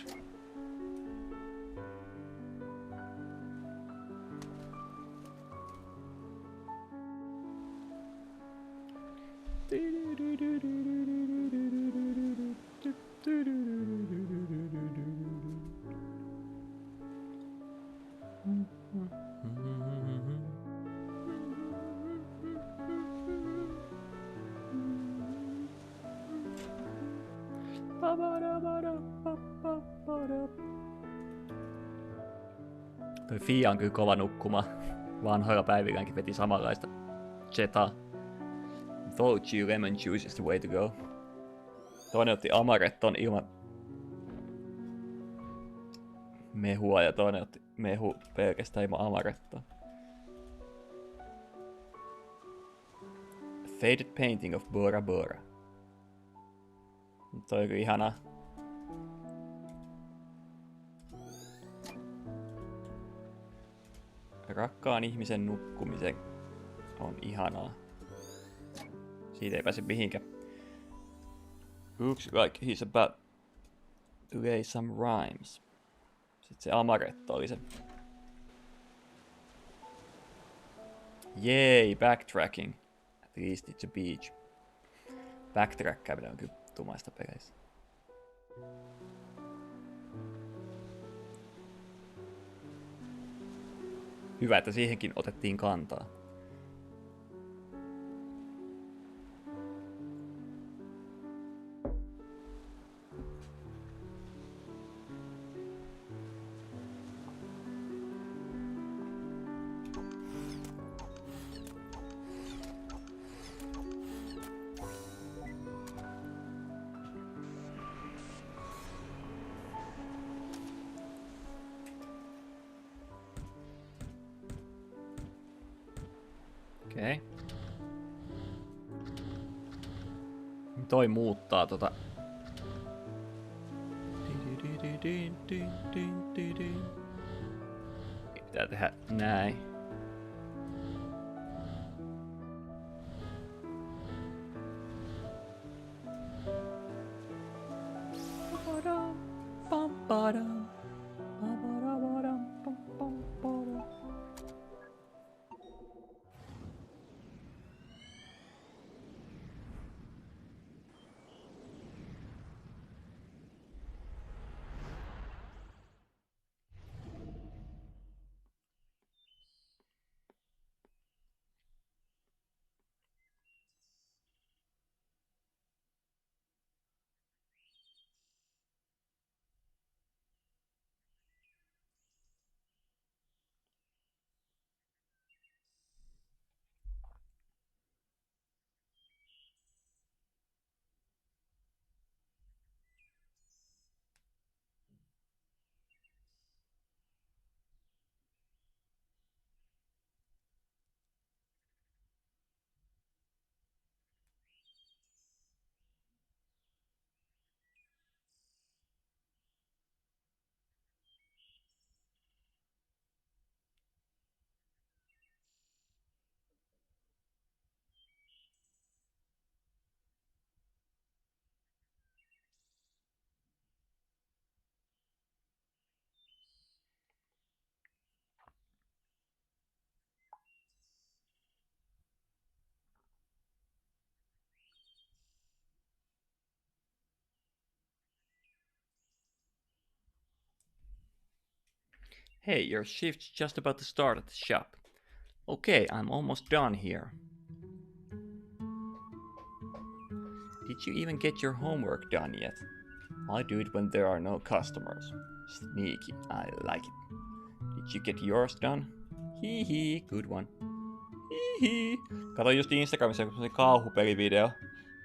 Toi Fia on kyllä kova nukkuma. Vanhoilla päivilläänkin veti samanlaista Jetaa. Told you lemon juice is the way to go. Toinen otti amaretton ilman mehua ja toinen otti mehu pelkästään ilman amarettoa. Faded painting of Bora Bora. Toi on kyllä ihanaa. Rakkaan ihmisen nukkumisen on ihanaa. Siitä ei pääse mihinkään. Looks like he's about to lay some rhymes. Sitten se amaretto oli se. Yay, backtracking. At least it's a beach. Backtrackkääminen on kyllä tumaista peleissä. Hyvä, että siihenkin otettiin kantaa. Okei. Toi muuttaa tota. Pitää tehdä näin. Hey, your shift's just about to start at the shop. Okay, I'm almost done here. Did you even get your homework done yet? I do it when there are no customers. Sneaky, I like it. Did you get yours done? Hihi, good one. Hihi. Katoin just Instagramissa semmosen kauhupelivideo.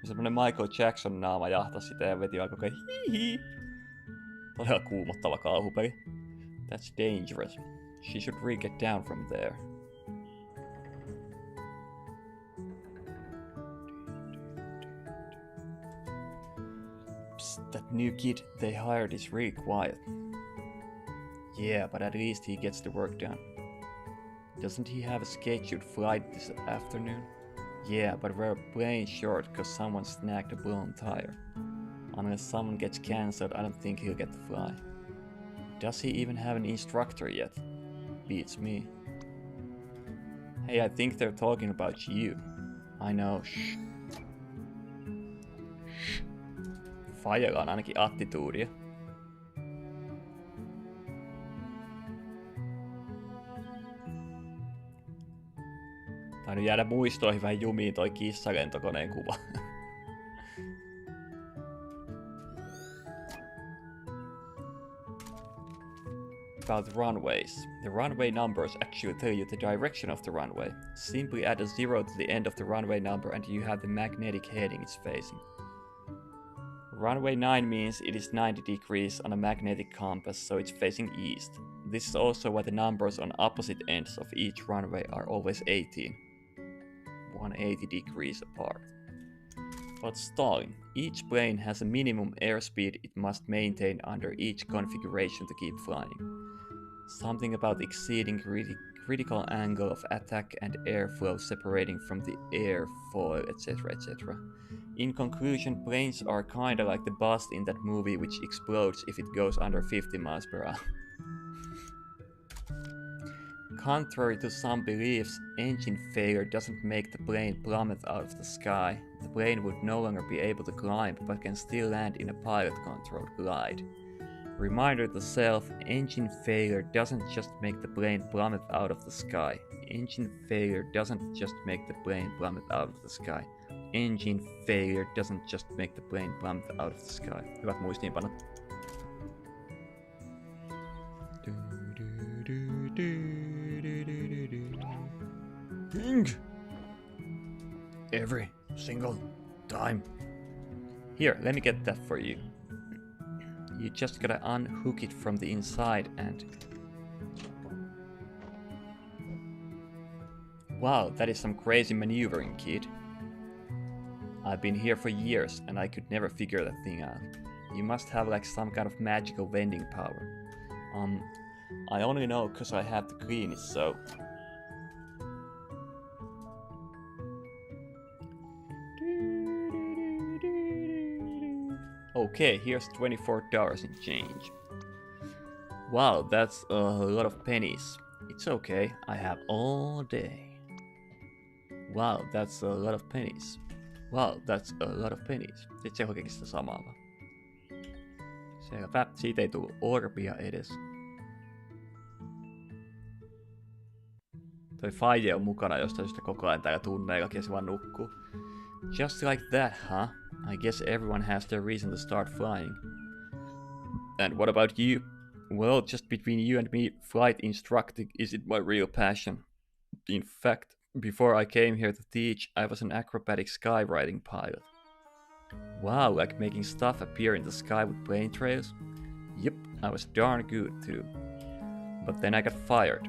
Semmonen Michael Jackson naama jahtasi sitä ja veti vaan koko ajan hihi. Todella kuumottava kauhupeli. That's dangerous. She should really get down from there. Psst, that new kid they hired is really quiet. Yeah, but at least he gets the work done. Doesn't he have a scheduled flight this afternoon? Yeah, but we're playing short because someone snagged a blown tire. Unless someone gets cancelled, I don't think he'll get to fly. Does he even have an instructor yet? Beats me. Hey, I think they're talking about you. I know, shh. Shh. Fajalla on ainakin attituudia. Tainnut jäädä muistoihin vähän jumiin toi kissalentokoneen kuva. About the runways. The runway numbers actually tell you the direction of the runway. Simply add a 0 to the end of the runway number and you have the magnetic heading it's facing. Runway 9 means it is 90 degrees on a magnetic compass, so it's facing east. This is also why the numbers on opposite ends of each runway are always 18. 180 degrees apart. But stalling. Each plane has a minimum airspeed it must maintain under each configuration to keep flying. Something about exceeding critical angle of attack and airflow separating from the airfoil, etc., etc. In conclusion, planes are kinda like the bus in that movie which explodes if it goes under 50 miles per hour. Contrary to some beliefs, engine failure doesn't make the plane plummet out of the sky. The plane would no longer be able to climb, but can still land in a pilot-controlled glide. Reminder to self, engine failure doesn't just make the plane plummet out of the sky. Engine failure doesn't just make the plane plummet out of the sky. Engine failure doesn't just make the plane plummet out of the sky. Hyvät muistiinpanot. Ping! Every single time. Here, let me get that for you. You just gotta unhook it from the inside and... Wow, that is some crazy maneuvering, kid. I've been here for years and I could never figure that thing out. You must have like some kind of magical vending power. I only know cause I have to clean it, so... Okay, here's $24 in change. Wow, that's a lot of pennies. It's okay, I have all day. Wow, that's a lot of pennies. Wow, that's a lot of pennies. Sitten se hokikin sitä samalla. Selvä, siitä ei tullut orpia edes. Toi faije on mukana jostain syystä koko ajan täällä tunneillakin ja se vaan nukkuu. Just like that, huh? I guess everyone has their reason to start flying. And what about you? Well, just between you and me, flight instructing isn't my real passion. In fact, before I came here to teach, I was an acrobatic skywriting pilot. Wow, like making stuff appear in the sky with plane trails? Yep, I was darn good too. But then I got fired.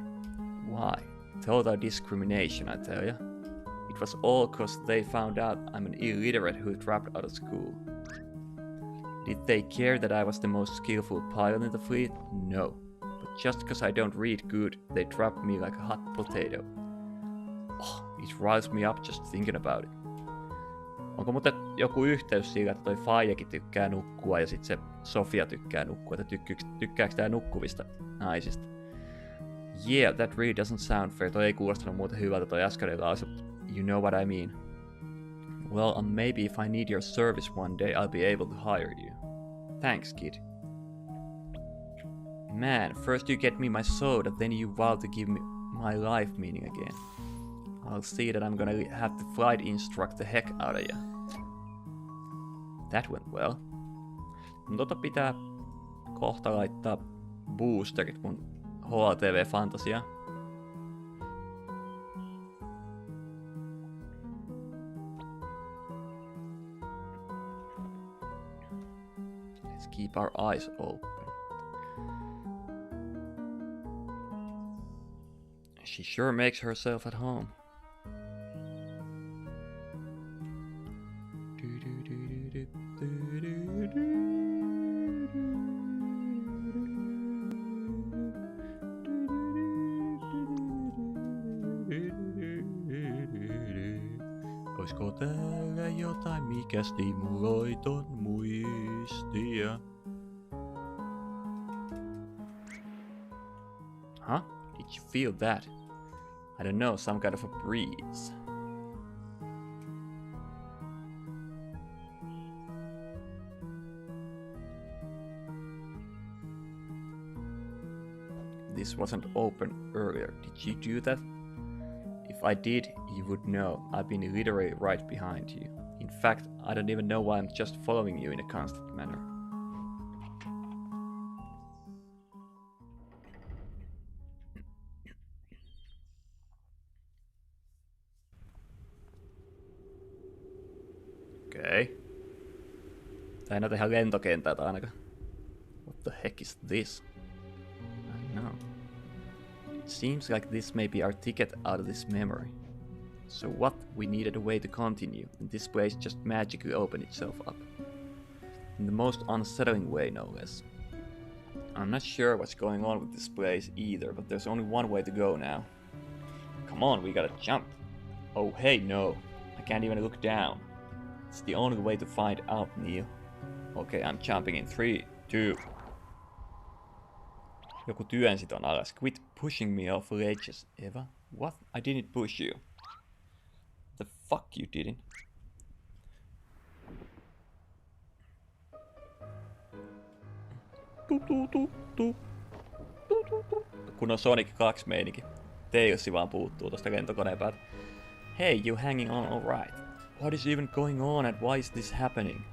Why? Total discrimination, I tell ya. It was all cause they found out I'm an illiterate who dropped out of school. Did they care that I was the most skillful pilot in the fleet? No. But just cause I don't read good, they dropped me like a hot potato. Oh, it riles me up just thinking about it. Onko muuten joku yhteys sillä, että toi Faijakin tykkää nukkua ja sit se Sofia tykkää nukkua, että tykkääks tää nukkuvista naisista? Yeah, that really doesn't sound fair. Toi ei kuulostanut muuten hyvältä toi äskeinen lause. You know what I mean. Well, maybe if I need your service one day, I'll be able to hire you. Thanks, kid. Man, first you get me my soda, then you vow to give me my life meaning again. I'll see that I'm gonna have to flight instruct the heck out of ya. That went well. Pitää kohta laittaa boosterit mun HLTV-fantasiaan. Let's keep our eyes open. She sure makes herself at home. Oisko täällä jotain, mikä stimuloi ton muistia? Huh? Did you feel that? I don't know, some kind of a breeze. This wasn't open earlier. Did you do that? If I did, you would know. I've been literally right behind you. In fact, I don't even know why I'm just following you in a constant manner. Okei. Tää ei näytä ihan lentokentältä ainakaan. What the heck is this? I don't know. It seems like this may be our ticket out of this memory. So what? We needed a way to continue, and this place just magically opened itself up. In the most unsettling way, no less. I'm not sure what's going on with this place either, but there's only one way to go now. Come on, we gotta jump. Oh hey, no. I can't even look down. It's the only way to find out, Neil. Okay, I'm jumping in 3, 2... Joku työnsi ton alas. Quit pushing me off ledges, Eva. What? I didn't push you. The fuck you didn't. Kun on Sonic 2 meininki. Tailsi vaan puuttuu tosta lentokoneen päältä. Hey, you hanging on alright? What is even going on and why is this happening?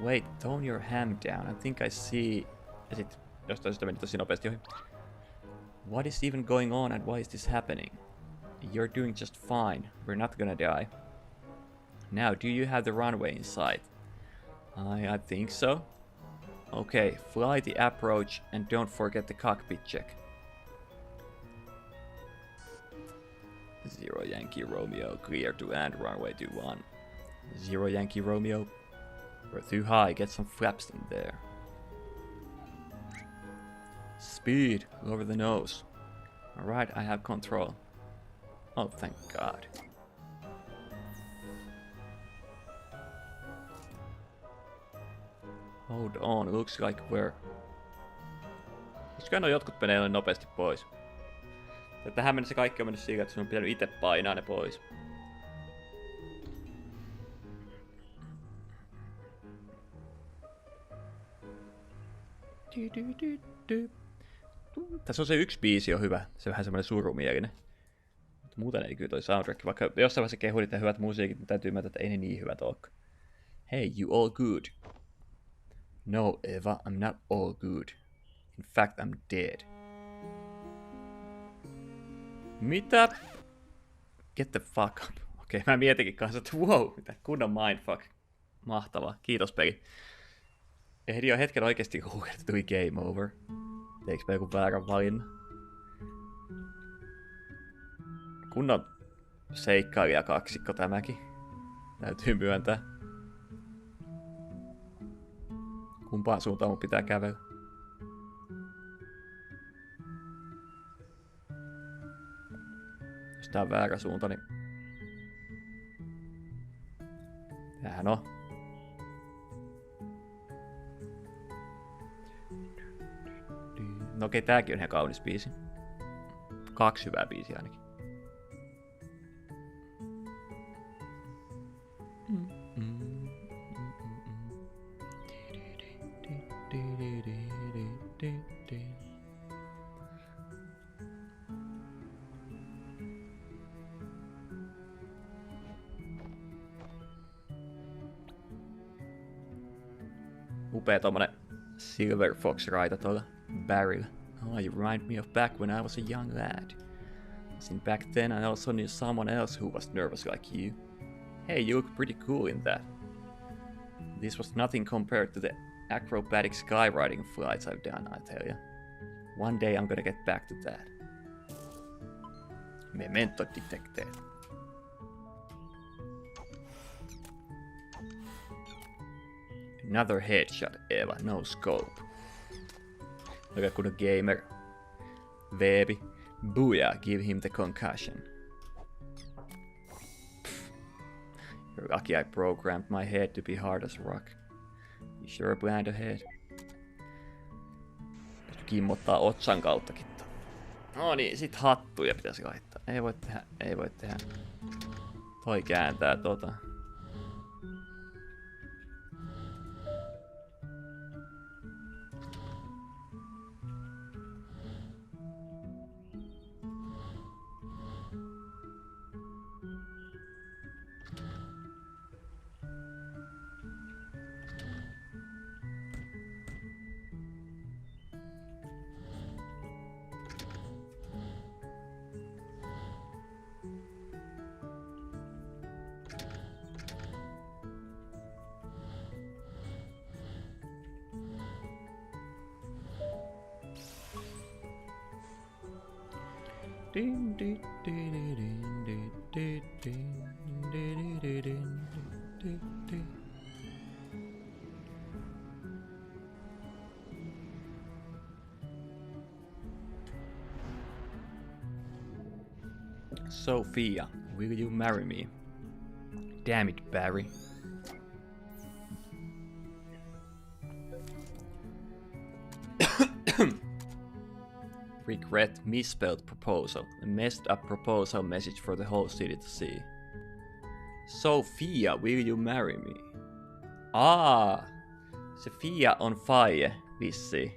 Wait, tone your ham down. I think I see... Ja sit jostain syystä meni tosi nopeasti ohi. What is even going on and why is this happening? You're doing just fine. We're not gonna die. Now, do you have the runway in sight? I think so. Okay, fly the approach and don't forget the cockpit check. 0 Yankee Romeo, clear to land, runway 21. 0 Yankee Romeo, we're too high, get some flaps in there. Speed, lower the nose. Alright, I have control. Oh, thank God. Hold on, looks like we're... Koska jotkut menee nopeasti pois. Tähän mennessä kaikki on mennyt siitä, että sun on pitänyt itse painaa ne pois. Tässä on se yksi biisi on hyvä. Se on vähän semmoinen surumielinen. Mutta muuten ei kyllä toi soundtrack. Vaikka jossain vaiheessa kehulit ja hyvät musiikit, niin täytyy myöntää, että ei ne niin hyvät olekaan. Hey, you all good? No, Eva, I'm not all good. In fact, I'm dead. Mitä? Get the fuck up. Okei, mä mietinkin kanssa, että wow, mitä kunnon mindfuck. Mahtavaa. Kiitos, peli. Ehdin jo hetken oikeesti huuhdella, että tuli game over. Teikö mä joku väärän valinnan? Kunnon seikkailija kaksikko tämäkin. Täytyy myöntää. Kumpaan suuntaan mun pitää kävellä? Jos tää on väärä suunta, niin... Tämähän on. No okei, tääkin on ihan kaunis biisi. 2 hyvää biisiä ainakin. Upea tommonen Silver Fox-raita tuolla Barrylla. Oh, you remind me of back when I was a young lad. Since back then I also knew someone else who was nervous like you. Hey, you look pretty cool in that. This was nothing compared to the acrobatic skywriting flights I've done, I tell ya. One day I'm gonna get back to that. Memento detected. Another headshot, Eva, no scope. Look at kun gamer. Veebi. Booyah, give him the concussion. You're lucky I programmed my head to be hard as rock. You sure planned ahead. Kimmottaa otsan kauttakin. No niin, sit hattuja pitäisi laittaa. Ei voi tehdä. Toi kääntää tota. Sophia, will you marry me? Damn it, Barry. Regret misspelled proposal. A messed up proposal message for the whole city to see. Sophia, will you marry me? Sophia on faie, vissiin.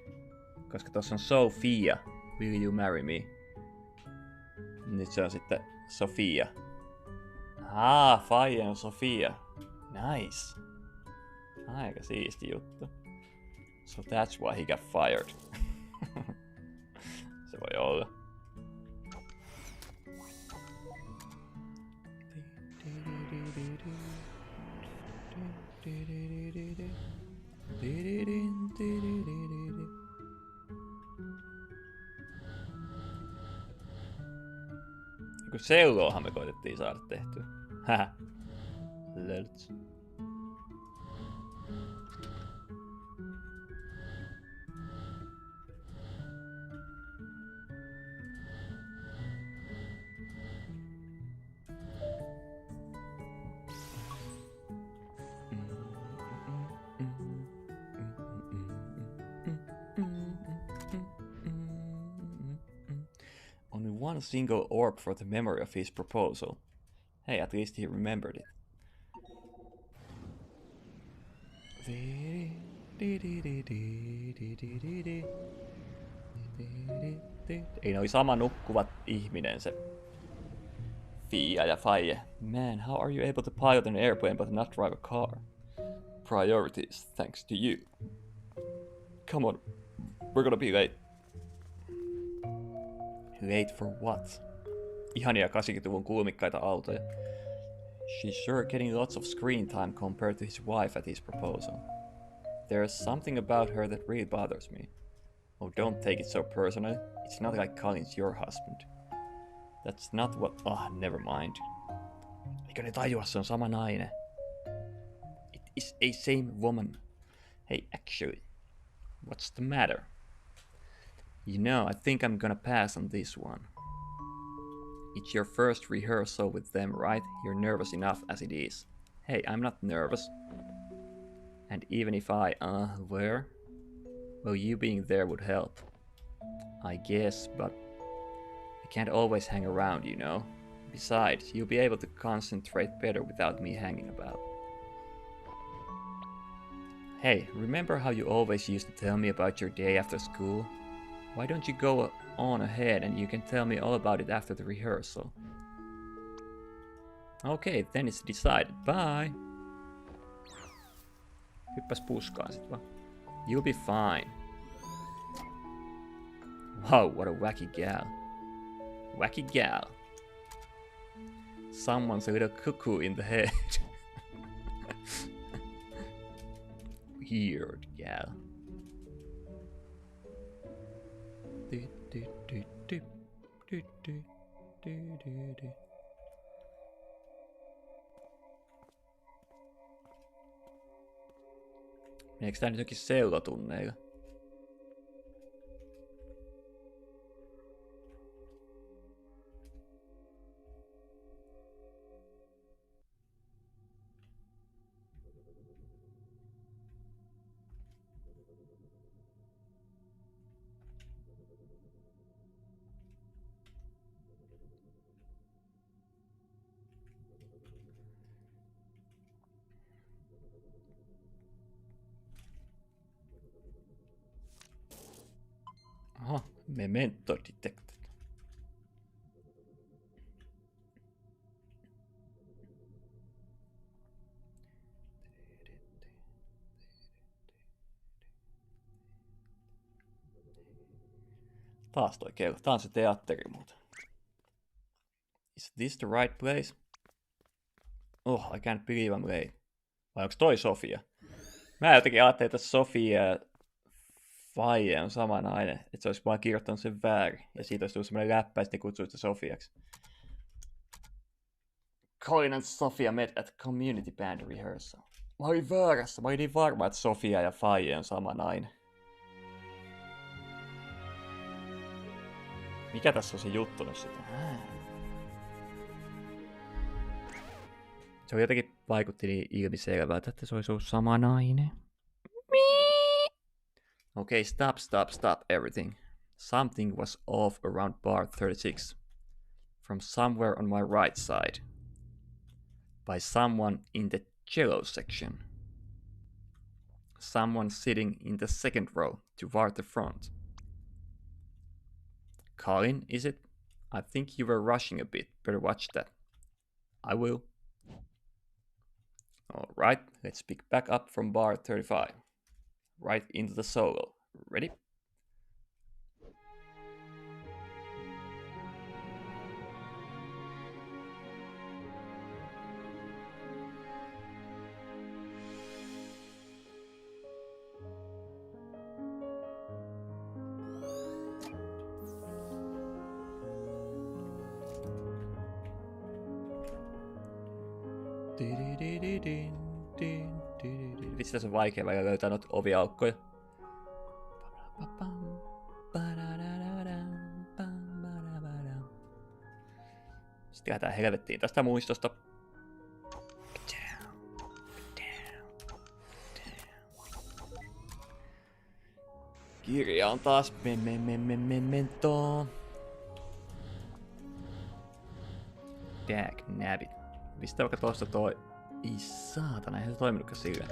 Koska tossa on Sophia, will you marry me? Nyt se on sitten Sofia. Faie on Sofia. Nice. Aika siisti juttu. So that's why he got fired. Se voi olla. Joku seuloahan me koitettiin saada tehtyä. Hähä. Lölts. Only one single orb for the memory of his proposal. Hey, at least he remembered it. Ei ne oli sama nukkuvat ihminen se Fia ja Faye. Man, how are you able to pilot an airplane but not drive a car? Priorities, thanks to you. Come on, we're gonna be late. Late for what? Ihania 80-luvun kulmikkaita autoja. She's sure getting lots of screen time compared to his wife at his proposal. There's something about her that really bothers me. Oh, don't take it so personally. It's not like Colin's your husband. That's not what... never mind. Eikö ne tajua, se on sama nainen? It is a same woman. Hey, actually, what's the matter? You know, I think I'm gonna pass on this one. It's your first rehearsal with them, right? You're nervous enough as it is. Hey, I'm not nervous. And even if I, were? Well, you being there would help. I guess, but I can't always hang around, you know. Besides, you'll be able to concentrate better without me hanging about. Hey, remember how you always used to tell me about your day after school? Why don't you go on ahead and you can tell me all about it after the rehearsal? Okay, then it's decided. Bye! Hyppäs puskaan sit vaan. You'll be fine. Wow, what a wacky gal. Wacky gal. Someone's a little cuckoo in the head. Weird gal. Meneekö tää nyt jokin seulotunneilla? Memento detected. Taas toi kello. Tää on se teatteri muuten. Is this the right place? Oh, I can't believe I'm late. Vai onks toi Sofia? Mä jotenkin ajattelin, että Sofia ja Faye on sama nainen. Että se olisi vaan kirjoittanut sen väärin. Ja siitä olisi tullut semmoinen läppä ja sitten kutsuisi sitä Sofiaksi. Colin and Sofia met at community band rehearsal. Mä olin väärässä. Mä olin niin varma, että Sofia ja Faye on sama nainen. Mikä tässä on se juttu nyt sitten? Se jotenkin vaikutti niin ilmiselvältä, että se olisi ollut sama nainen. Okay, stop everything. Something was off around bar 36. From somewhere on my right side. By someone in the cello section. Someone sitting in the second row toward the front. Colin, is it? I think you were rushing a bit. Better watch that. I will. Alright, let's pick back up from bar 35. Right into the solo. Ready? Vitsi, tässä on vaikea välillä löytää noita oviaukkoja. Sitten lähdetään helvettiin tästä muistosta. Kirja on taas memento. Dag nabbit. Mistä vaikka tosta toi... Ei saatana, eihän se toiminutkaan silleen.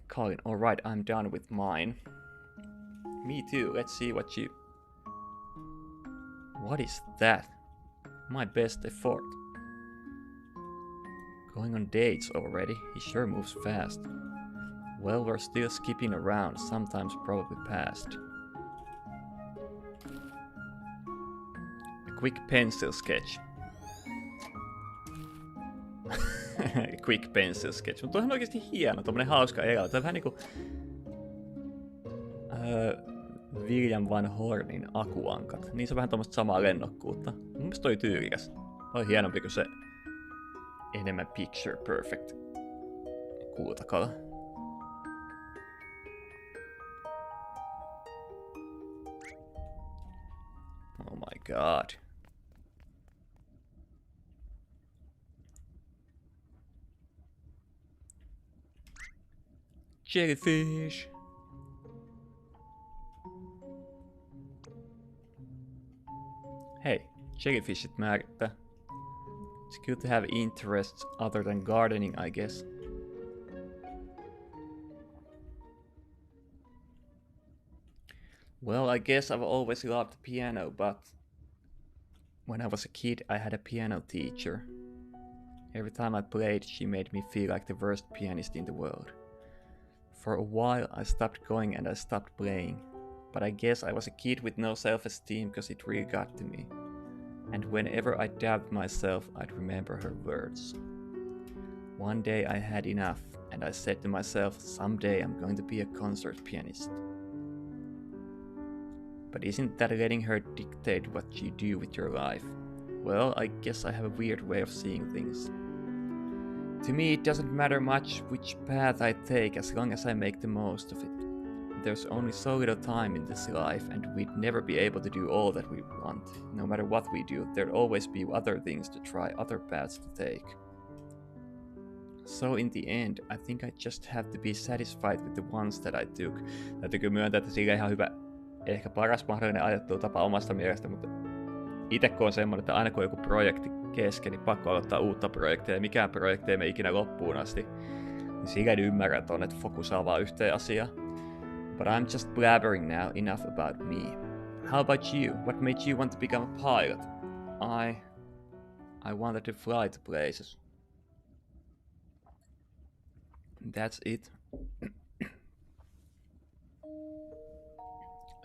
Colin, alright, I'm done with mine. Me too, let's see what you... What is that? My best effort. Going on dates already? He sure moves fast. Well, we're still skipping around, sometimes probably past. A quick pencil sketch. Quick pencil sketch. Mutta toihan on oikeesti hieno, tommonen hauska elämä. Tää on vähän niinku... William Van Hornin Akuankat. Niin se on vähän tommoista samaa lennokkuutta. Mun mielestä toi tyylikäs. Toi hienompi kuin se enemmän picture perfect kultakala. Oh my god. Jellyfish. Hei, jellyfishit määrittää. It's good to have interests other than gardening, I guess. Well, I guess I've always loved piano, but when I was a kid, I had a piano teacher. Every time I played, she made me feel like the worst pianist in the world. For a while, I stopped going and I stopped playing. But I guess I was a kid with no self-esteem because it really got to me. And whenever I doubted myself, I'd remember her words. One day I had enough, and I said to myself, someday I'm going to be a concert pianist. But isn't that letting her dictate what you do with your life? Well, I guess I have a weird way of seeing things. To me, it doesn't matter much which path I take as long as I make the most of it. There's only so little time in this life, and we'd never be able to do all that we want. No matter what we do, there'd always be other things to try, other paths to take. So in the end, I think I just have to be satisfied with the ones that I took. Täytyykö myöntää, että sillä ihan hyvä, ehkä paras mahdollinen ajattelutapa omasta mielestä, mutta itse kun on semmoinen, että aina kun on joku projekti kesken, niin pakko aloittaa uutta projektia, ja mikään projekti ei mene ikinä loppuun asti. Niin sillä en ymmärrä, että on, että fokusaa vaan yhteen asiaan. But I'm just blabbering now, enough about me. How about you? What made you want to become a pilot? I wanted to fly to places. That's it.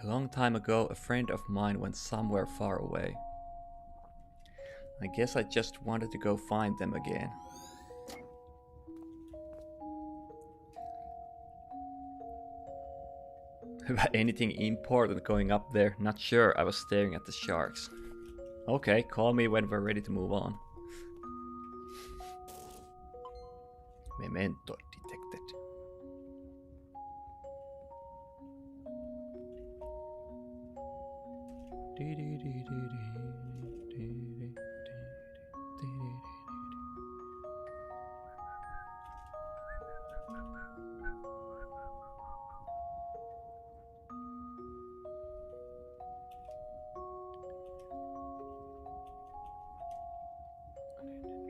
A long time ago, a friend of mine went somewhere far away. I guess I just wanted to go find them again. Anything important going up there? Not sure, I was staring at the sharks. Okay, call me when we're ready to move on. Memento detected.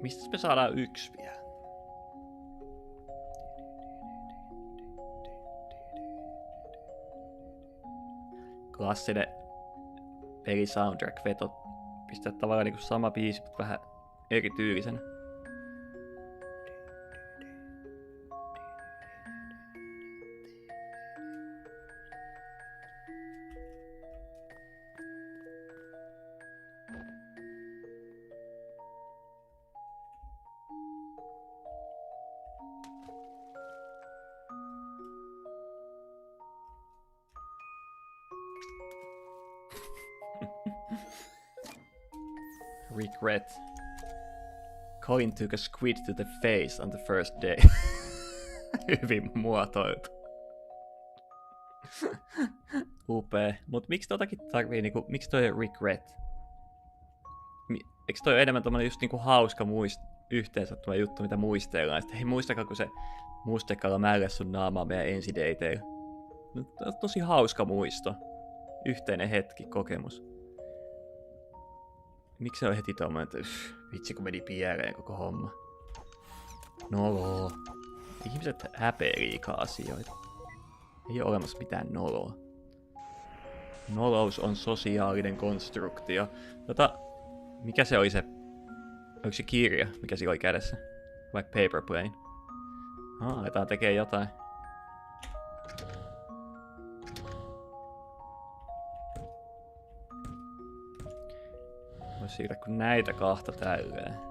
Mistä me saadaan yksi vielä? Klassinen peli soundtrack veto. Pistää tavallaan niinku sama biisi, mutta vähän erityylisenä. Regret. Colin took a squid to the face on the first day. Hyvin muotoiltu. Upea. Mut miksi totakin tarvii niinku, miksi toi on regret? Eikö toi ole enemmän tommonen just niinku hauska yhteensattuma juttu, mitä muistellaan? Sitten hei muistakaa, kun se mustekala määräs sun naamaa meidän ensideiteillä. Tosi hauska muisto. Yhteinen hetki, kokemus. Miksi se on heti tommonen, että vitsi kun meni piereen koko homma. Noloo. Ihmiset häpeä liikaa asioita. Ei ole olemassa mitään noloa. Nolous on sosiaalinen konstruktio. Mikä se oli se? Oliko se kirja, mikä sillä oli kädessä? Vai paper plane? Aletaan tekee jotain. Voisi siirtää kun näitä kahta tälleen.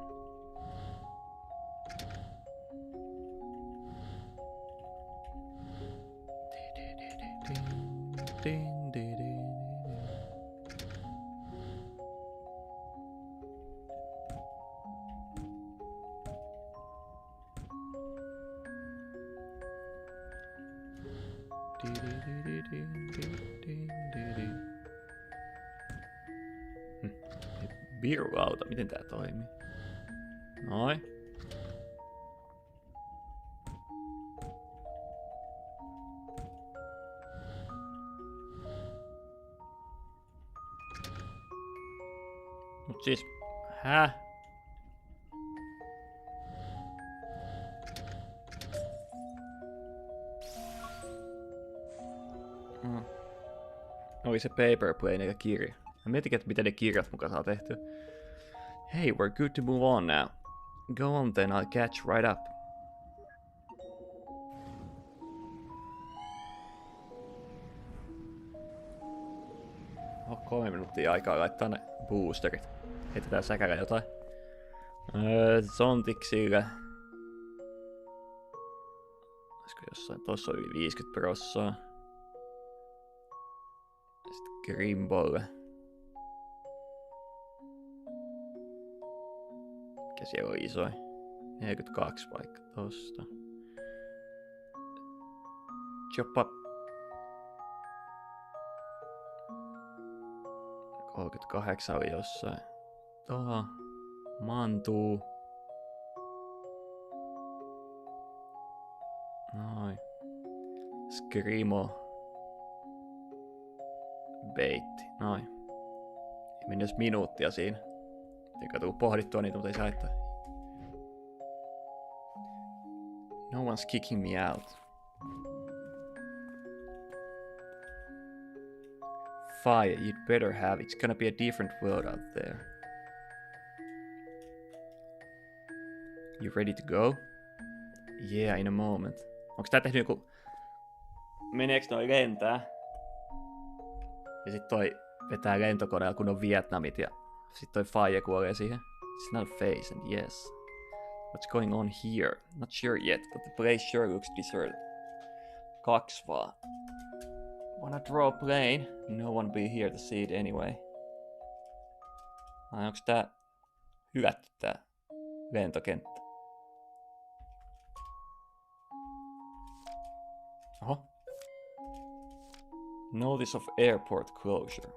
Virulauta, miten tää toimii? Noin. Mut siis, Oli se paper plane eikä kirja. Mä mietin, että miten ne kirjat mukaan saa tehtyä. Hey, we're good to move on now. Go on then, I'll catch right up. Oh, 3 minuuttia aikaa laittaa ne boosterit. Heitetään säkällä jotain. Zontiksille. Olisiko jossain? Tossa on yli 50%. Sitten Grimbolle. Mikä siellä on isoin? 42 vaikka tosta. Jopa 38 oli jossain. Toha. Mantuu. Skrimo. Beitti. Noin. Ei meni jos minuuttia siinä. Eikä tuu pohdittua niitä, mutta ei saittaa. No one's kicking me out. Fire, you'd better have. It's gonna be a different world out there. You ready to go? Yeah, in a moment. Onks tää tehnyt joku... Meneeks noi lentää? Ja sit toi vetää lentokoneella kun on Vietnamit ja sit toi faija kuolee siihen. It's not a face and yes. What's going on here? Not sure yet, but the place sure looks deserted. 2 vaan. Wanna draw a plane? No one be here to see it anyway. Ai onks tää hylätty tää lentokenttä? Oho. Notice of airport closure.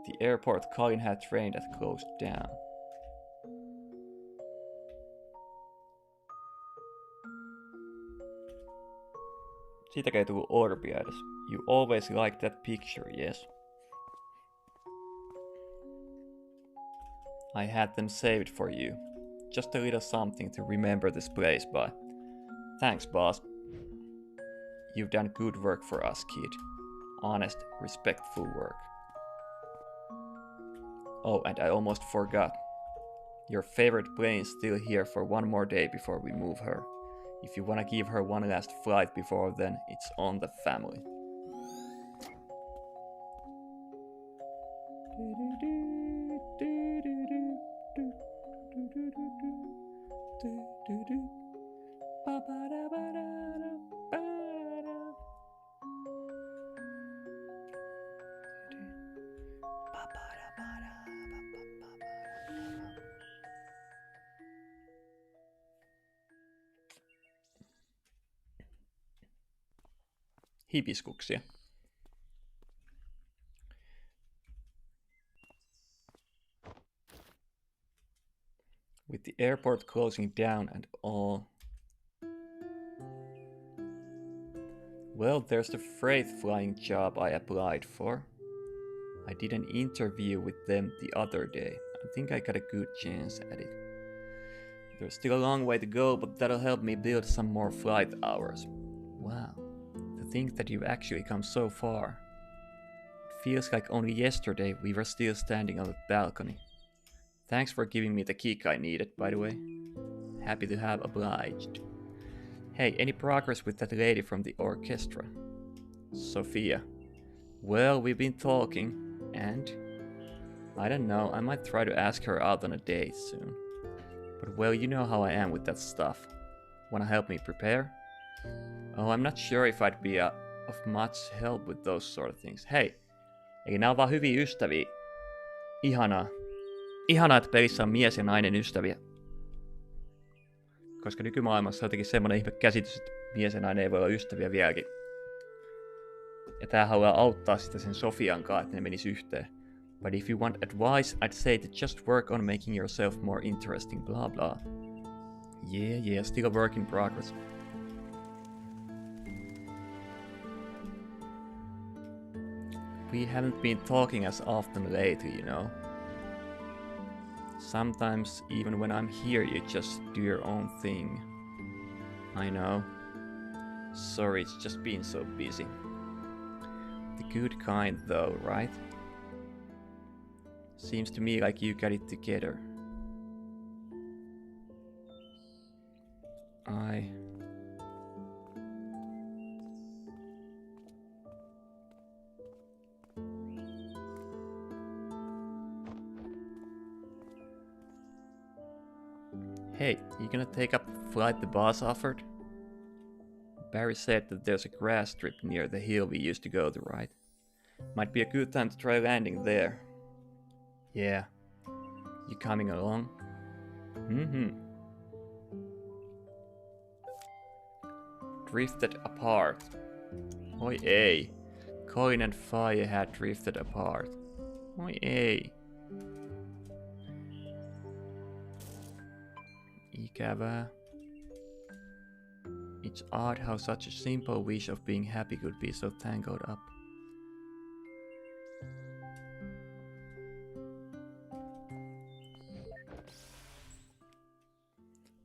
The airport Kyllähän train that closed down. Siitäkään ei tullut orbia edes. You always liked that picture, yes? I had them saved for you. Just a little something to remember this place by. Thanks, boss. You've done good work for us, kid. Honest, respectful work. Oh, and I almost forgot. Your favorite plane's still here for one more day before we move her. If you wanna give her one last flight before then, it's on the family. Hibiskuksia. With the airport closing down and all. Well, there's the freight flying job I applied for. I did an interview with them the other day. I think I got a good chance at it. There's still a long way to go, but that'll help me build some more flight hours. Wow. Think that you've actually come so far. It feels like only yesterday we were still standing on the balcony. Thanks for giving me the kick I needed, by the way. Happy to have obliged. Hey, any progress with that lady from the orchestra? Sophia. Well, we've been talking, and... I don't know, I might try to ask her out on a date soon. But well, you know how I am with that stuff. Wanna help me prepare? Oh, I'm not sure if I'd be of much help with those sort of things. Hei, eli nää on vaan hyviä ystäviä. Ihanaa. Ihanaa, että pelissä on mies ja nainen ystäviä. Koska nykymaailmassa on jotenkin semmonen ihme käsitys, että mies ja nainen ei voi olla ystäviä vieläkin. Ja tää haluaa auttaa sitä sen Sofiankaan, että ne menis yhteen. But if you want advice, I'd say to just work on making yourself more interesting, blah blah. Yeah, still a work in progress. We haven't been talking as often lately, you know. Sometimes, even when I'm here, you just do your own thing. I know. Sorry, it's just been so busy. The good kind, though, right? Seems to me like you got it together. Hey, you gonna take up the flight the boss offered? Barry said that there's a grass strip near the hill we used to go to, right? Might be a good time to try landing there. Yeah. You coming along? Mm-hmm. Drifted apart. Oi ei. Colin and Fire had drifted apart. Oi ei. Ikävää. It It's odd how such a simple wish of being happy could be so tangled up.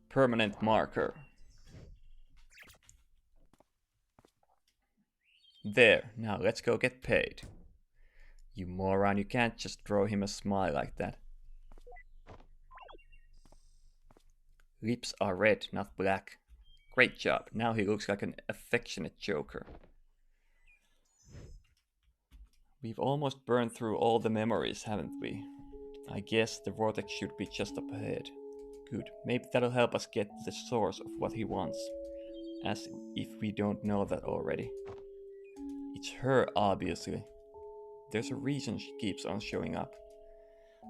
Permanent marker. There, now let's go get paid. You moron, you can't just throw him a smile like that. Lips are red, not black. Great job, now he looks like an affectionate joker. We've almost burned through all the memories, haven't we? I guess the vortex should be just up ahead. Good, maybe that'll help us get to the source of what he wants. As if we don't know that already. It's her, obviously. There's a reason she keeps on showing up.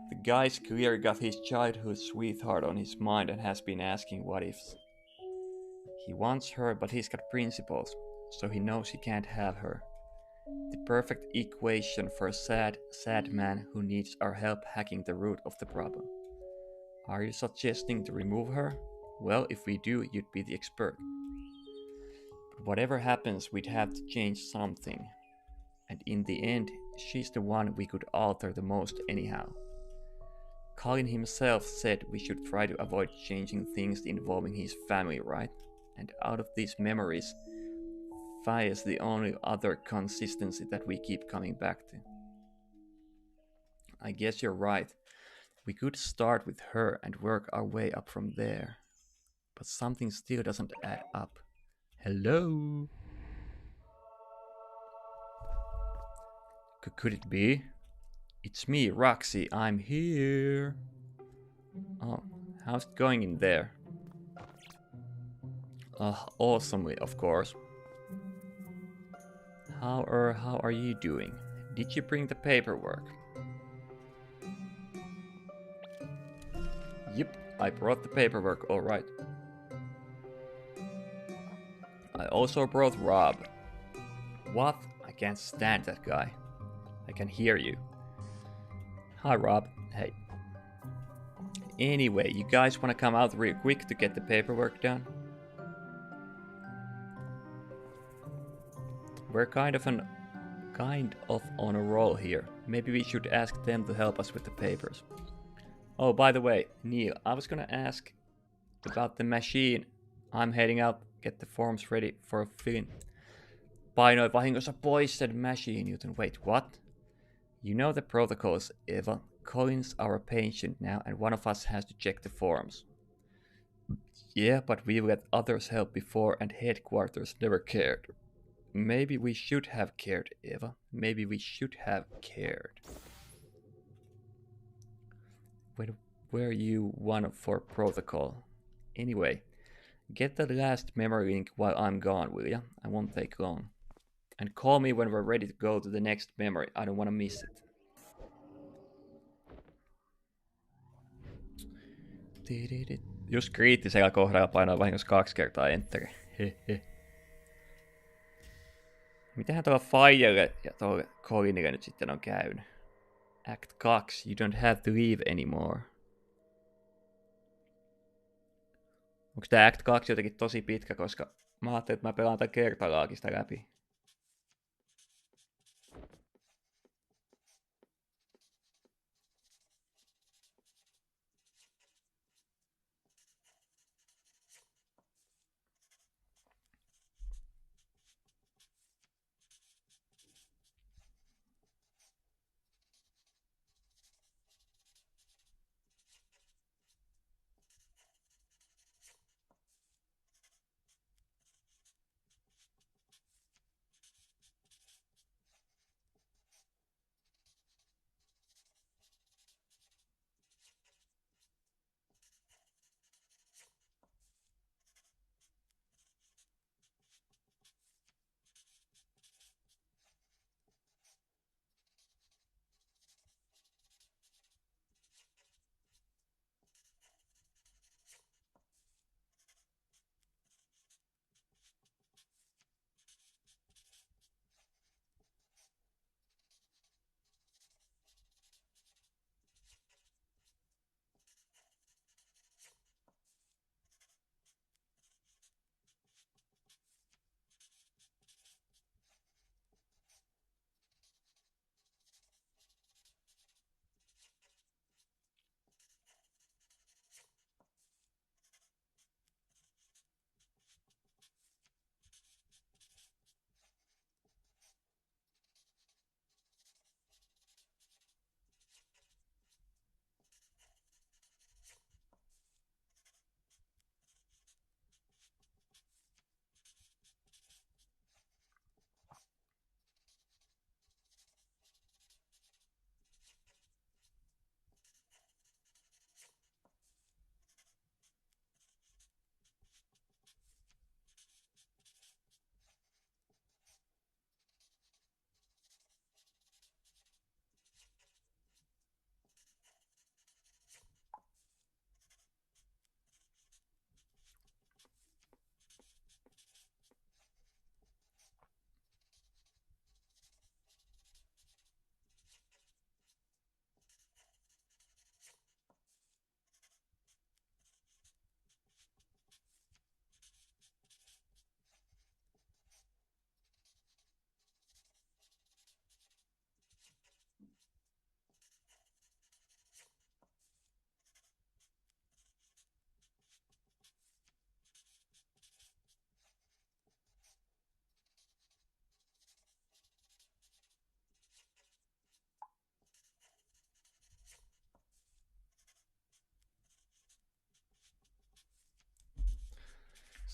The guy's clearly got his childhood sweetheart on his mind and has been asking what ifs. He wants her, but he's got principles, so he knows he can't have her. The perfect equation for a sad, sad man who needs our help hacking the root of the problem. Are you suggesting to remove her? Well, if we do, you'd be the expert. But whatever happens, we'd have to change something. And in the end, she's the one we could alter the most anyhow. Colin himself said we should try to avoid changing things involving his family, right? And out of these memories, Fi is the only other consistency that we keep coming back to. I guess you're right. We could start with her and work our way up from there. But something still doesn't add up. Hello? Could it be? It's me, Roxy. I'm here. Oh, how's it going in there? Awesomely, of course. How are you doing? Did you bring the paperwork? Yep, I brought the paperwork, alright. I also brought Rob. What? I can't stand that guy. I can hear you. Hi, Rob. Hey. Anyway, you guys wanna come out real quick to get the paperwork done? We're kind of on a roll here. Maybe we should ask them to help us with the papers. Oh, by the way, Neil, I was gonna ask about the machine. I'm heading out, get the forms ready for filling. Painoin vahingossa pois sen machine, joten wait, what? You know the protocols, Eva. Colin's our patient now, and one of us has to check the forms. Yeah, but we've let others help before, and headquarters never cared. Maybe we should have cared, Eva. Maybe we should have cared. When were you one for protocol? Anyway, get that last memory link while I'm gone, will ya? I won't take long. And call me when we're ready to go to the next memory. I don't want to miss it. Just kriittisellä kohdalla painaa vahingossa 2 kertaa enteri. Mitähän tuolla Fajelle ja tuolle Colinille nyt sitten on käynyt? Act 2, you don't have to leave anymore. Onko tää Act 2 jotenkin tosi pitkä, koska mä ajattelin, että mä pelaan tän kertalaakista läpi.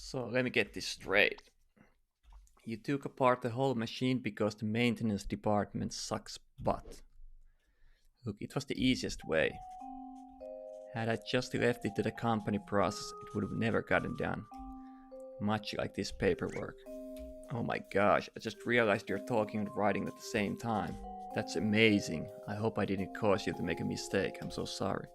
So let me get this straight. You took apart the whole machine because the maintenance department sucks butt. Look, it was the easiest way. Had I just left it to the company process, it would have never gotten done. Much like this paperwork. Oh my gosh, I just realized you're talking and writing at the same time. That's amazing. I hope I didn't cause you to make a mistake. I'm so sorry.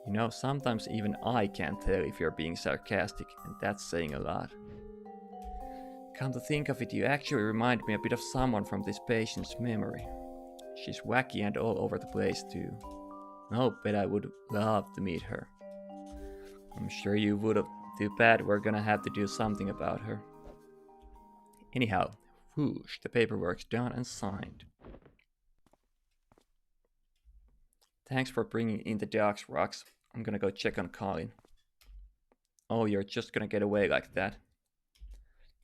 You know, sometimes even I can't tell if you're being sarcastic, and that's saying a lot. Come to think of it, you actually remind me a bit of someone from this patient's memory. She's wacky and all over the place too. Oh, bet I would love to meet her. I'm sure you would have. Too bad we're gonna have to do something about her. Anyhow, whoosh, the paperwork's done and signed. Thanks for bringing in the dogs, Rox. I'm gonna go check on Colin. Oh, you're just gonna get away like that?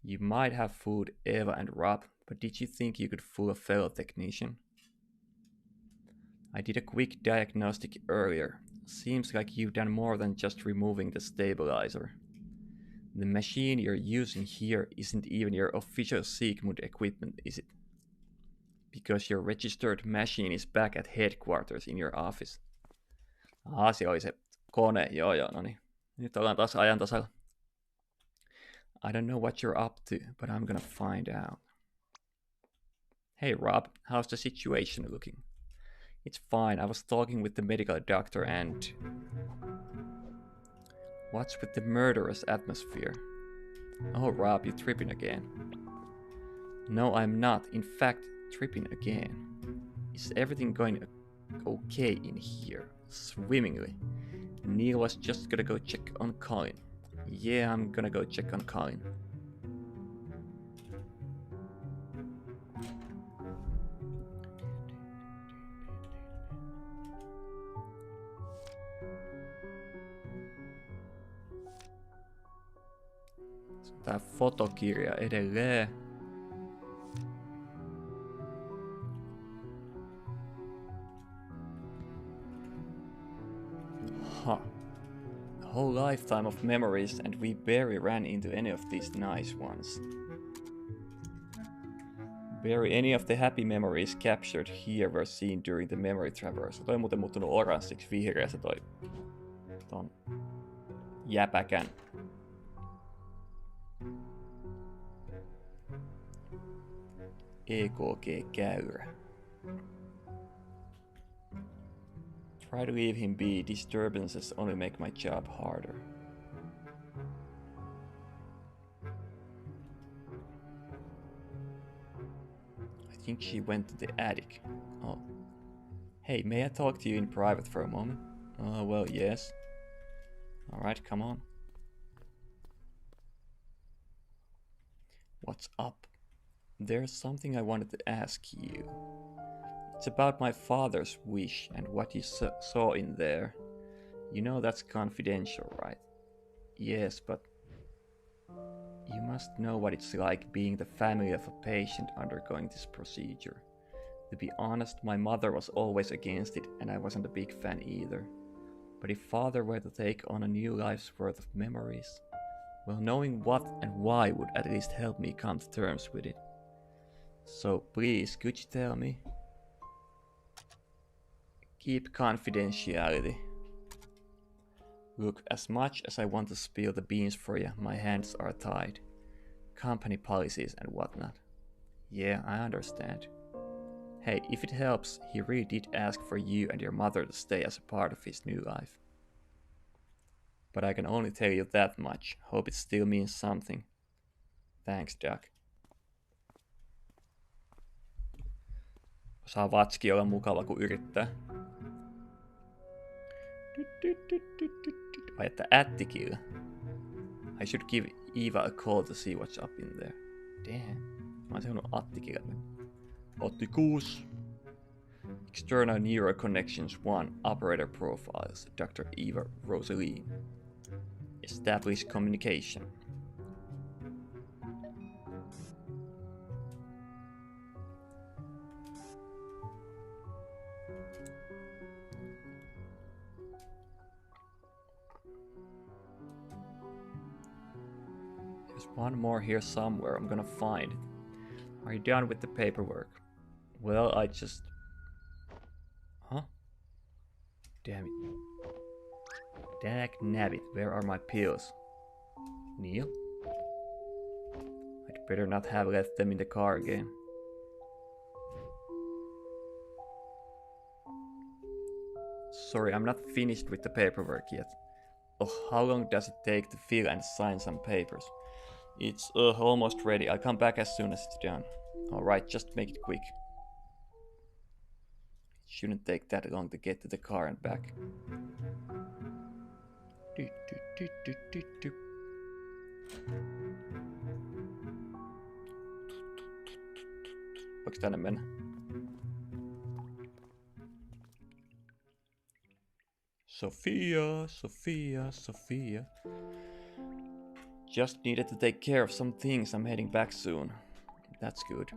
You might have fooled Eva and Rob, but did you think you could fool a fellow technician? I did a quick diagnostic earlier. Seems like you've done more than just removing the stabilizer. The machine you're using here isn't even your official Sigmund equipment, is it? Because your registered machine is back at headquarters in your office. Siellä oli se kone, joo, no niin. Nyt ollaan taas ajan tasalla. I don't know what you're up to, but I'm gonna find out. Hey Rob, how's the situation looking? It's fine, I was talking with the medical doctor and... What's with the murderous atmosphere? Oh Rob, you're tripping again. No, I'm not. In fact, tripping again. Is everything going okay in here? Swimmingly. Neil was just gonna go check on Colin. Yeah, I'm gonna go check on Colin. Tää fotokirja edelleen. Huh. A whole lifetime of memories and we barely ran into any of these nice ones. Barely any of the happy memories captured here were seen during the memory traverse. Toi on muuten muuttunut oranssiksi vihreässä ton jäpäkän. EKG-käyrä. Try to leave him be. Disturbances only make my job harder. I think she went to the attic. Oh. Hey, may I talk to you in private for a moment? Well, yes. Alright, come on. What's up? There's something I wanted to ask you. It's about my father's wish and what you saw in there. You know that's confidential, right? Yes, but you must know what it's like being the family of a patient undergoing this procedure. To be honest, my mother was always against it and I wasn't a big fan either. But if father were to take on a new life's worth of memories, well, knowing what and why would at least help me come to terms with it. So please, could you tell me? Keep confidentiality. Look, as much as I want to spill the beans for you, my hands are tied. Company policies and whatnot. Yeah, I understand. Hey, if it helps, he really did ask for you and your mother to stay as a part of his new life. But I can only tell you that much. Hope it still means something. Thanks, Doc. Saa vatski olla mukava, kun yrittää. Vai että ättikillä. I should give Eva a call to see what's up in there. Damn. Mä oon sanonut Attikilla. Attikus. External Neural Connections 1 Operator Profiles. Dr. Eva Rosaline. Establish communication. one more here somewhere. I'm gonna find it. Are you done with the paperwork? Well, I just... Huh? Damn it. Dag nabbit, where are my pills? Neil? I'd better not have left them in the car again. Sorry, I'm not finished with the paperwork yet. Oh, how long does it take to fill and sign some papers? It's almost ready. I'll come back as soon as it's done. Alright, just make it quick. It shouldn't take that long to get to the car and back. Voiko tänne mennä? Sophia. Just needed to take care of some things. I'm heading back soon. That's good.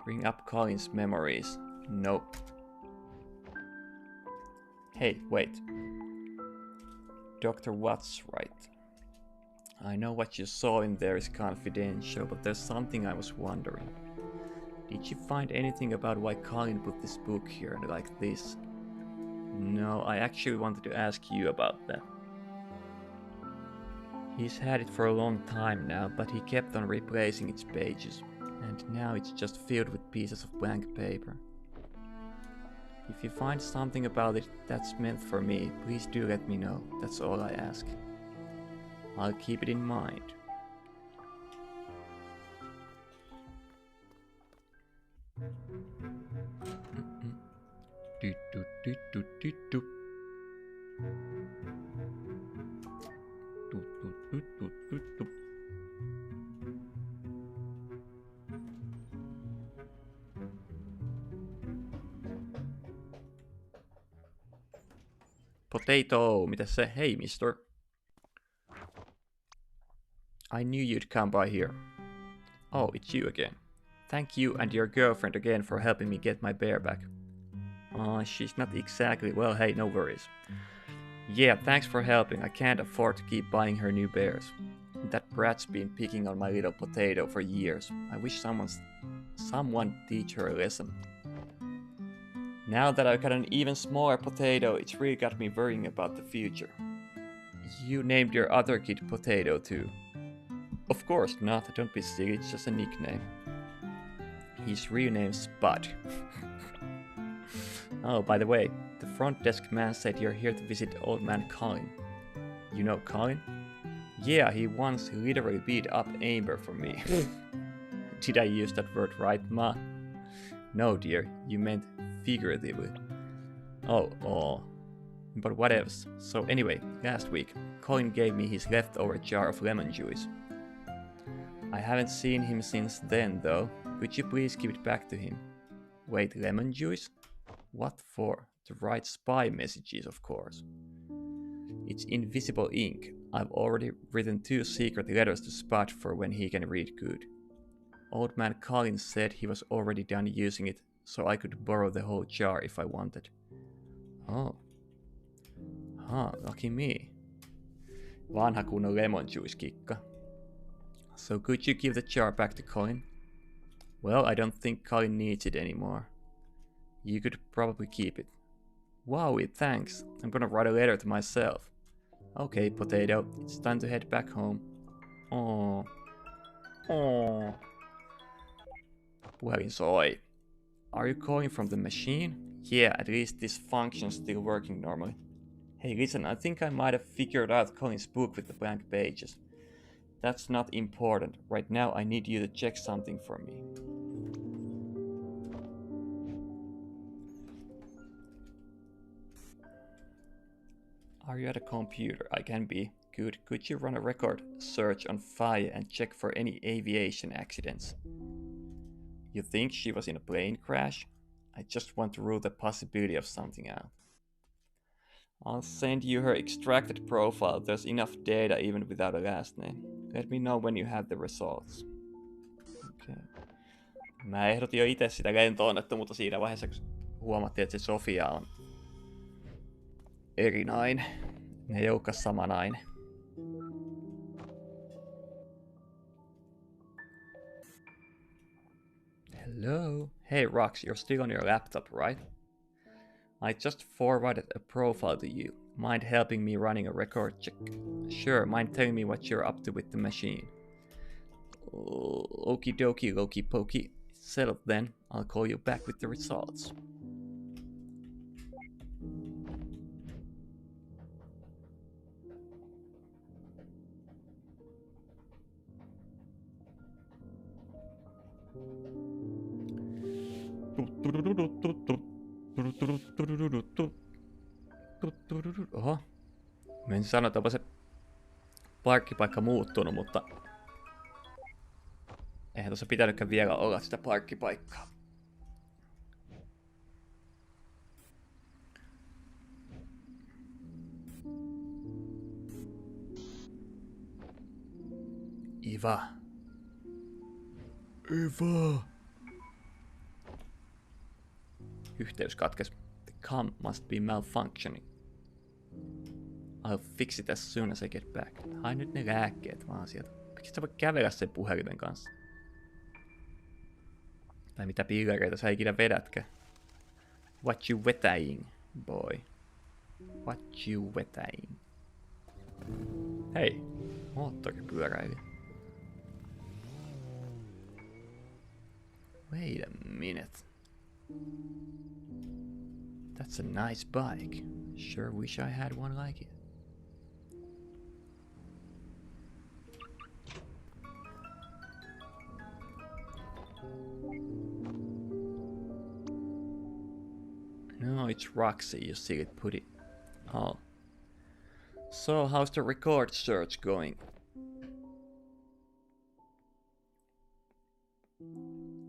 Bring up Colin's memories. Nope. Hey, wait. Dr. Watts, right? I know what you saw in there is confidential, but there's something I was wondering. Did you find anything about why Colin put this book here like this? No, I actually wanted to ask you about that. He's had it for a long time now, but he kept on replacing its pages, and now it's just filled with pieces of blank paper. If you find something about it that's meant for me, please do let me know. That's all I ask. I'll keep it in mind. Potato, mitäs se? Hey, mister. I knew you'd come by here. Oh, it's you again. Thank you and your girlfriend again for helping me get my bear back. She's not exactly... Well, hey, no worries. Yeah, thanks for helping. I can't afford to keep buying her new bears. That brat's been picking on my little potato for years. I wish someone teach her a lesson. Now that I've got an even smaller potato, it's really got me worrying about the future. You named your other kid Potato too. Of course not, don't be silly, it's just a nickname. His real name's Spud. Oh, by the way, the front desk man said you're here to visit old man Colin. You know Colin? Yeah, he once literally beat up Amber for me. Did I use that word right, Ma? No, dear, you meant figuratively. Oh. But what else? So anyway, last week, Colin gave me his leftover jar of lemon juice. I haven't seen him since then, though. Could you please give it back to him? Wait, lemon juice? What for? To write spy messages, of course. It's invisible ink. I've already written 2 secret letters to Spud for when he can read good. Old man Colin said he was already done using it, so I could borrow the whole jar if I wanted. Oh. Lucky me. Vanha kunnon lemon juice kikka. So could you give the jar back to Colin? Well, I don't think Colin needs it anymore. You could probably keep it. Wowie, thanks. I'm gonna write a letter to myself. Okay, Potato, it's time to head back home. Oh. Puhelin soi. Are you calling from the machine? Yeah, at least this function's still working normally. Hey, listen, I think I might have figured out Colin's book with the blank pages. That's not important. Right now I need you to check something for me. Are you at a computer? I can be. Good. Could you run a record search on fire and check for any aviation accidents? You think she was in a plane crash? I just want to rule the possibility of something out. I'll send you her extracted profile. There's enough data even without a last name. Let me know when you have the results. Okay. Mä ehdotin jo itse sitä lento-onnettomuutta siinä vaiheessa, kun huomattiin, että se Sofia on eri nainen. Ne ei olekaan sama nainen. Hello? Hey Rox, you're still on your laptop, right? I just forwarded a profile to you. Mind helping me running a record check? Sure, mind telling me what you're up to with the machine? Okie dokie, Loki pokey. Settled then. I'll call you back with the results. Oho. Mä en sano, että onpa se parkkipaikka muuttunut, mutta eihän tuossa pitänytkään vielä olla sitä parkkipaikkaa. Eva. Eva. Yhteys katkesi. The com must be malfunctioning. I'll fix it as soon as I get back. Hain nyt ne lääkkeet vaan sieltä. Miksi sä voi kävellä sen puhelimen kanssa? Tai mitä pillereitä sä ikinä vedätkö? What you vetäing, boy? What you vetäing? Hei, moottoripyöräilijä. Wait a minute. That's a nice bike. Sure wish I had one like it. No, it's Roxy, you see it put it. Oh. So, how's the record search going?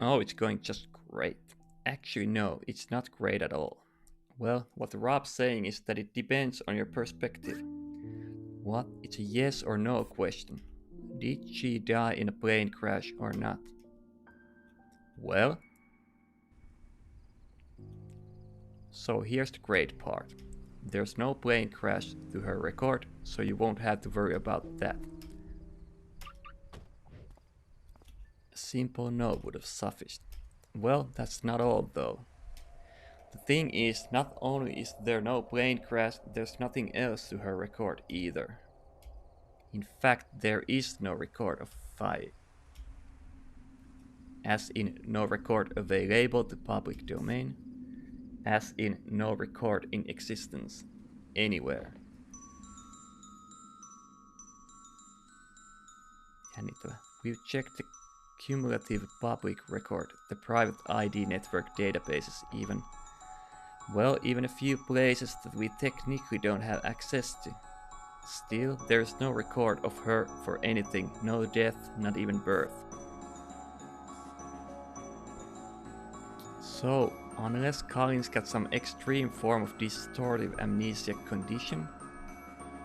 Oh, it's going just great. Actually, no, it's not great at all. Well, what Rob's saying is that it depends on your perspective. What? It's a yes or no question. Did she die in a plane crash or not? Well? So here's the great part. There's no plane crash to her record, so you won't have to worry about that. A simple no would have sufficed. Well, that's not all though. The thing is, not only is there no plane crash, there's nothing else to her record either. In fact, there is no record of fire. As in no record available to public domain. As in no record in existence anywhere. Jännittävä. We've checked the cumulative public record, the private ID network databases even. Well, even a few places that we technically don't have access to. Still, there's no record of her for anything, no death, not even birth. So, unless Colin's got some extreme form of distortive amnesia condition,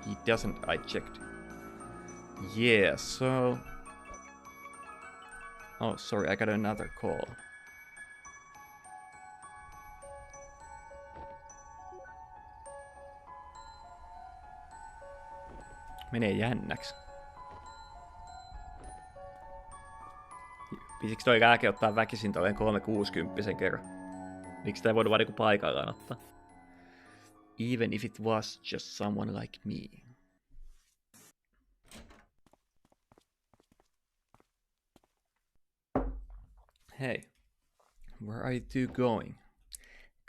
he doesn't, I checked. Yeah, so... Oh, sorry, I got another call. Menee jännäksi. Pitikö toi lääke ottaa väkisin tolleen 360 kerran? Miksi tää ei voinut vaan niinku paikallaan ottaa? Even if it was just someone like me. Hey, where are you two going?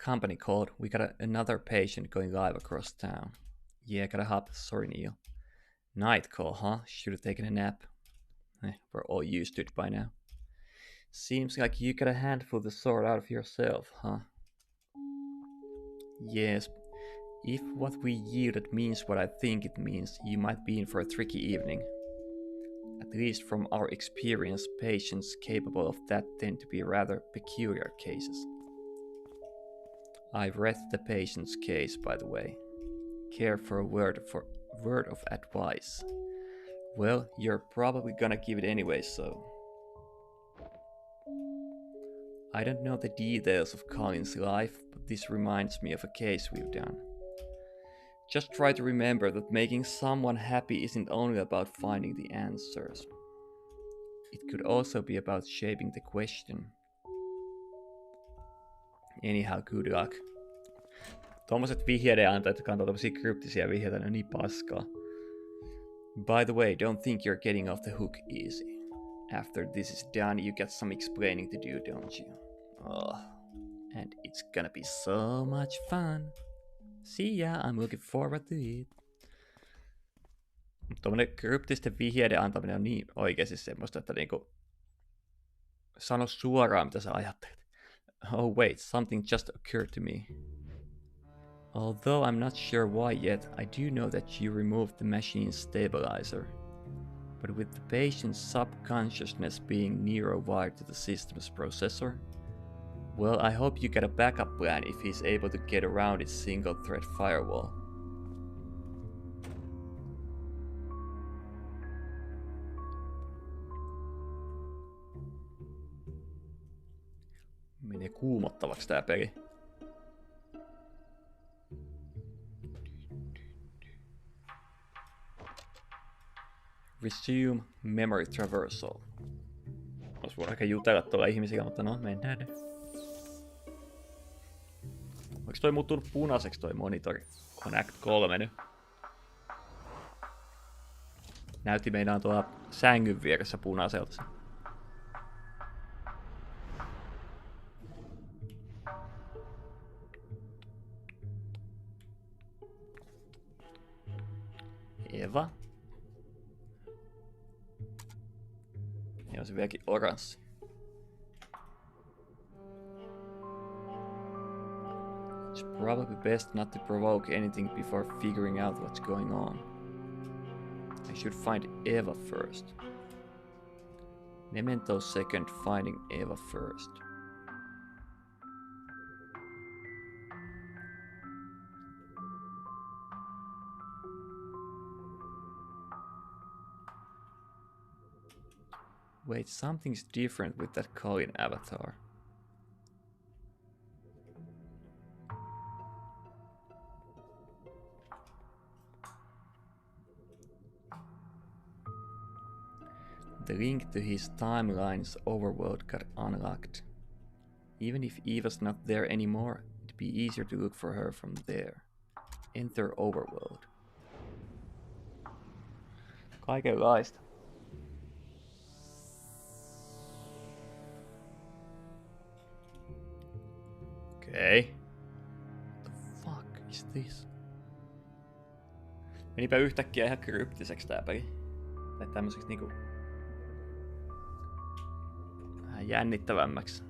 Company called. We got another patient going live across town. Yeah, gotta hop. Sorry, Neil. Night call, huh? Should have taken a nap. We're all used to it by now. Seems like you got a handful to sort out of yourself, huh? Yes. If what we yielded means what I think it means, you might be in for a tricky evening. At least from our experience, patients capable of that tend to be rather peculiar cases. I've read the patient's case, by the way. Care for a word of advice. Well, you're probably gonna give it anyway, so... I don't know the details of Colin's life, but this reminds me of a case we've done. Just try to remember that making someone happy isn't only about finding the answers. It could also be about shaping the question. Anyhow, good luck. Tuommoiset vihjeiden antajat, jotka antaa tommosia kryptisiä vihjeitä, ne on niin paskaa. By the way, don't think you're getting off the hook easy. After this is done, you get some explaining to do, don't you? Oh, and it's gonna be so much fun. See ya, I'm looking forward to it. Tuommoinen kryptisten vihjeiden antaminen on niin oikeasti semmoista, että niinku sano suoraan, mitä sä ajattelet. Oh wait, something just occurred to me. Although I'm not sure why yet, I do know that you removed the machine's stabilizer. But with the patient's subconsciousness being near-wired to the system's processor, well, I hope you get a backup plan if he's able to get around its single-thread firewall. Menee kuumottavaksi tää peli. Resume memory traversal. Olisi voi aika jutella tuolla ihmisillä, mutta no, mennään. Onko toi muuttunut punaiseksi toi monitori? On Act 3 nyt. Näytti meinaan tuolla sängyn vieressä punaiselta. Eva. Ja on se vieläkin oranssi. It's probably best not to provoke anything before figuring out what's going on. I should find Eva first. Memento second, finding Eva first. Wait, something's different with that Colin avatar. The link to his timeline's overworld got unlocked. Even if Eva's not there anymore, it'd be easier to look for her from there. Enter overworld. Kaikenlaista. Okei. What the fuck is this? Menipä yhtäkkiä ihan kryptiseksi tää peli. Tai tämmöiseksi niinku vähän jännittävämmäksi.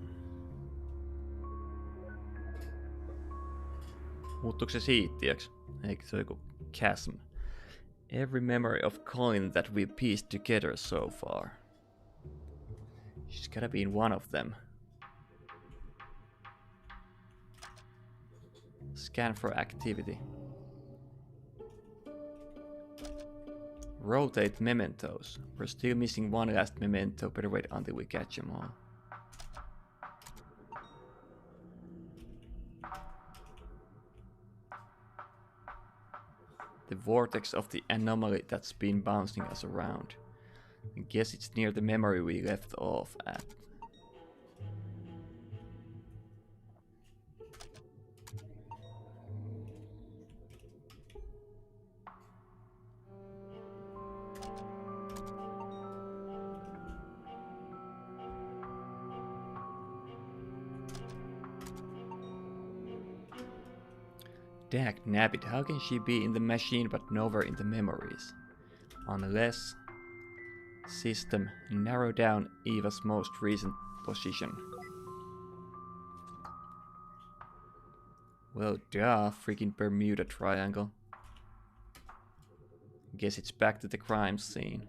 Muuttuuko se siittiöksi? Eikö se ole joku chasm? Every memory of Colin that we've pieced together so far. She's gotta be in one of them. Scan for activity. Rotate mementos. We're still missing one last memento. Better wait until we catch them all. The vortex of the anomaly that's been bouncing us around. I guess it's near the memory we left off at. Dag nabbit, how can she be in the machine but nowhere in the memories? Unless... System, narrow down Eva's most recent position. Well, duh, freaking Bermuda Triangle. Guess it's back to the crime scene.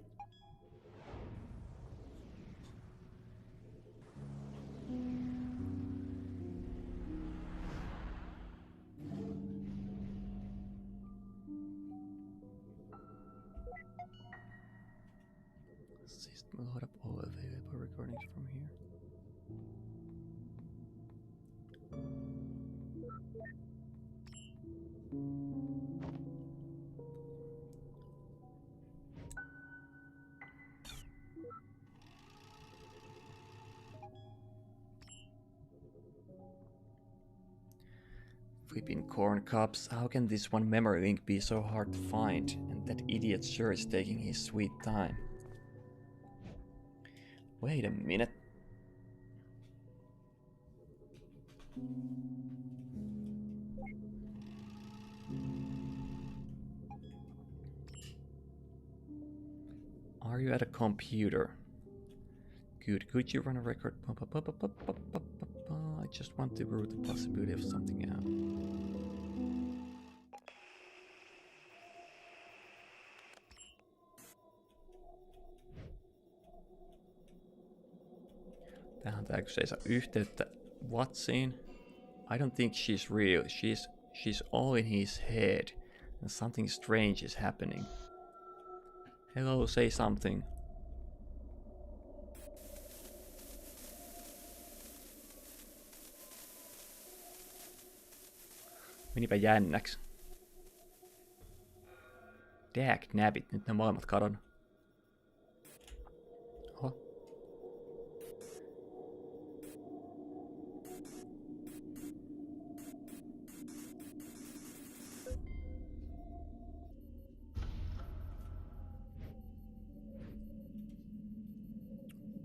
System load up all available recordings from here. Flipping corn cobs. How can this one memory link be so hard to find? And that idiot sure is taking his sweet time. Wait a minute. Are you at a computer? Good. Could you run a record? I just want to rule the possibility of something out. Tähän tää kun se ei saa yhteyttä Watsiin. I don't think she's real. She's all in his head. And something strange is happening. Hello, say something. Menipä jännäks. Dag nabbit, nyt ne molemmat kadon. Oho.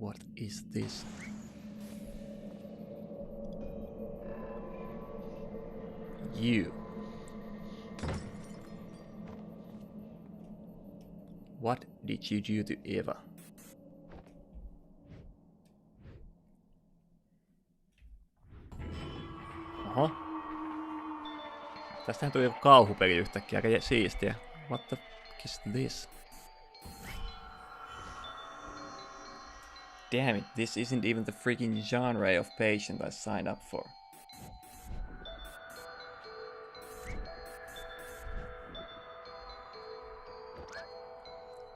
What is this? You. What did you do to Eva? Oho. Tästähän tuli joku kauhupeli yhtäkkiä, aika siistiä. What the fuck is this? Damn it, this isn't even the freaking genre of patient I signed up for.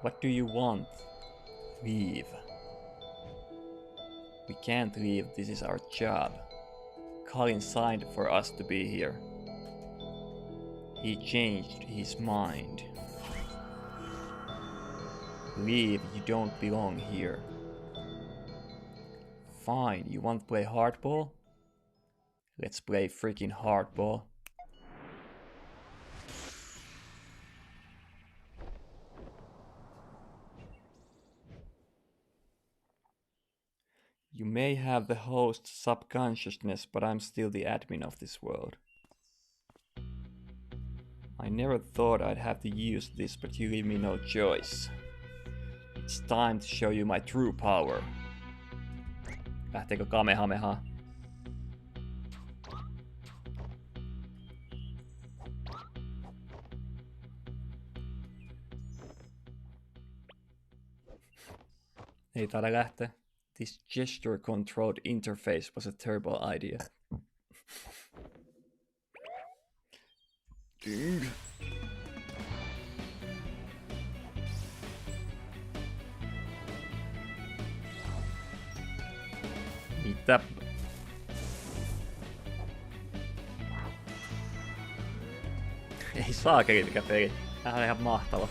What do you want? Leave. We can't leave, this is our job. Colin signed for us to be here. He changed his mind. Leave, you don't belong here. Fine, you want to play hardball? Let's play freaking hardball. You may have the host's subconsciousness, but I'm still the admin of this world. I never thought I'd have to use this, but you leave me no choice. It's time to show you my true power. Lähteekö Kamehameha? Ei taida lähteä. This gesture-controlled interface was a terrible idea. Ding. Mitä? Ei saakeli mikä peli. Tämähän on ihan mahtava.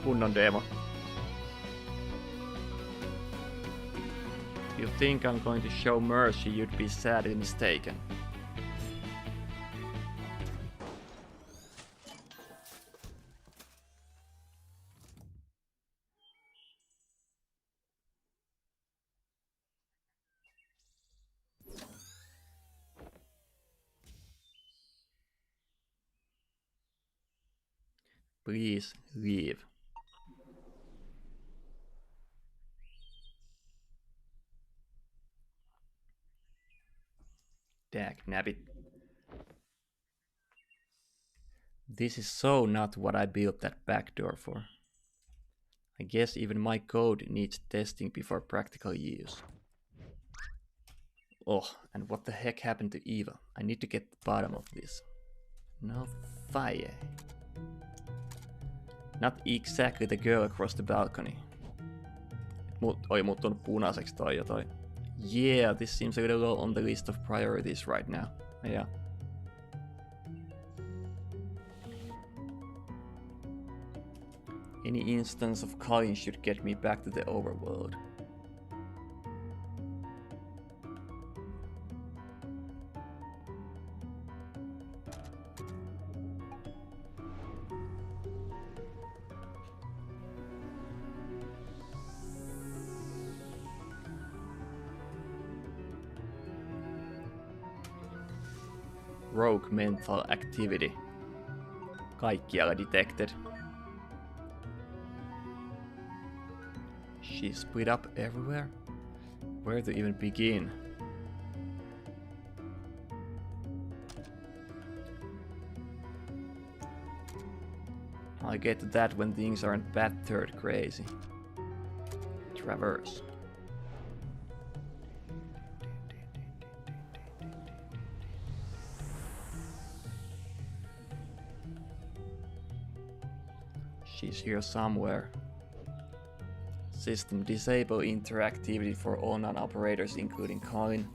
Kunnon demo. You think I'm going to show mercy, you'd be sadly mistaken. Please leave. Dag nabbit. This is so not what I built that back door for. I guess even my code needs testing before practical use. Oh, and what the heck happened to Eva? I need to get the bottom of this. No fire. Not exactly the girl across the balcony. Oli muuttunut punaiseksi toi ja toi. Yeah, this seems a little low on the list of priorities right now. Yeah. Any instance of Colin should get me back to the overworld. Rogue mental activity. Kaikkialla detected. She's split up everywhere? Where to even begin? I'll get to that when things aren't battered crazy. Traverse. She's here somewhere. System disable interactivity for all non-operators including Colin.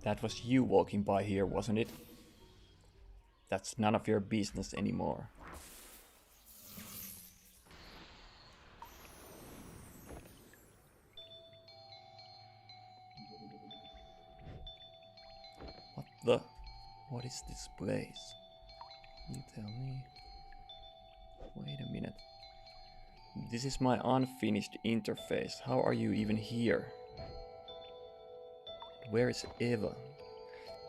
That was you walking by here, wasn't it? That's none of your business anymore. What is this place? You tell me. Wait a minute. This is my unfinished interface. How are you even here? Where is Eva?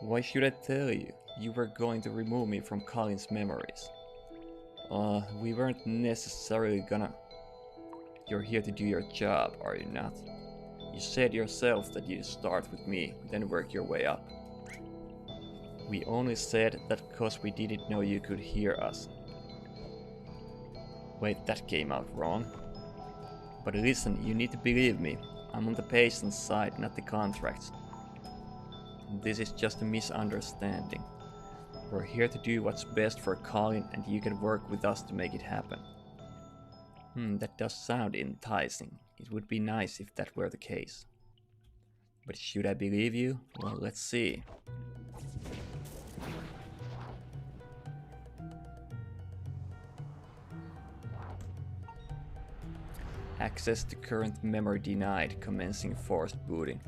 Why should I tell you? You were going to remove me from Colin's memories. We weren't necessarily gonna... You're here to do your job, are you not? You said yourself that you'd start with me, then work your way up. We only said that because we didn't know you could hear us. Wait, that came out wrong. But listen, you need to believe me. I'm on the patient's side, not the contract's. This is just a misunderstanding. We're here to do what's best for Colin, and you can work with us to make it happen. That does sound enticing. It would be nice if that were the case. But should I believe you? Well, let's see. Access to current memory denied, commencing forced booting.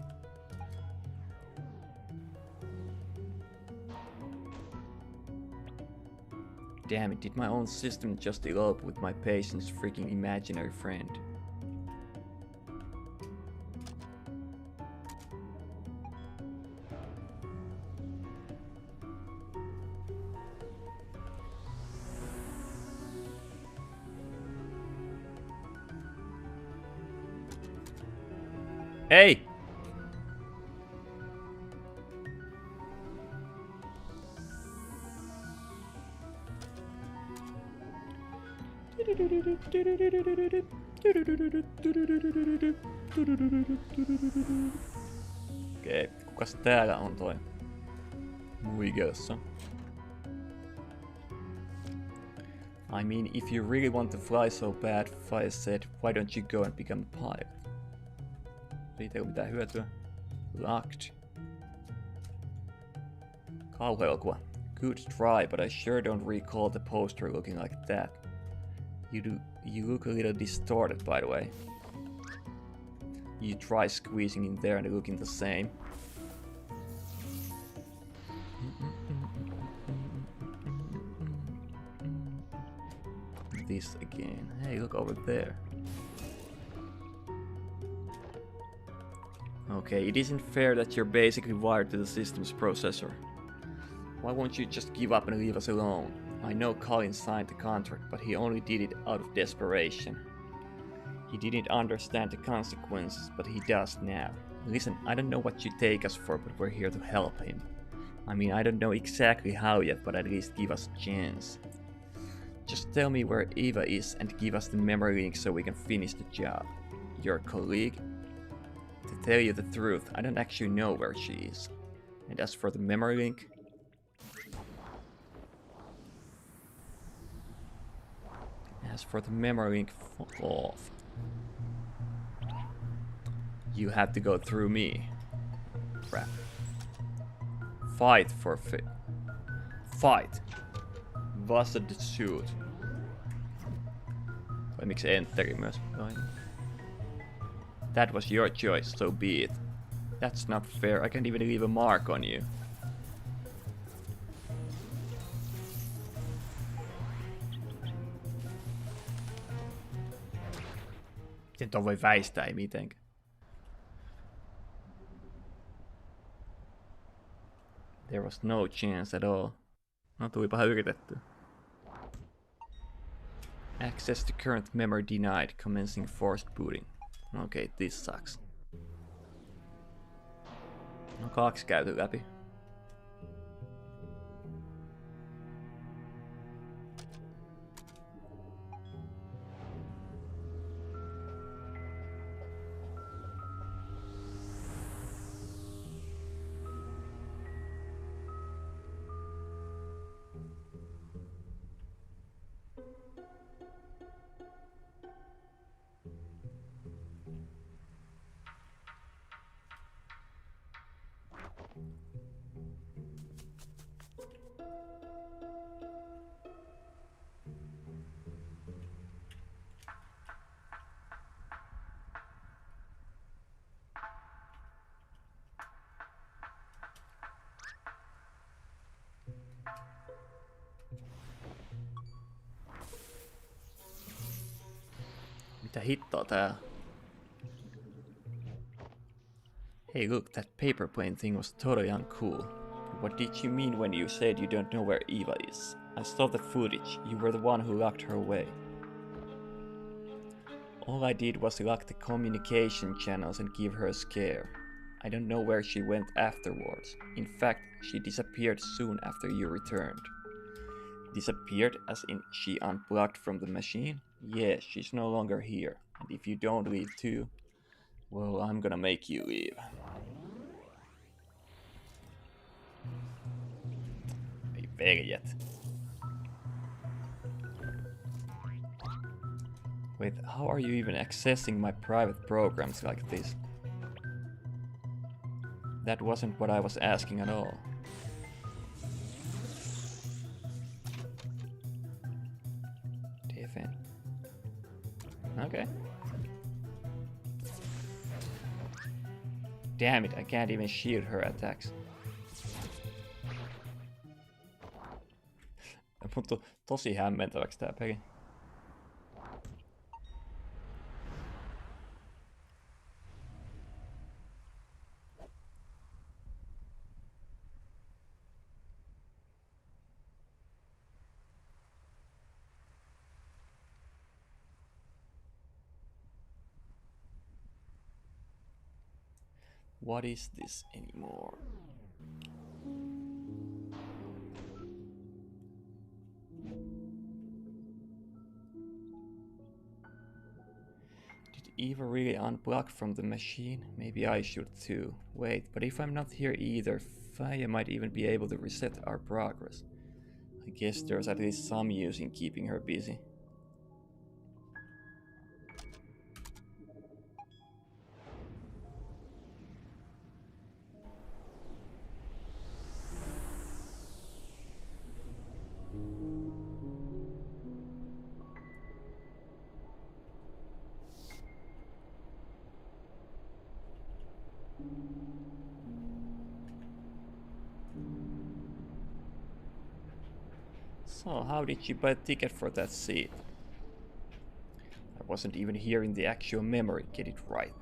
Damn it, did my own system just elope with my patient's freaking imaginary friend? Hey! Okei, kukas täällä on toi muigelssa? I mean, if you really want to fly so bad, Fire said, why don't you go and become a pilot? Siitä ei ole mitään hyötyä. Locked. Kauhuelokuva. Good try, but I sure don't recall the poster looking like that. You look a little distorted, by the way. You try squeezing in there and looking the same. This again. Hey, look over there. Okay, it isn't fair that you're basically wired to the system's processor. Why won't you just give up and leave us alone? I know Colin signed the contract, but he only did it out of desperation. He didn't understand the consequences, but he does now. Listen, I don't know what you take us for, but we're here to help him. I mean, I don't know exactly how yet, but at least give us a chance. Just tell me where Eva is and give us the memory link so we can finish the job. Your colleague? To tell you the truth, I don't actually know where she is. And as for the memory link... fuck off. You have to go through me. Crap. Fight for Fight! Wasted the suit. Miksi enteri myös? That was your choice, so be it. That's not fair, I can't even leave a mark on you. Miten toi voi väistää, ei mitenkään. There was no chance at all. No tulipahan yritetty. Access to current memory denied, commencing forced booting. Okay, this sucks. No 2 käyty läpi. Mitä hittoa tää? Hey look, that paper plane thing was totally uncool. What did you mean when you said you don't know where Eva is? I saw the footage, you were the one who locked her away. All I did was lock the communication channels and give her a scare. I don't know where she went afterwards. In fact, she disappeared soon after you returned. Disappeared as in she unplugged from the machine? Yes, she's no longer here. And if you don't leave too, well, I'm gonna make you leave. Ei veljet. Wait, how are you even accessing my private programs like this? That wasn't what I was asking at all. Defend. Okay. Damn it, I can't even shield her attacks. Mutta tosi hämmentäväksi tää peli. What is this anymore? Did Eva really unplug from the machine? Maybe I should too. Wait, but if I'm not here either, Faya might even be able to reset our progress. I guess there's at least some use in keeping her busy. So, how did you buy a ticket for that seat? I wasn't even here in the actual memory, get it right.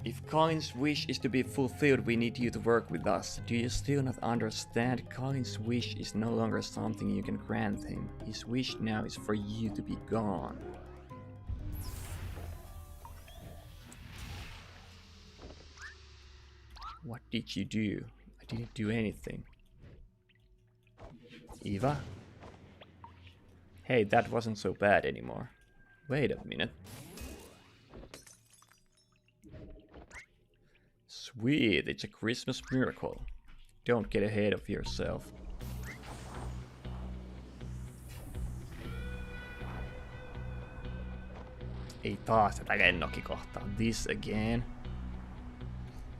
If Colin's wish is to be fulfilled, we need you to work with us. Do you still not understand? Colin's wish is no longer something you can grant him. His wish now is for you to be gone. What did you do? I didn't do anything. Eva? Hey, that wasn't so bad anymore. Wait a minute. Sweet, it's a Christmas miracle. Don't get ahead of yourself. Ei taas tätä lennokikohtaa. This again.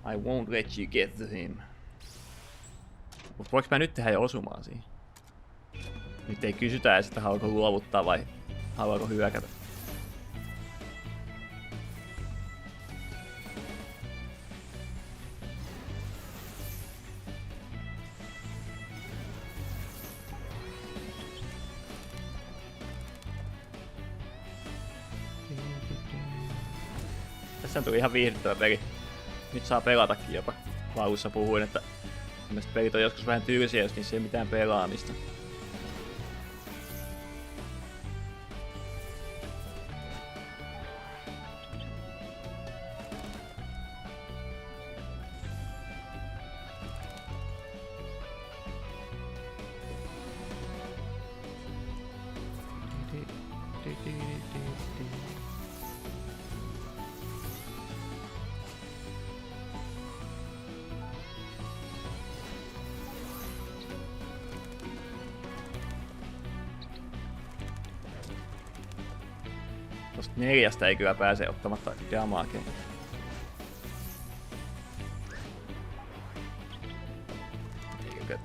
I won't let you get to him. Mut voinko mä nyt tehdä jo osumaan siihen? Nyt ei kysytä edes, että haluaako luovuttaa vai haluaako hyökätä. Tässä tuli ihan viihdyttävä peli. Nyt saa pelatakin jopa. Laussa puhuin, että mielestäni pelit on joskus vähän tylsiä, jos niissä ei mitään pelaamista. Tosta 4 ei kyllä pääse ottamatta damagea. Eikö?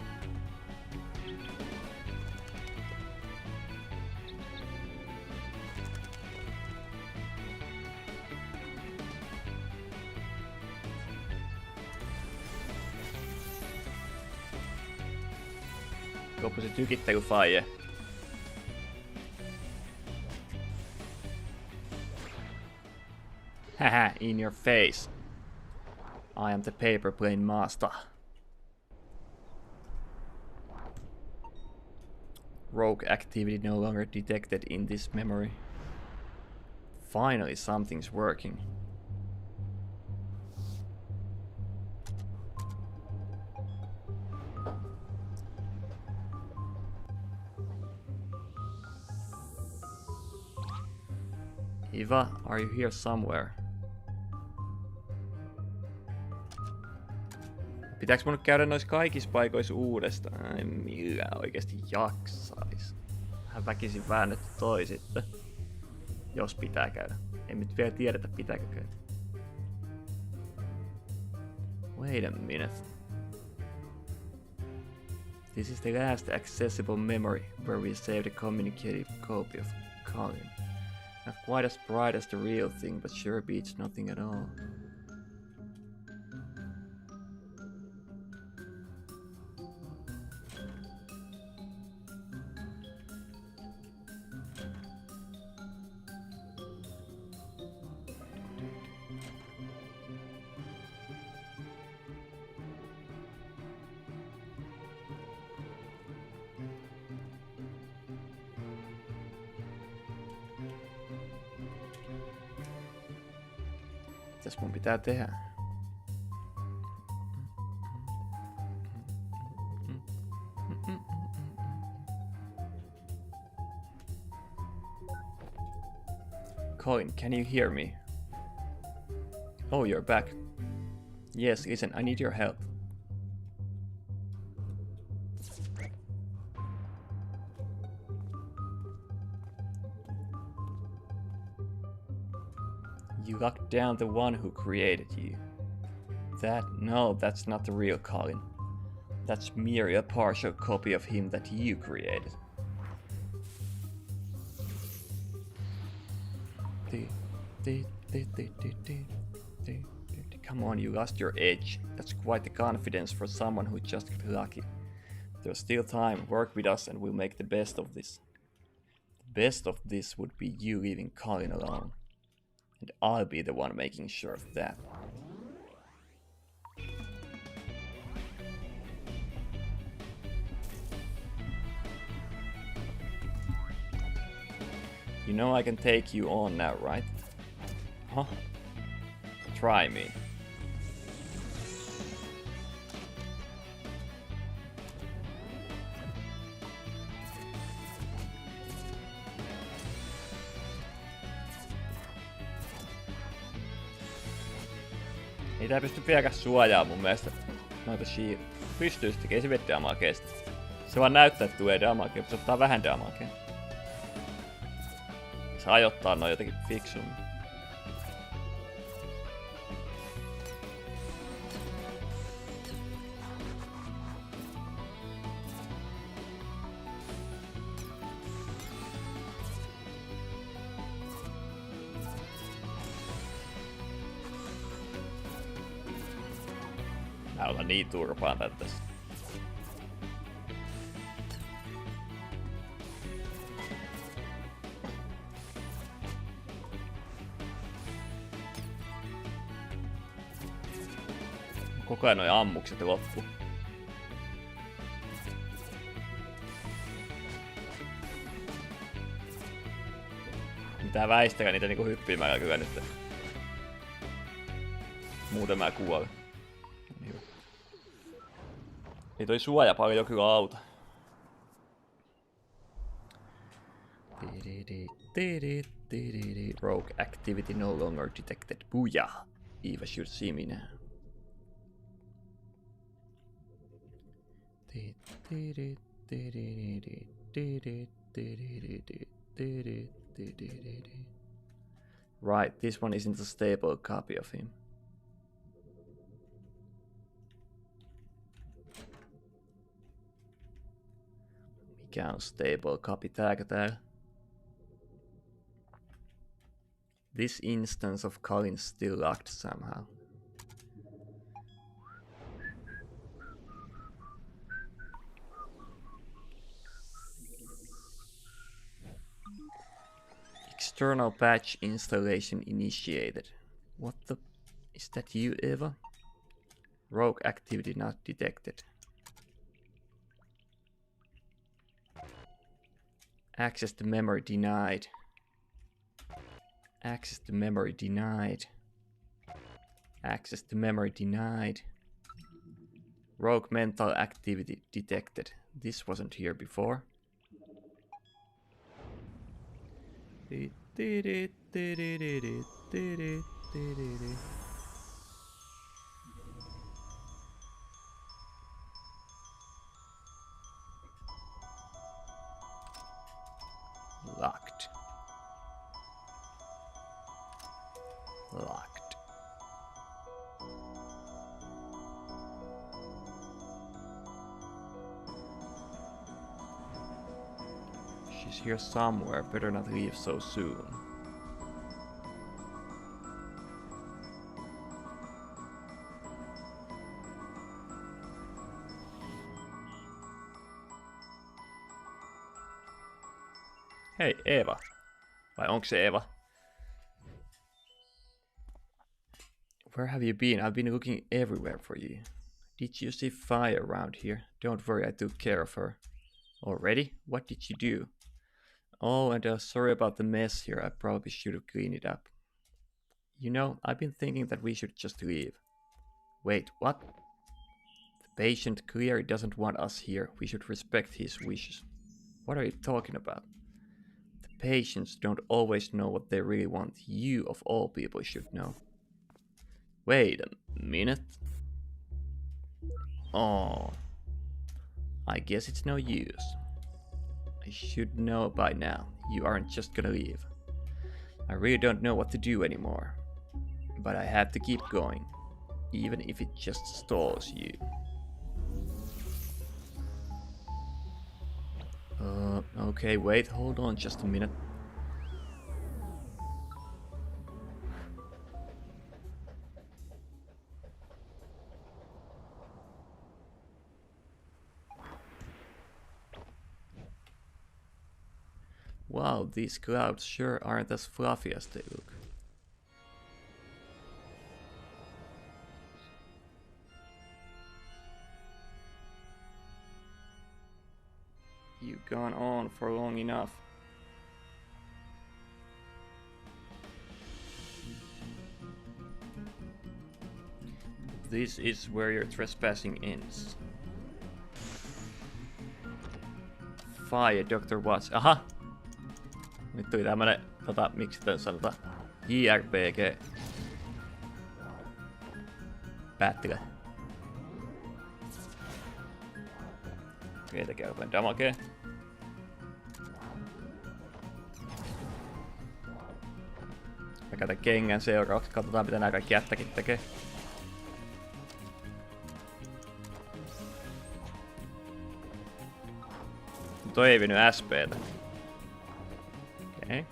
Loppu se tykittelyfaije. Haha, in your face. I am the paper plane master. Rogue activity no longer detected in this memory. Finally, something's working. Eva, are you here somewhere? Pitääks mun käydä noissa kaikissa paikoissa uudestaan? En millään oikeesti jaksais. Vähän väkisin väännetty toi sitten. Jos pitää käydä. En nyt vielä tiedetä pitääkö käydä. Wait a minute. This is the last accessible memory where we saved a communicative copy of Colin. Not quite as bright as the real thing, but sure beats nothing at all. Mitäs mun pitää tehdä? Colin, can you hear me? Oh, you're back. Yes, listen, I need your help. You locked down the one who created you. No, that's not the real Colin. That's merely a partial copy of him that you created. Come on, you lost your edge. That's quite the confidence for someone who just got lucky. There's still time. Work with us and we'll make the best of this. The best of this would be you leaving Colin alone. And I'll be the one making sure of that. You know I can take you on now, right? Huh? Try me. Niitä ei pysty vieläkään suojaa mun mielestä. Noita pystyy sitten, ei se vie damageista. Se vaan näyttää, että tulee damagea, mutta se ottaa vähän damagea. Se ajoittaa noin jotenkin fiksummin. Mä ollaan niin turpaan tässä. Koko ajan noi ammukset loppu. Mitään väistäkää niitä niinku hyppimällä kyllä nyt. Muuten mä kuolen. Ei toi suoja paljon kyllä auta. Rogue activity no longer detected. Booyah! Eva should see me now. Right, this one isn't a stable copy of him. Mikä on stable copy täällä? This instance of Colin's still locked somehow. External patch installation initiated. What the... Is that you, Eva? Rogue activity not detected. Access to memory denied. Access to memory denied. Access to memory denied. Rogue mental activity detected. This wasn't here before. Locked. Locked. She's here somewhere, better not leave so soon. Hei, Eva. Vai onko se Eva? Where have you been? I've been looking everywhere for you. Did you see fire around here? Don't worry, I took care of her. Already? What did you do? Oh, and sorry about the mess here. I probably should have cleaned it up. You know, I've been thinking that we should just leave. Wait, what? The patient clearly doesn't want us here. We should respect his wishes. What are you talking about? The patients don't always know what they really want. You, of all people, should know. Wait a minute. Oh, I guess it's no use. I should know by now. You aren't just gonna leave. I really don't know what to do anymore. But I have to keep going, even if it just stalls you. Okay, wait, hold on just a minute. Wow, these clouds sure aren't as fluffy as they look. You've gone on for long enough. This is where your trespassing ends. Fire, Dr. Watts. Aha! Nyt tuli tämmönen, miksi tän sanotaan, JRPG. Päättilä. Okei, tekee jotain damagea. Mä käytän kengän seuraavaksi, katsotaan mitä nää kaikki jättäkit tekee. Toi ei vienyt SPtä. Okay.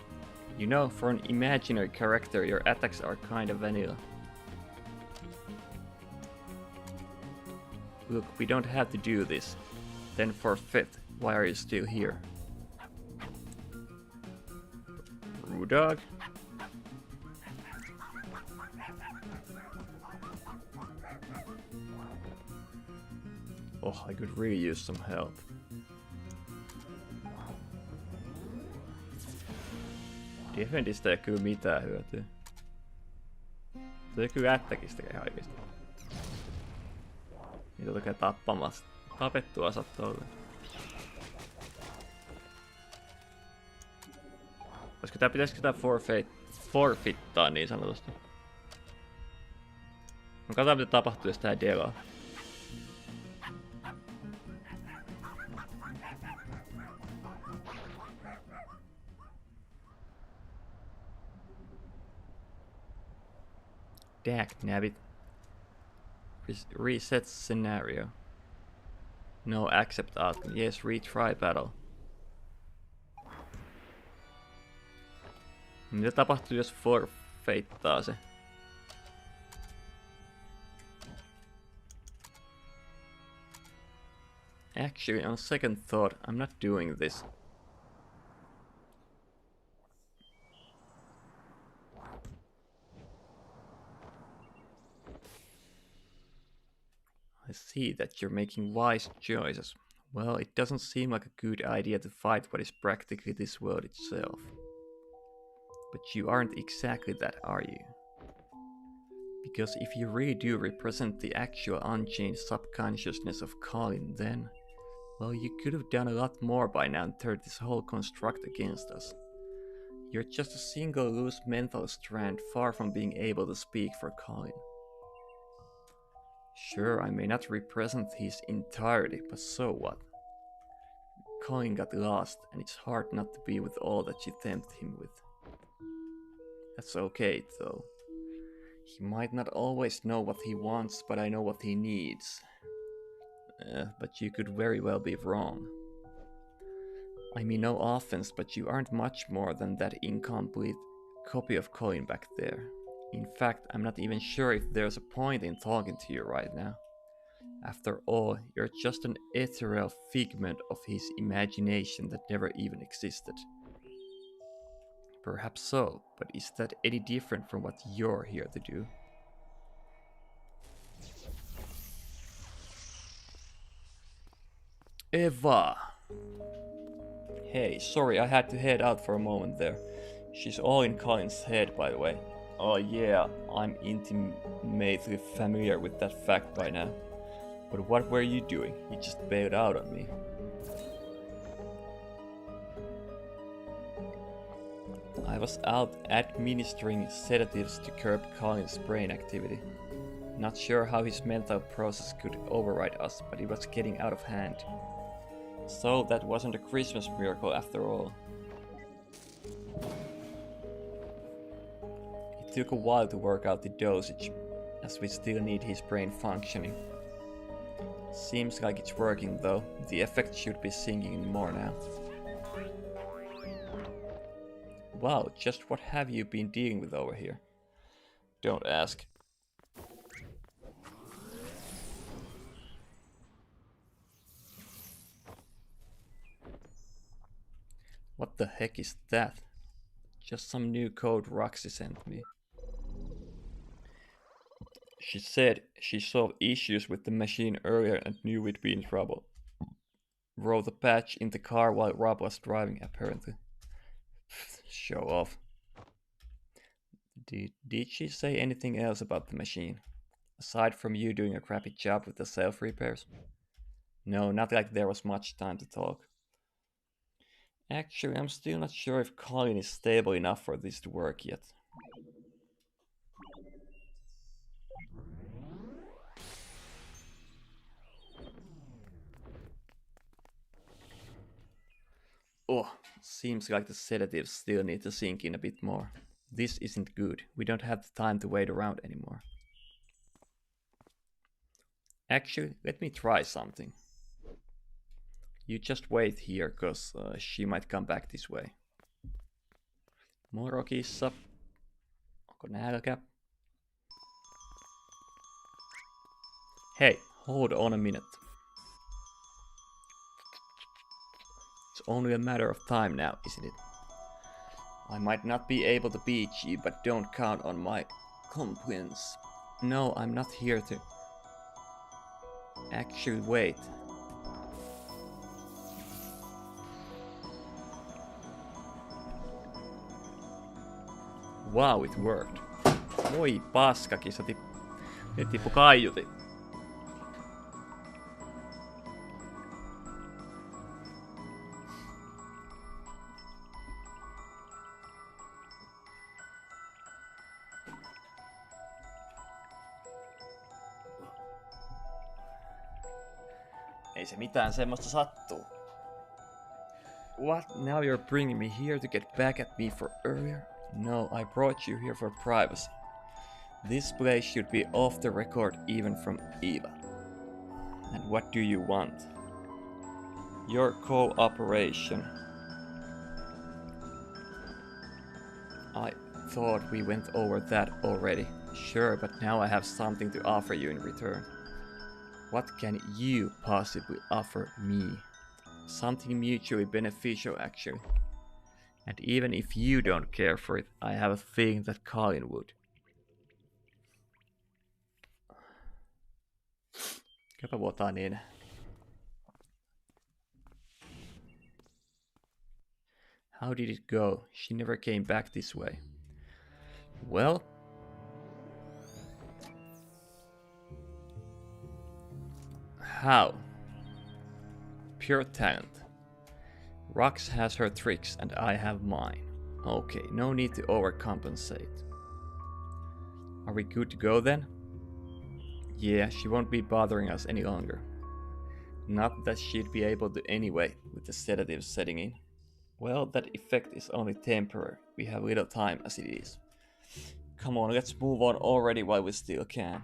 You know, for an imaginary character, your attacks are kind of vanilla. Look, we don't have to do this. Then for fifth, why are you still here? Rude dog. Oh, I could really use some help. Defendistä ei kyllä mitään hyötyä. Se ei kyllä ättäkistä ihan oikeesti. Niitä tekee tappamassa. Tapettua sattuu olla. Pitäisikö tää forfittaa niin sanotusti? No katsotaan mitä tapahtuu jos tää delaa. Dagnabbit. Reset scenario. No, accept outcome. Yes, retry battle. Mitä tapahtuu jos forfeittaa se? Actually, on second thought, I'm not doing this. I see that you're making wise choices. Well, it doesn't seem like a good idea to fight what is practically this world itself. But you aren't exactly that, are you? Because if you really do represent the actual unchanged subconsciousness of Colin, then, well, you could have done a lot more by now and turned this whole construct against us. You're just a single loose mental strand far from being able to speak for Colin. Sure, I may not represent his entirety, but so what? Colin got lost, and it's hard not to be with all that you tempt him with. That's okay, though. He might not always know what he wants, but I know what he needs. But you could very well be wrong. I mean no offense, but you aren't much more than that incomplete copy of Colin back there. In fact, I'm not even sure if there's a point in talking to you right now. After all, you're just an ethereal figment of his imagination that never even existed. Perhaps so, but is that any different from what you're here to do? Eva! Hey, sorry, I had to head out for a moment there. She's all in Colin's head, by the way. Oh yeah, I'm intimately familiar with that fact by now. But what were you doing? You just bailed out on me. I was out administering sedatives to curb Colin's brain activity. Not sure how his mental process could override us, but it was getting out of hand. So that wasn't a Christmas miracle after all. It took a while to work out the dosage, as we still need his brain functioning. Seems like it's working though, the effect should be sinking in more now. Wow, just what have you been dealing with over here? Don't ask. What the heck is that? Just some new code Roxy sent me. She said she solved issues with the machine earlier and knew we'd be in trouble. Wrote the patch in the car while Rob was driving, apparently. Show off. Did she say anything else about the machine? Aside from you doing a crappy job with the self-repairs? No, not like there was much time to talk. Actually, I'm still not sure if Colin is stable enough for this to work yet. Oh, seems like the sedatives still need to sink in a bit more. This isn't good. We don't have the time to wait around anymore. Actually, let me try something. You just wait here, cause she might come back this way. Moro kissa. Onko nälkä? Hey, hold on a minute. It's only a matter of time now, isn't it? I might not be able to beat you, but don't count on my compliments. No, I'm not here to... Actually, wait. Wow, it worked. Voi paskakissa, nyt tippu kaiuti. Ei se mitään semmoista sattuu. What? Now you're bringing me here to get back at me for earlier? No, I brought you here for privacy. This place should be off the record even from Eva. And what do you want? Your cooperation. I thought we went over that already. Sure, but now I have something to offer you in return. What can you possibly offer me? Something mutually beneficial, actually. And even if you don't care for it, I have a feeling that Colin would. Käypä vuotaa niin. How did it go? She never came back this way. Well... How? Pure talent. Rox has her tricks and I have mine. Okay, no need to overcompensate. Are we good to go then? Yeah, she won't be bothering us any longer. Not that she'd be able to anyway, with the sedatives setting in. Well, that effect is only temporary. We have little time as it is. Come on, let's move on already while we still can.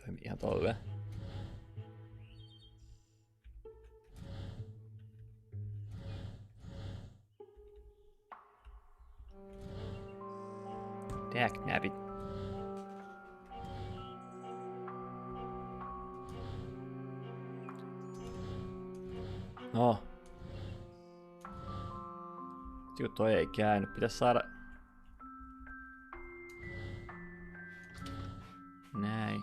Toimi ihan tolleen. Dagnabbit. No. Kun toi ei käynyt, pitäis saada... Näin.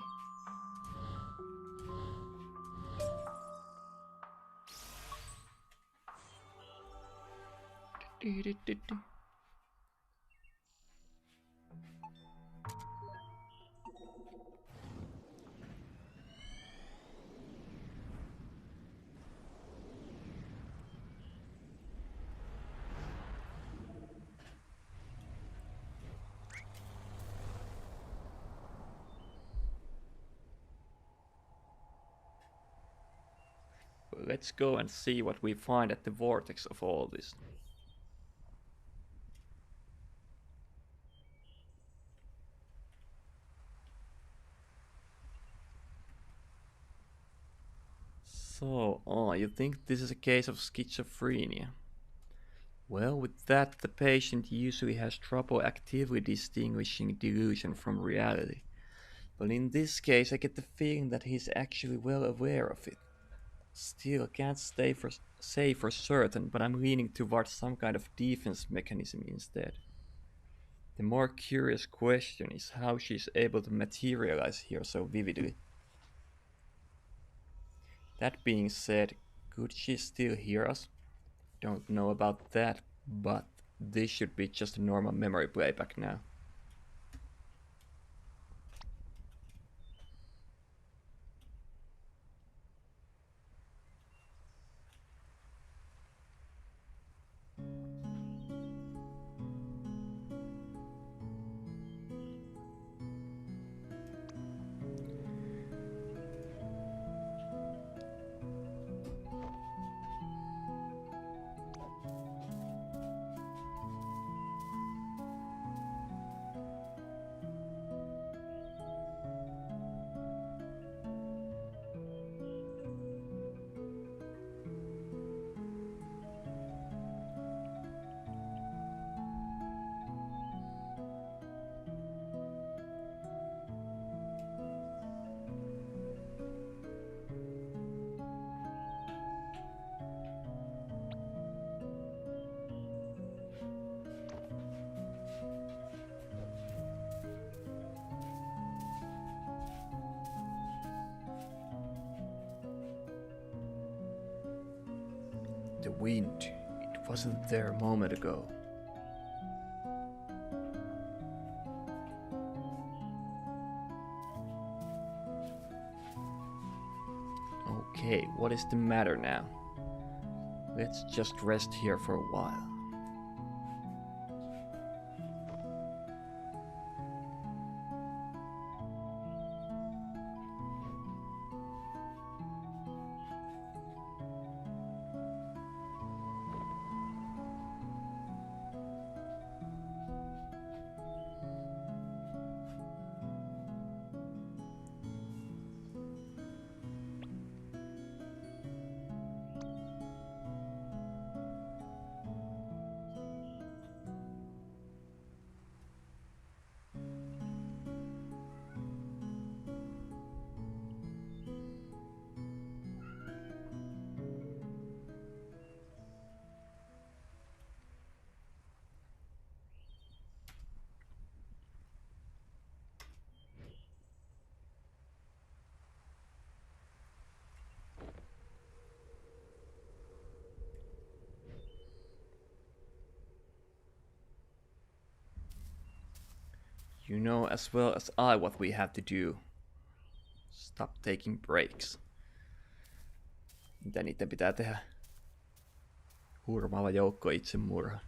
Let's go and see what we find at the vortex of all this. So, you think this is a case of schizophrenia? Well, with that, the patient usually has trouble actively distinguishing delusion from reality. But in this case, I get the feeling that he's actually well aware of it. Still, can't say for certain, but I'm leaning towards some kind of defense mechanism instead. The more curious question is how she's able to materialize here so vividly. That being said, could she still hear us? Don't know about that, but this should be just a normal memory playback now. The wind, it wasn't there a moment ago. Okay, what is the matter now? Let's just rest here for a while. You know as well as I what we have to do. Stop taking breaks. Mitä niiden pitää tehdä? Hurmaava joukko itsemurha.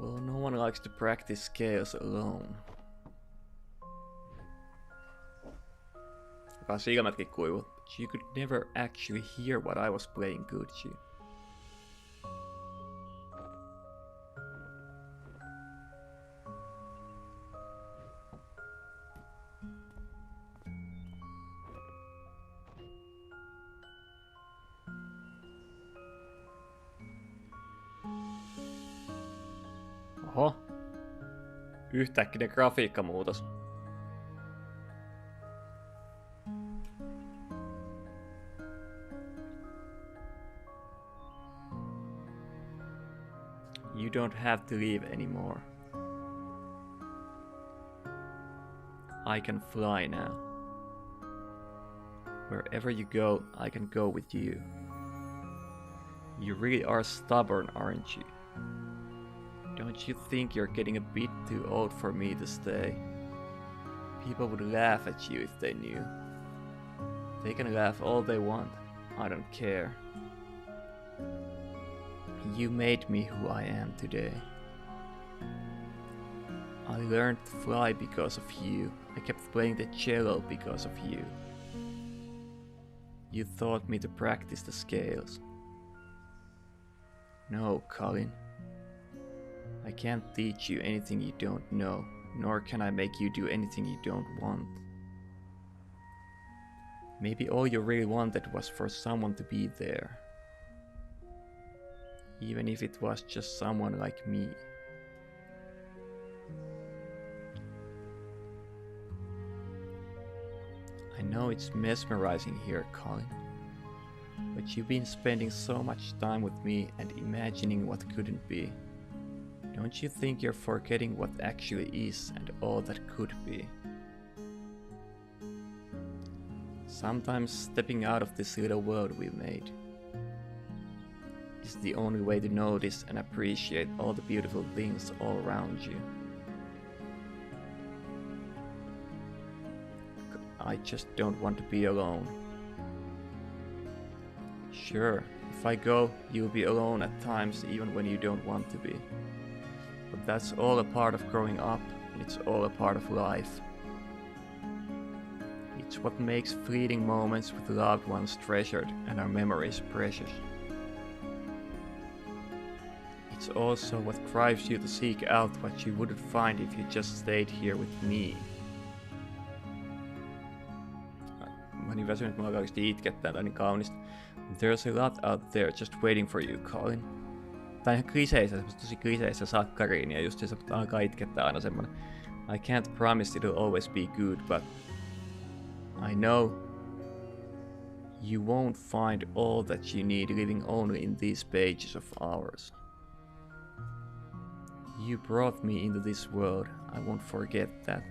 Well, no one likes to practice scales alone. Joka silmätkin kuivu. But you could never actually hear what I was playing, could you? Oho. Yhtäkkinen grafiikkamuutos. You don't have to leave anymore. I can fly now. Wherever you go, I can go with you. You really are stubborn, aren't you? Don't you think you're getting a bit too old for me to stay? People would laugh at you if they knew. They can laugh all they want. I don't care. You made me who I am today. I learned to fly because of you. I kept playing the cello because of you. You taught me to practice the scales. No, Colin. I can't teach you anything you don't know, nor can I make you do anything you don't want. Maybe all you really wanted was for someone to be there. Even if it was just someone like me. I know it's mesmerizing here, Colin, but you've been spending so much time with me and imagining what couldn't be. Don't you think you're forgetting what actually is and all that could be? Sometimes stepping out of this little world we made is the only way to notice and appreciate all the beautiful things all around you. I just don't want to be alone. Sure, if I go, you'll be alone at times even when you don't want to be. But that's all a part of growing up, and it's all a part of life. It's what makes fleeting moments with loved ones treasured and our memories precious. It's also what drives you to seek out what you wouldn't find if you just stayed here with me. Mä niin väsynyt, että mulla oikeasti itkettää, tää on niin kaunista. There's a lot out there just waiting for you, Colin. Tää on ihan kliseistä, tosi kliseistä sakkariin, ja just se alkaa itkettää aina semmonen. I can't promise it'll always be good, but I know you won't find all that you need living only in these pages of ours. You brought me into this world, I won't forget that.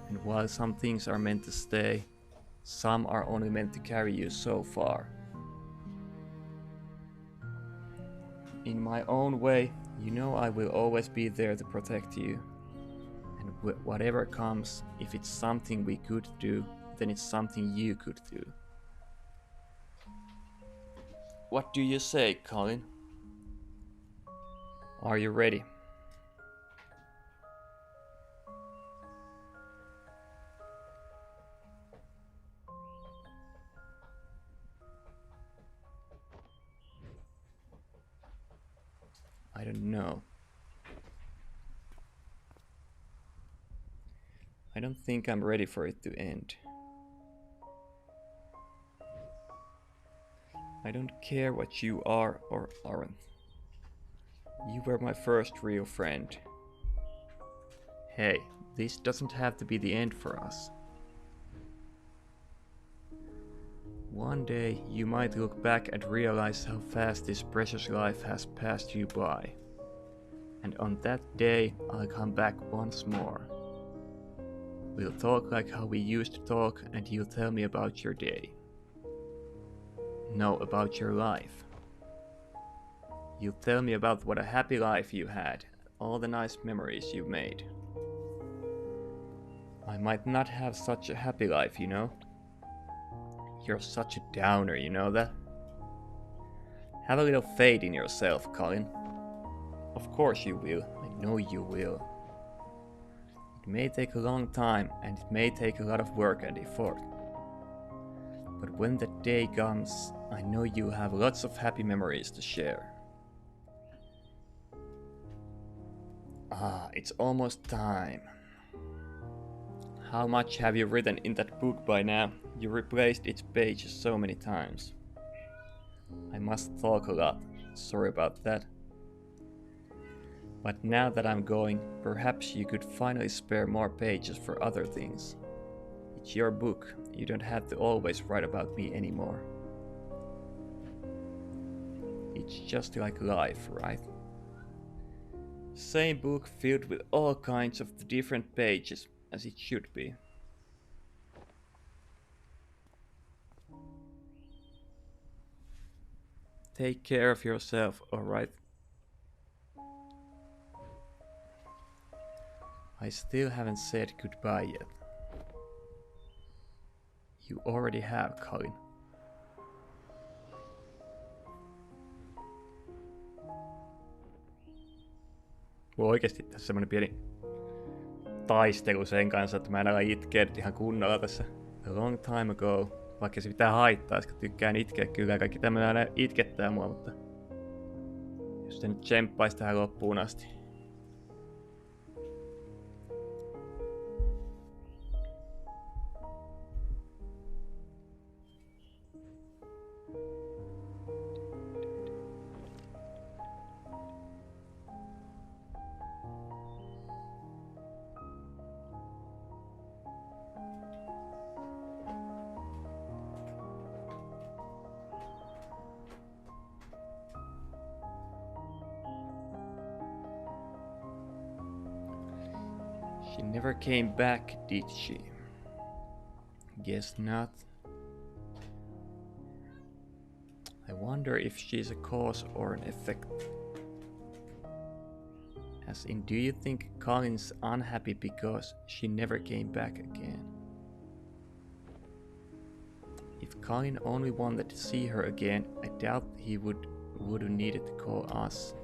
And while some things are meant to stay, some are only meant to carry you so far. In my own way, you know I will always be there to protect you. And whatever comes, if it's something we could do, then it's something you could do. What do you say, Colin? Are you ready? I don't know. I don't think I'm ready for it to end. I don't care what you are or aren't. You were my first real friend. Hey, this doesn't have to be the end for us. One day you might look back and realize how fast this precious life has passed you by. And on that day I'll come back once more. We'll talk like how we used to talk, and you'll tell me about your day. No, about your life. You'll tell me about what a happy life you had, all the nice memories you made. I might not have such a happy life, you know. You're such a downer, you know that? Have a little faith in yourself, Colin. Of course you will, I know you will. It may take a long time, and it may take a lot of work and effort. But when that day comes, I know you'll have lots of happy memories to share. Ah, it's almost time. How much have you written in that book by now? You replaced its pages so many times. I must talk a lot, sorry about that. But now that I'm going, perhaps you could finally spare more pages for other things. It's your book, you don't have to always write about me anymore. It's just like life, right? Same book filled with all kinds of different pages, as it should be. Take care of yourself, alright? I still haven't said goodbye yet. You already have, Colin. Mulla on oikeesti tässä semmonen pieni taistelu sen kanssa, että mä en ala itkeä ihan kunnolla tässä. A long time ago. Vaikka se pitää haittaa, koska tykkään itkeä kyllä. Kaikki tämmönen aina itkettää mua, mutta jos se nyt tsemppaisi tähän loppuun asti. She never came back, did she? Guess not. I wonder if she's a cause or an effect. As in, do you think Colin's unhappy because she never came back again? If Colin only wanted to see her again, I doubt he would have needed to call us.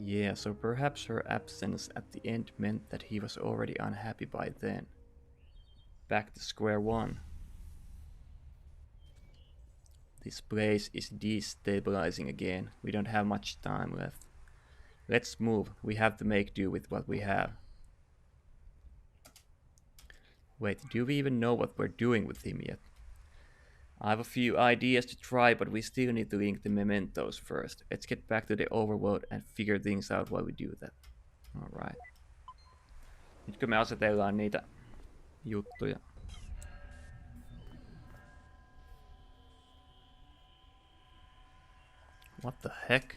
Yeah, so perhaps her absence at the end meant that he was already unhappy by then. Back to square one. This place is destabilizing again. We don't have much time left. Let's move. We have to make do with what we have. Wait, do we even know what we're doing with him yet? I have a few ideas to try, but we still need to link the mementos first. Let's get back to the overworld and figure things out while we do that. Alright. Nytkö me asetellaan niitä juttuja? What the heck?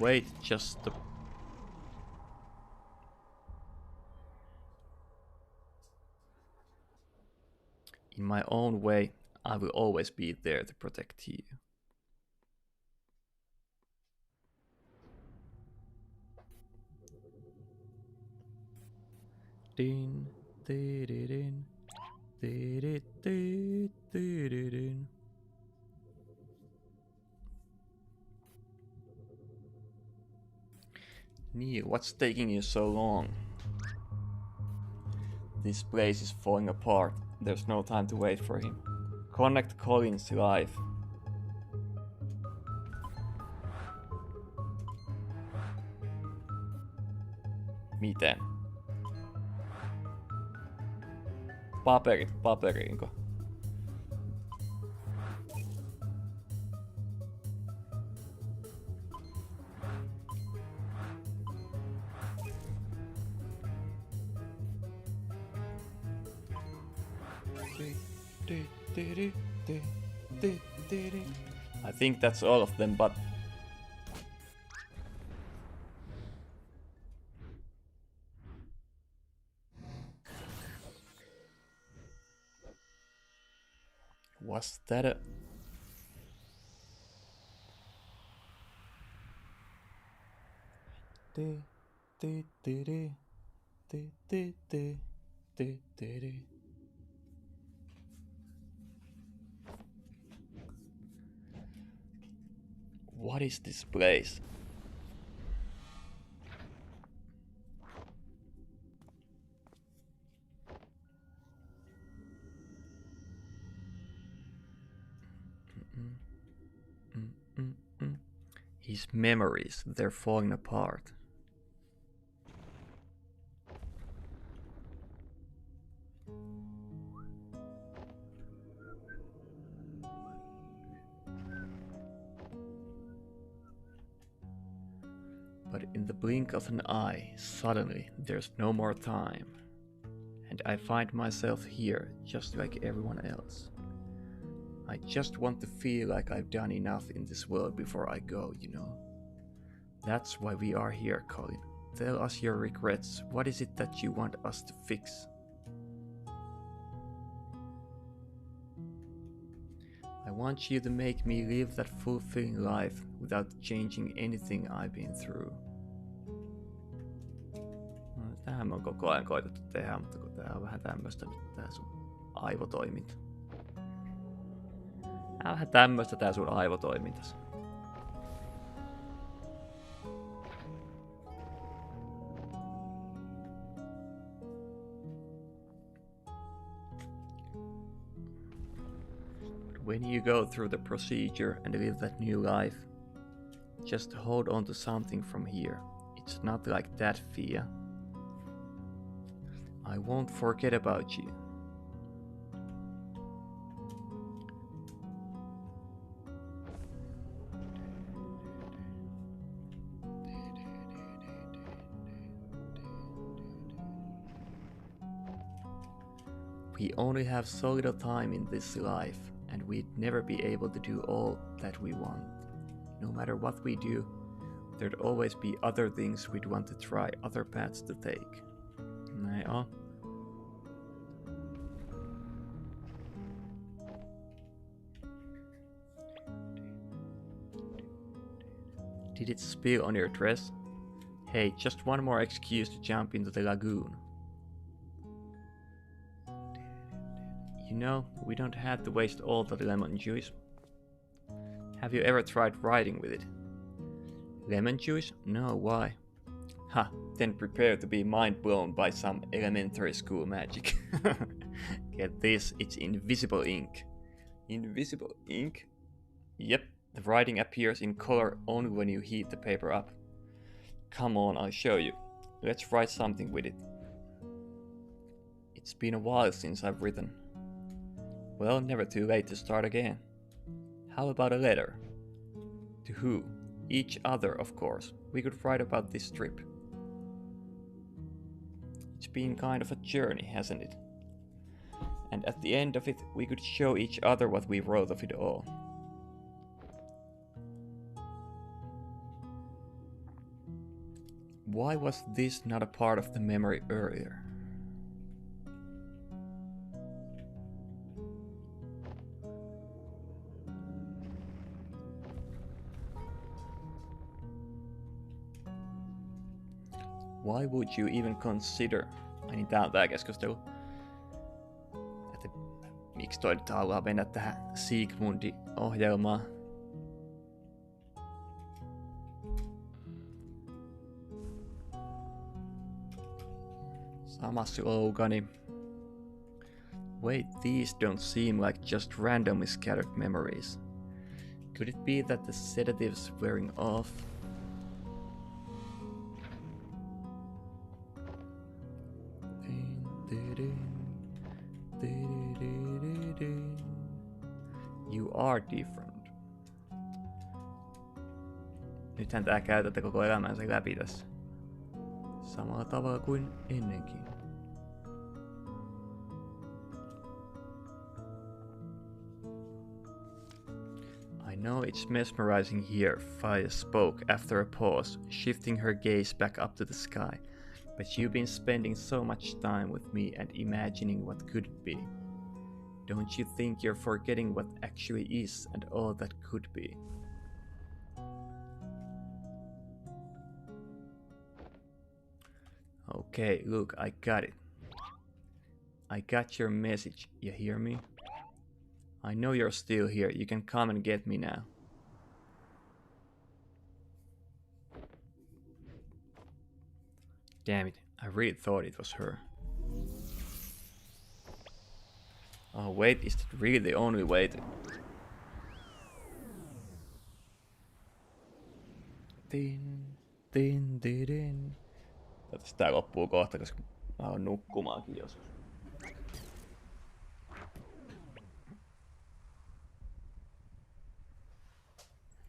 Wait, just the... In my own way, I will always be there to protect you. Din, din, din, din, din, din, din. Neil, what's taking you so long? This place is falling apart. There's no time to wait for him. Connect Colin's life. Miten? Paperiinko? I think that's all of them, but... Was that a... What is this place? His memories, they're falling apart. But in the blink of an eye, suddenly there's no more time. And I find myself here, just like everyone else. I just want to feel like I've done enough in this world before I go, you know. That's why we are here, Colin. Tell us your regrets. What is it that you want us to fix? I want you to make me live that fulfilling life without changing anything I've been through. Tähän me on koko ajan koitettu tehdä, mutta kun tää on vähän tämmöstä nyt tää sun aivotoiminta. Tää on vähän tämmöstä tää sun aivotoimintas. When you go through the procedure and live that new life, just hold on to something from here. It's not like that, Fia. I won't forget about you. We only have so little time in this life, and we'd never be able to do all that we want. No matter what we do, there'd always be other things we'd want to try, other paths to take. Näin on. Did it spill on your dress? Hey, just one more excuse to jump into the lagoon. You know, we don't have to waste all the lemon juice. Have you ever tried riding with it? Lemon juice? No, why? Ha, then prepare to be mind blown by some elementary school magic. Get this, it's invisible ink. Invisible ink? Yep, the writing appears in color only when you heat the paper up. Come on, I'll show you. Let's write something with it. It's been a while since I've written. Well, never too late to start again. How about a letter? To who? Each other, of course. We could write about this trip. It's been kind of a journey, hasn't it? And at the end of it, we could show each other what we wrote of it all. Why was this not a part of the memory earlier? Why would you even consider? Ai niin, tää on tää keskustelu. Että miksi toi nyt haluaa mennä tähän Sigmundin ohjelmaan? Sama slogani. Wait, these don't seem like just randomly scattered memories. Could it be that the sedative's wearing off? You are different. Nythän tää käytätte koko elämänsä läpi tässä. Samalla tavalla kuin ennenkin. I know it's mesmerizing here, Faya spoke after a pause, shifting her gaze back up to the sky. But you've been spending so much time with me and imagining what could be. Don't you think you're forgetting what actually is and all that could be? Okay, look, I got it. I got your message, you hear me? I know you're still here, you can come and get me now. Damn it, I really thought it was her. Oh wait, is that really the only way to... Tin. Toivottavasti tää loppuu kohta, koska mä oon nukkumaankin joskus.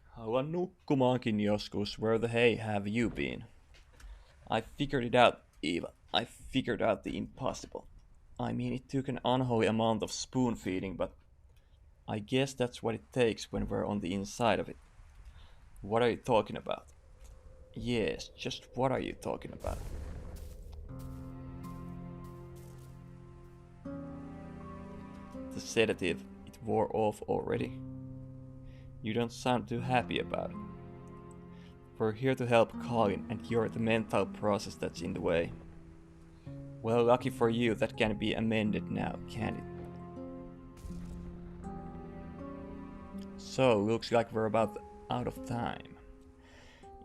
Haluan nukkumaankin joskus. Where the hey have you been? I figured it out, Eva. I figured out the impossible. I mean, it took an unholy amount of spoon feeding, but I guess that's what it takes when we're on the inside of it. What are you talking about? Yes, just what are you talking about? The sedative, it wore off already. You don't sound too happy about it. We're here to help Colin, and you're the mental process that's in the way. Well, lucky for you, that can be amended now, can't it? So, looks like we're about out of time.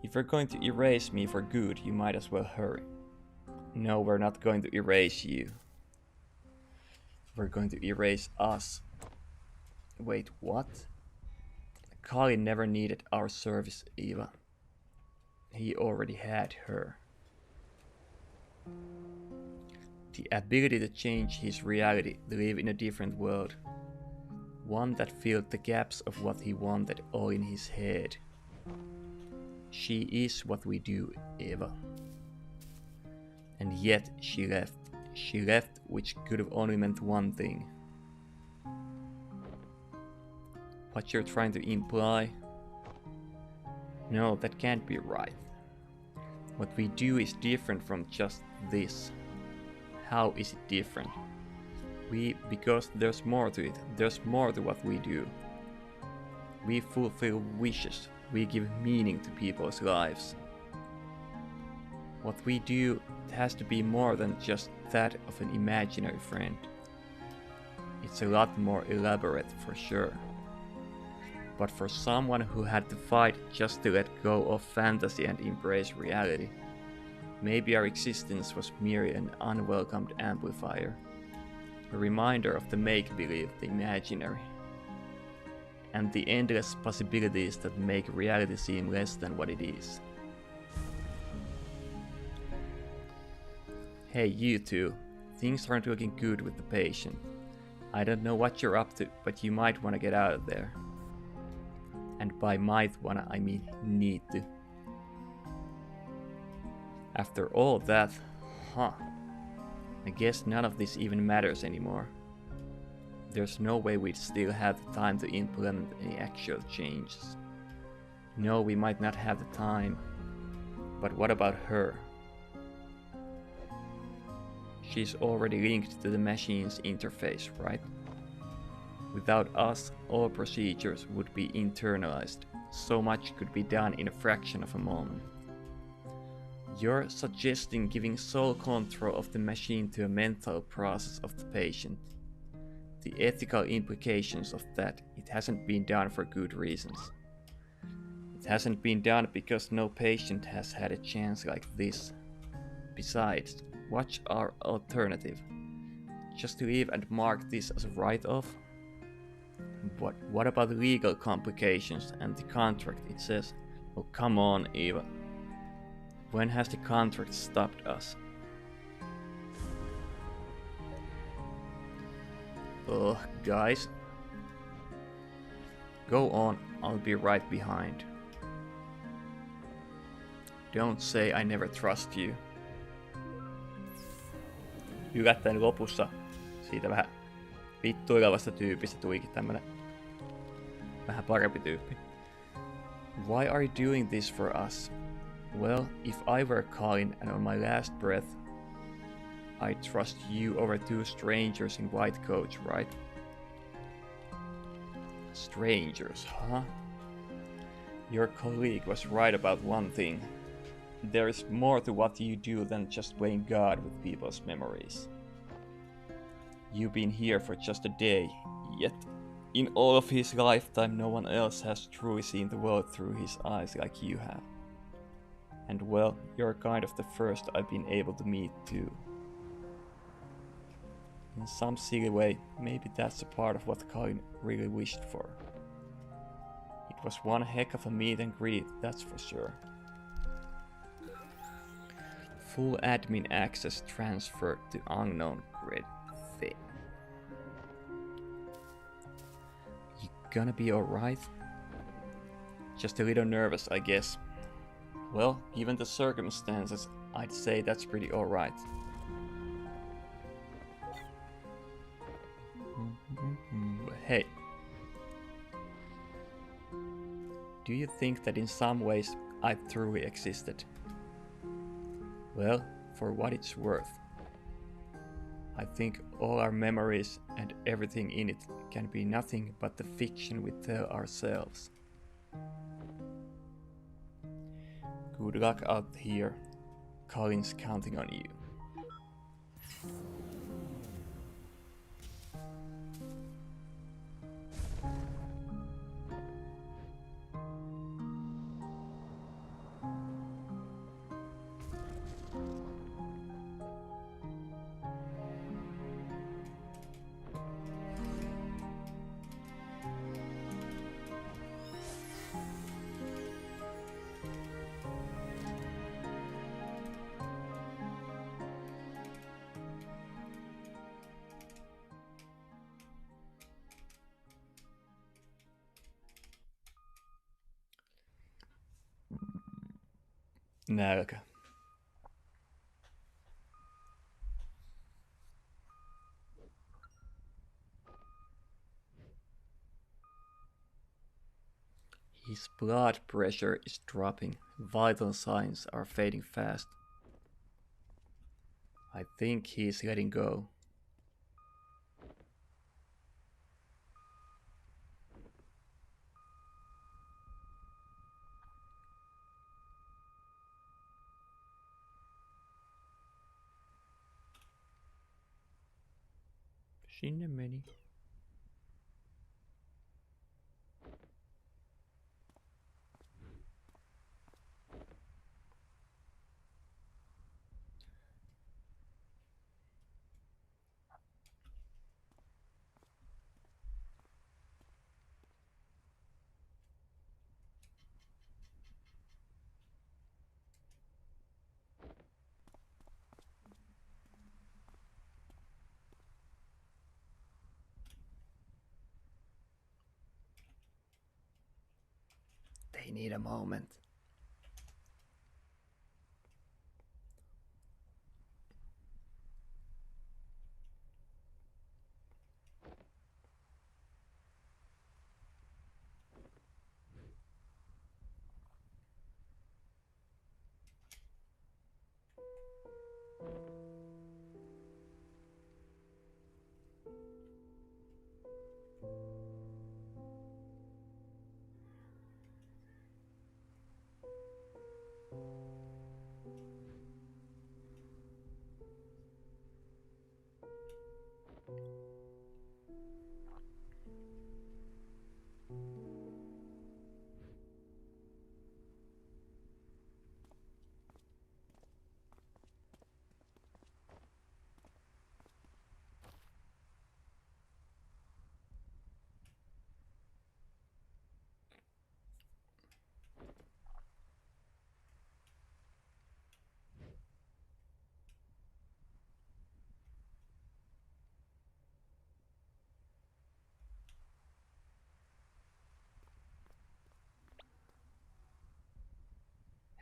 If you're going to erase me for good, you might as well hurry. No, we're not going to erase you. We're going to erase us. Wait, what? Colin never needed our service, Eva. He already had her. The ability to change his reality, to live in a different world. One that filled the gaps of what he wanted all in his head. She is what we do, Eva. And yet she left. She left, which could have only meant one thing. What you're trying to imply? No, that can't be right. What we do is different from just this. How is it different? Because there's more to it. There's more to what we do. We fulfill wishes. We give meaning to people's lives. What we do, it has to be more than just that of an imaginary friend. It's a lot more elaborate for sure. But for someone who had to fight just to let go of fantasy and embrace reality, maybe our existence was merely an unwelcomed amplifier. A reminder of the make-believe, the imaginary. And the endless possibilities that make reality seem less than what it is. Hey, you two. Things aren't looking good with the patient. I don't know what you're up to, but you might want to get out of there. And by might wanna, I mean need to. After all that, I guess none of this even matters anymore. There's no way we'd still have the time to implement any actual changes. No, we might not have the time. But what about her? She's already linked to the machine's interface, right? Without us, all procedures would be internalized. So much could be done in a fraction of a moment. You're suggesting giving sole control of the machine to a mental process of the patient. The ethical implications of that, it hasn't been done for good reasons. It hasn't been done because no patient has had a chance like this. Besides, what's our alternative? Just to leave and mark this as a write-off? But what about the legal complications and the contract? It says, oh come on, Eva. When has the contract stopped us? Ugh, guys. Go on, I'll be right behind. Don't say I never trust you. Yllättäen lopussa siitä vähän vittuilevasta tyypistä tulikin tämmönen vähän parempi tyyppi. Why are you doing this for us? Well, if I were Colin and on my last breath, I'd trust you over two strangers in white coats, right? Strangers, huh? Your colleague was right about one thing. There is more to what you do than just playing God with people's memories. You've been here for just a day, yet in all of his lifetime no one else has truly seen the world through his eyes like you have. And well, you're kind of the first I've been able to meet too. In some silly way, maybe that's a part of what Colin really wished for. It was one heck of a meet and greet, that's for sure. Full admin access transferred to unknown grid thing. You gonna be alright? Just a little nervous, I guess. Well, given the circumstances, I'd say that's pretty alright. Hey. Do you think that in some ways I truly existed? Well, for what it's worth. I think all our memories and everything in it can be nothing but the fiction we tell ourselves. Good luck out here. Colin's counting on you. nälkä. His blood pressure is dropping. Vital signs are fading fast. I think he's letting go. Sinne meni. They need a moment.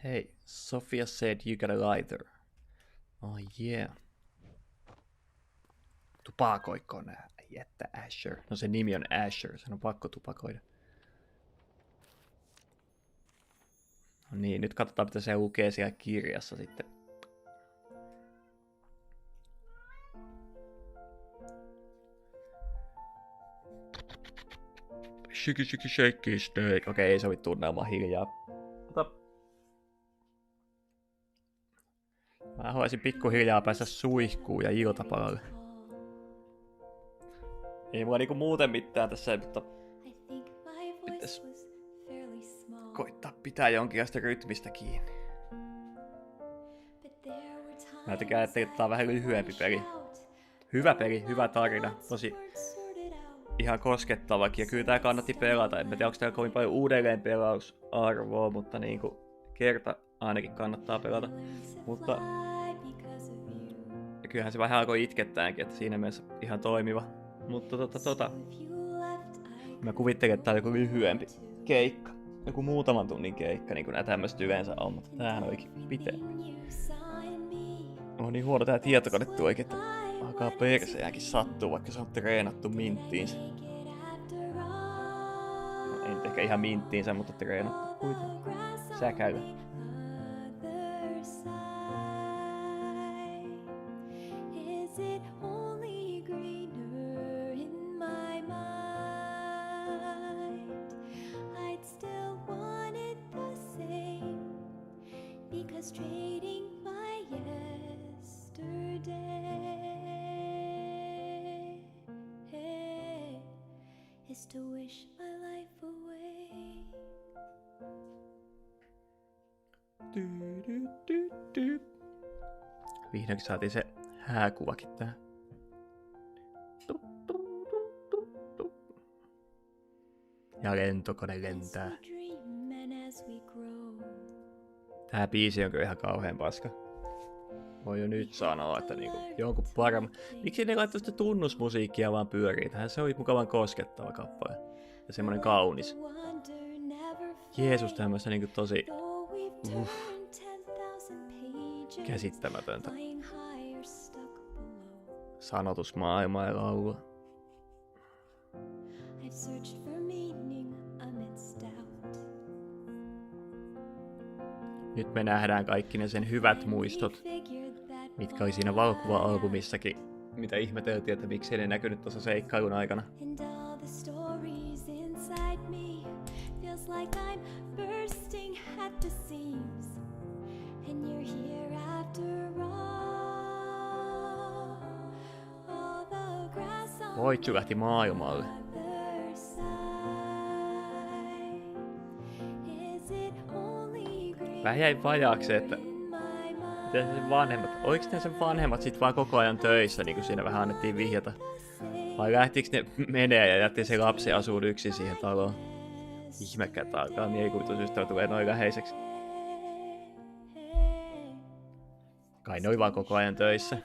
Hey, Sophia said you got a lighter. Oh yeah. Tupakoiko nää jättä Asher? No se nimi on Asher, sen on pakko tupakoida. No niin, nyt katsotaan mitä se lukee siellä kirjassa sitten. Shiki steak. Okei, ei sovi tunnelma hiljaa. Mä haluaisin pikkuhiljaa päästä suihkuun ja iltapalalle. Ei mulla niinku muuten mitään tässä, mutta pitäis koittaa pitää jonkinlaista rytmistä kiinni. Mä tykkään, että tää on vähän lyhyempi peli. Hyvä peli, hyvä tarina, tosi ihan koskettavakin. Ja kyllä tää kannatti pelata. En mä tiedä, onko täällä kovin paljon uudelleen pelausarvoa, mutta niinku kerta ainakin kannattaa pelata. Mutta ja kyllähän se vähän alkoi itkettäänkin, että siinä mielessä ihan toimiva. Mutta mä kuvittelen, että tää oli joku lyhyempi keikka. Joku muutaman tunnin keikka, niin kuin nää tämmöset yleensä on, mutta tämähän olikin pitempi. On niin huono tää tietokone tuokin, että alkaa perseäänkin sattua, vaikka se on treenattu minttiinsä. No, ei nyt ehkä ihan minttiinsä, mutta treenattu kuitenkin. Säkällä. Vihdoinkin saatiin se hääkuvakin tähän. Ja lentokone lentää. Tää biisi on kyllä ihan kauhean paska. Voi jo nyt sanoa, että niinku jonkun paremmin. Miksi ne laittoi sitä tunnusmusiikkia vaan pyörii? Tähän se oli mukavan koskettava kappale. Ja semmonen kaunis. Jeesus tämmöistä niinku tosi... Käsittämätöntä. Sanotusmaailmaa ja laulua. Nyt me nähdään kaikki ne sen hyvät muistot, mitkä oli siinä valokuva-albumissakin, mitä ihmeteltiin, että miksi ne näkynyt tuossa seikkailun aikana. Voitsu lähti maailmalle. Vähän jäi vajaaksi, että sen vanhemmat, oliko ne sen vanhemmat sit vaan koko ajan töissä, niin kuin siinä vähän annettiin vihjata? Vai lähtikö ne menee ja jätti se lapsi asuun yksin siihen taloon? Ihmekätä alkaa mielikuvitusystävä tulee noin läheiseksi. Kai ne oli vaan koko ajan töissä.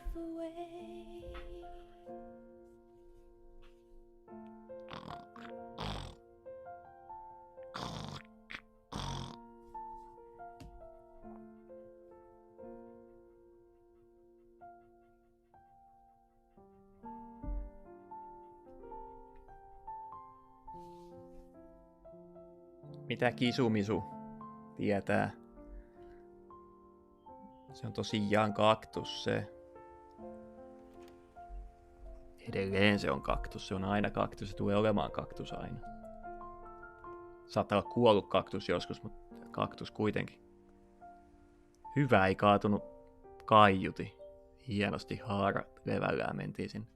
Mitä kisumisu tietää? Se on tosiaan kaktus se. Edelleen se on kaktus. Se on aina kaktus. Se tulee olemaan kaktus aina. Saattaa olla kuollut kaktus joskus, mutta kaktus kuitenkin. Hyvä, ei kaatunut kaiuti. Hienosti haarat levällään mentiin sinne.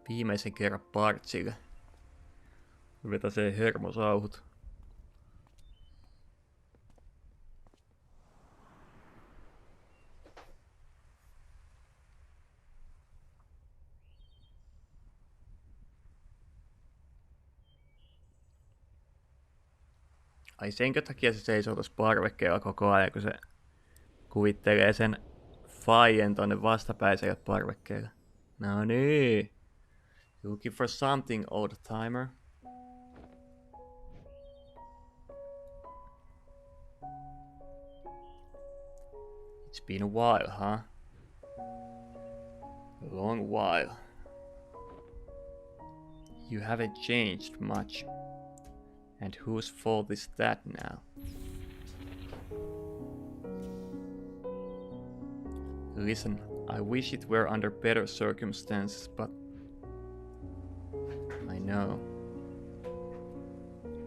Viimeisen kerran partsille. Vetäsee hermosauhut. Ai senkö takia se seisoo tuossa parvekkeella koko ajan, kun se kuvittelee sen faijen tonne vastapäiselle parvekkeelle. No niin. Looking for something, old timer. It's been a while, huh? A long while. You haven't changed much. And whose fault is that now? Listen, I wish it were under better circumstances, but I know.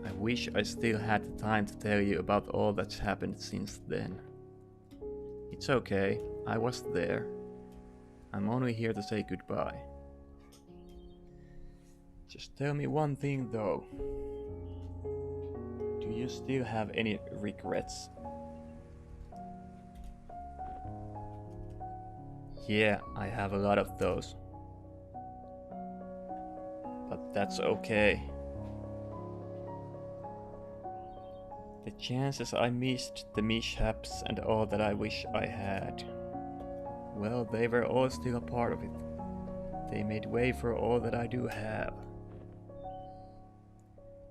I wish I still had the time to tell you about all that's happened since then. It's okay, I was there. I'm only here to say goodbye. Just tell me one thing though. Do you still have any regrets? Yeah, I have a lot of those. But that's okay. The chances I missed, the mishaps and all that I wish I had. Well, they were all still a part of it. They made way for all that I do have.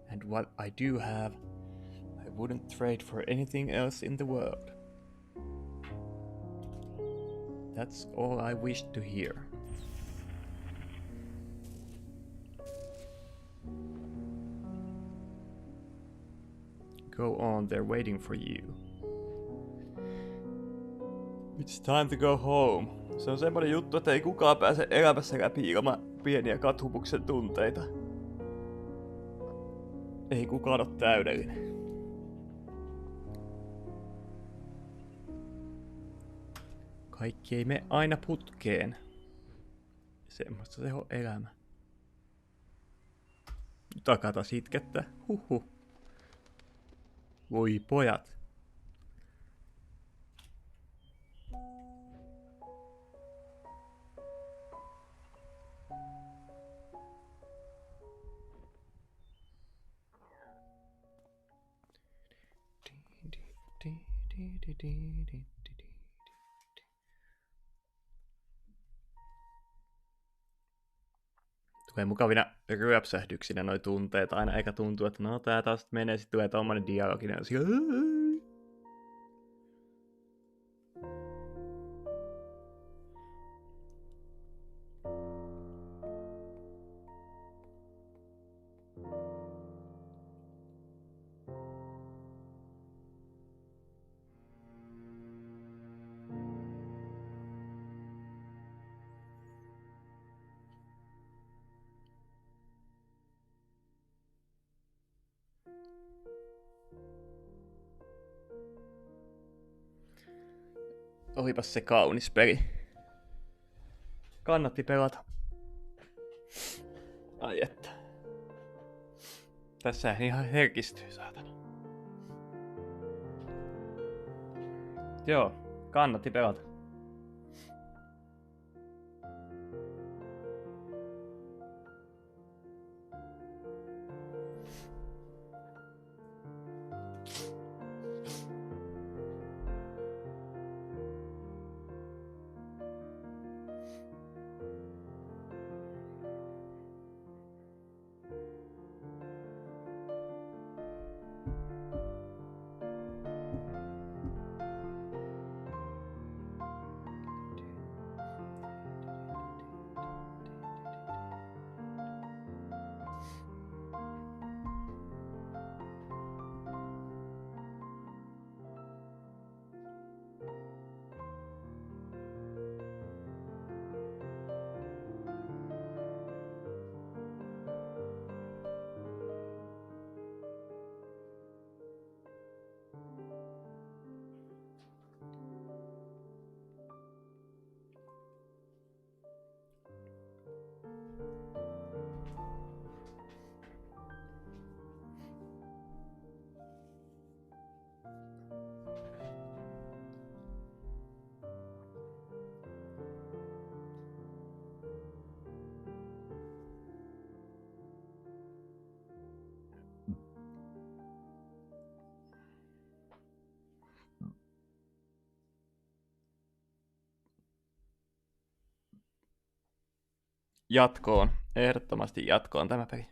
And what I do have, I wouldn't trade for anything else in the world. That's all I wished to hear. Go on, they're waiting for you. It's time to go home. Se on semmonen juttu, että ei kukaan pääse elämässä läpi ilman pieniä katumuksen tunteita. Ei kukaan ole täydellinen. Kaikki ei mene aina putkeen. Semmoista se on elämä. Takata itkettää. Huhhuh. Voi pojat. Tulee mukavina ryöpsähdyksinä noi tunteet aina, eikä tuntuu, että no tää taas menee, sit tulee tommonen dialogi, ja Olipas se kaunis peli. Kannatti pelata. Ai että. Tässä ihan herkistyy, saatana. Joo, kannatti pelata. Jatkoon. Ehdottomasti jatkoon tämä peli.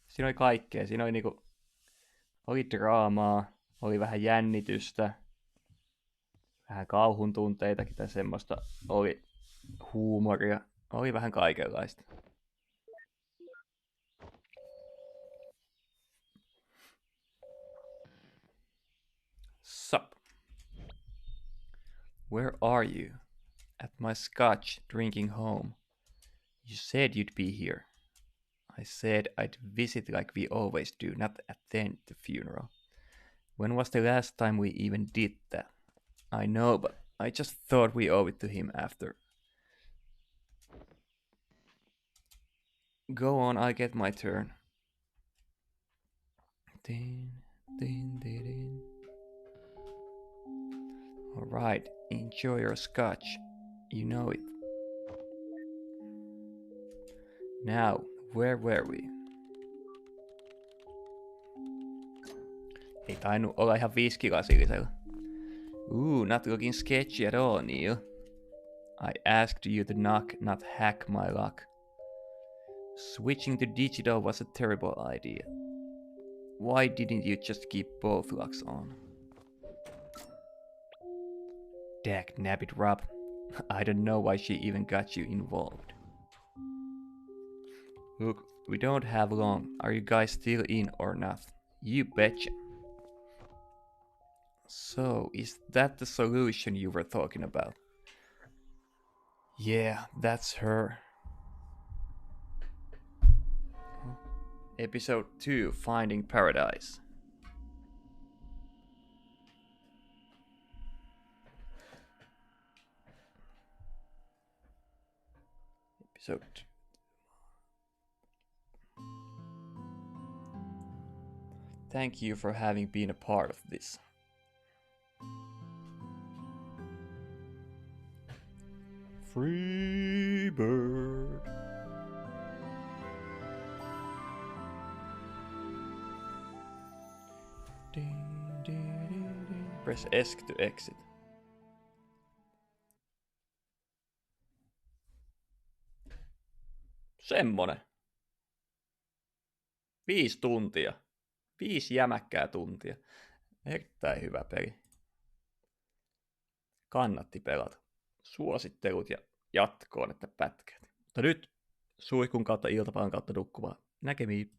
Siinä oli kaikkea. Siinä oli oli draamaa, oli vähän jännitystä, vähän kauhun tunteitakin tai semmoista, oli huumoria, oli vähän kaikenlaista. Sup? Where are you? At my scotch drinking home. You said you'd be here. I said I'd visit like we always do, not attend the funeral. When was the last time we even did that? I know, but I just thought we owe it to him after. Go on, I get my turn. Din, din, din, din. All right, enjoy your scotch. You know it. Now, where were we? Ei tainnut olla ihan viskilasillisella. Not looking sketchy at all, Neil. I asked you to knock, not hack my luck. Switching to digital was a terrible idea. Why didn't you just keep both locks on? Dag nabbit Rob. I don't know why she even got you involved. Look, we don't have long. Are you guys still in or not? You betcha. So, is that the solution you were talking about? Yeah, that's her. Episode 2, Finding Paradise. Episode 2. Thank you for having been a part of this. Free bird. Press S to exit. Semmonen. 5 tuntia. 5 jämäkkää tuntia. Erittäin hyvä peli. Kannatti pelata. Suosittelut ja jatkoon, että pätkäät. Mutta nyt suihkun kautta iltapäivän kautta nukkuvaa. Näkemiin.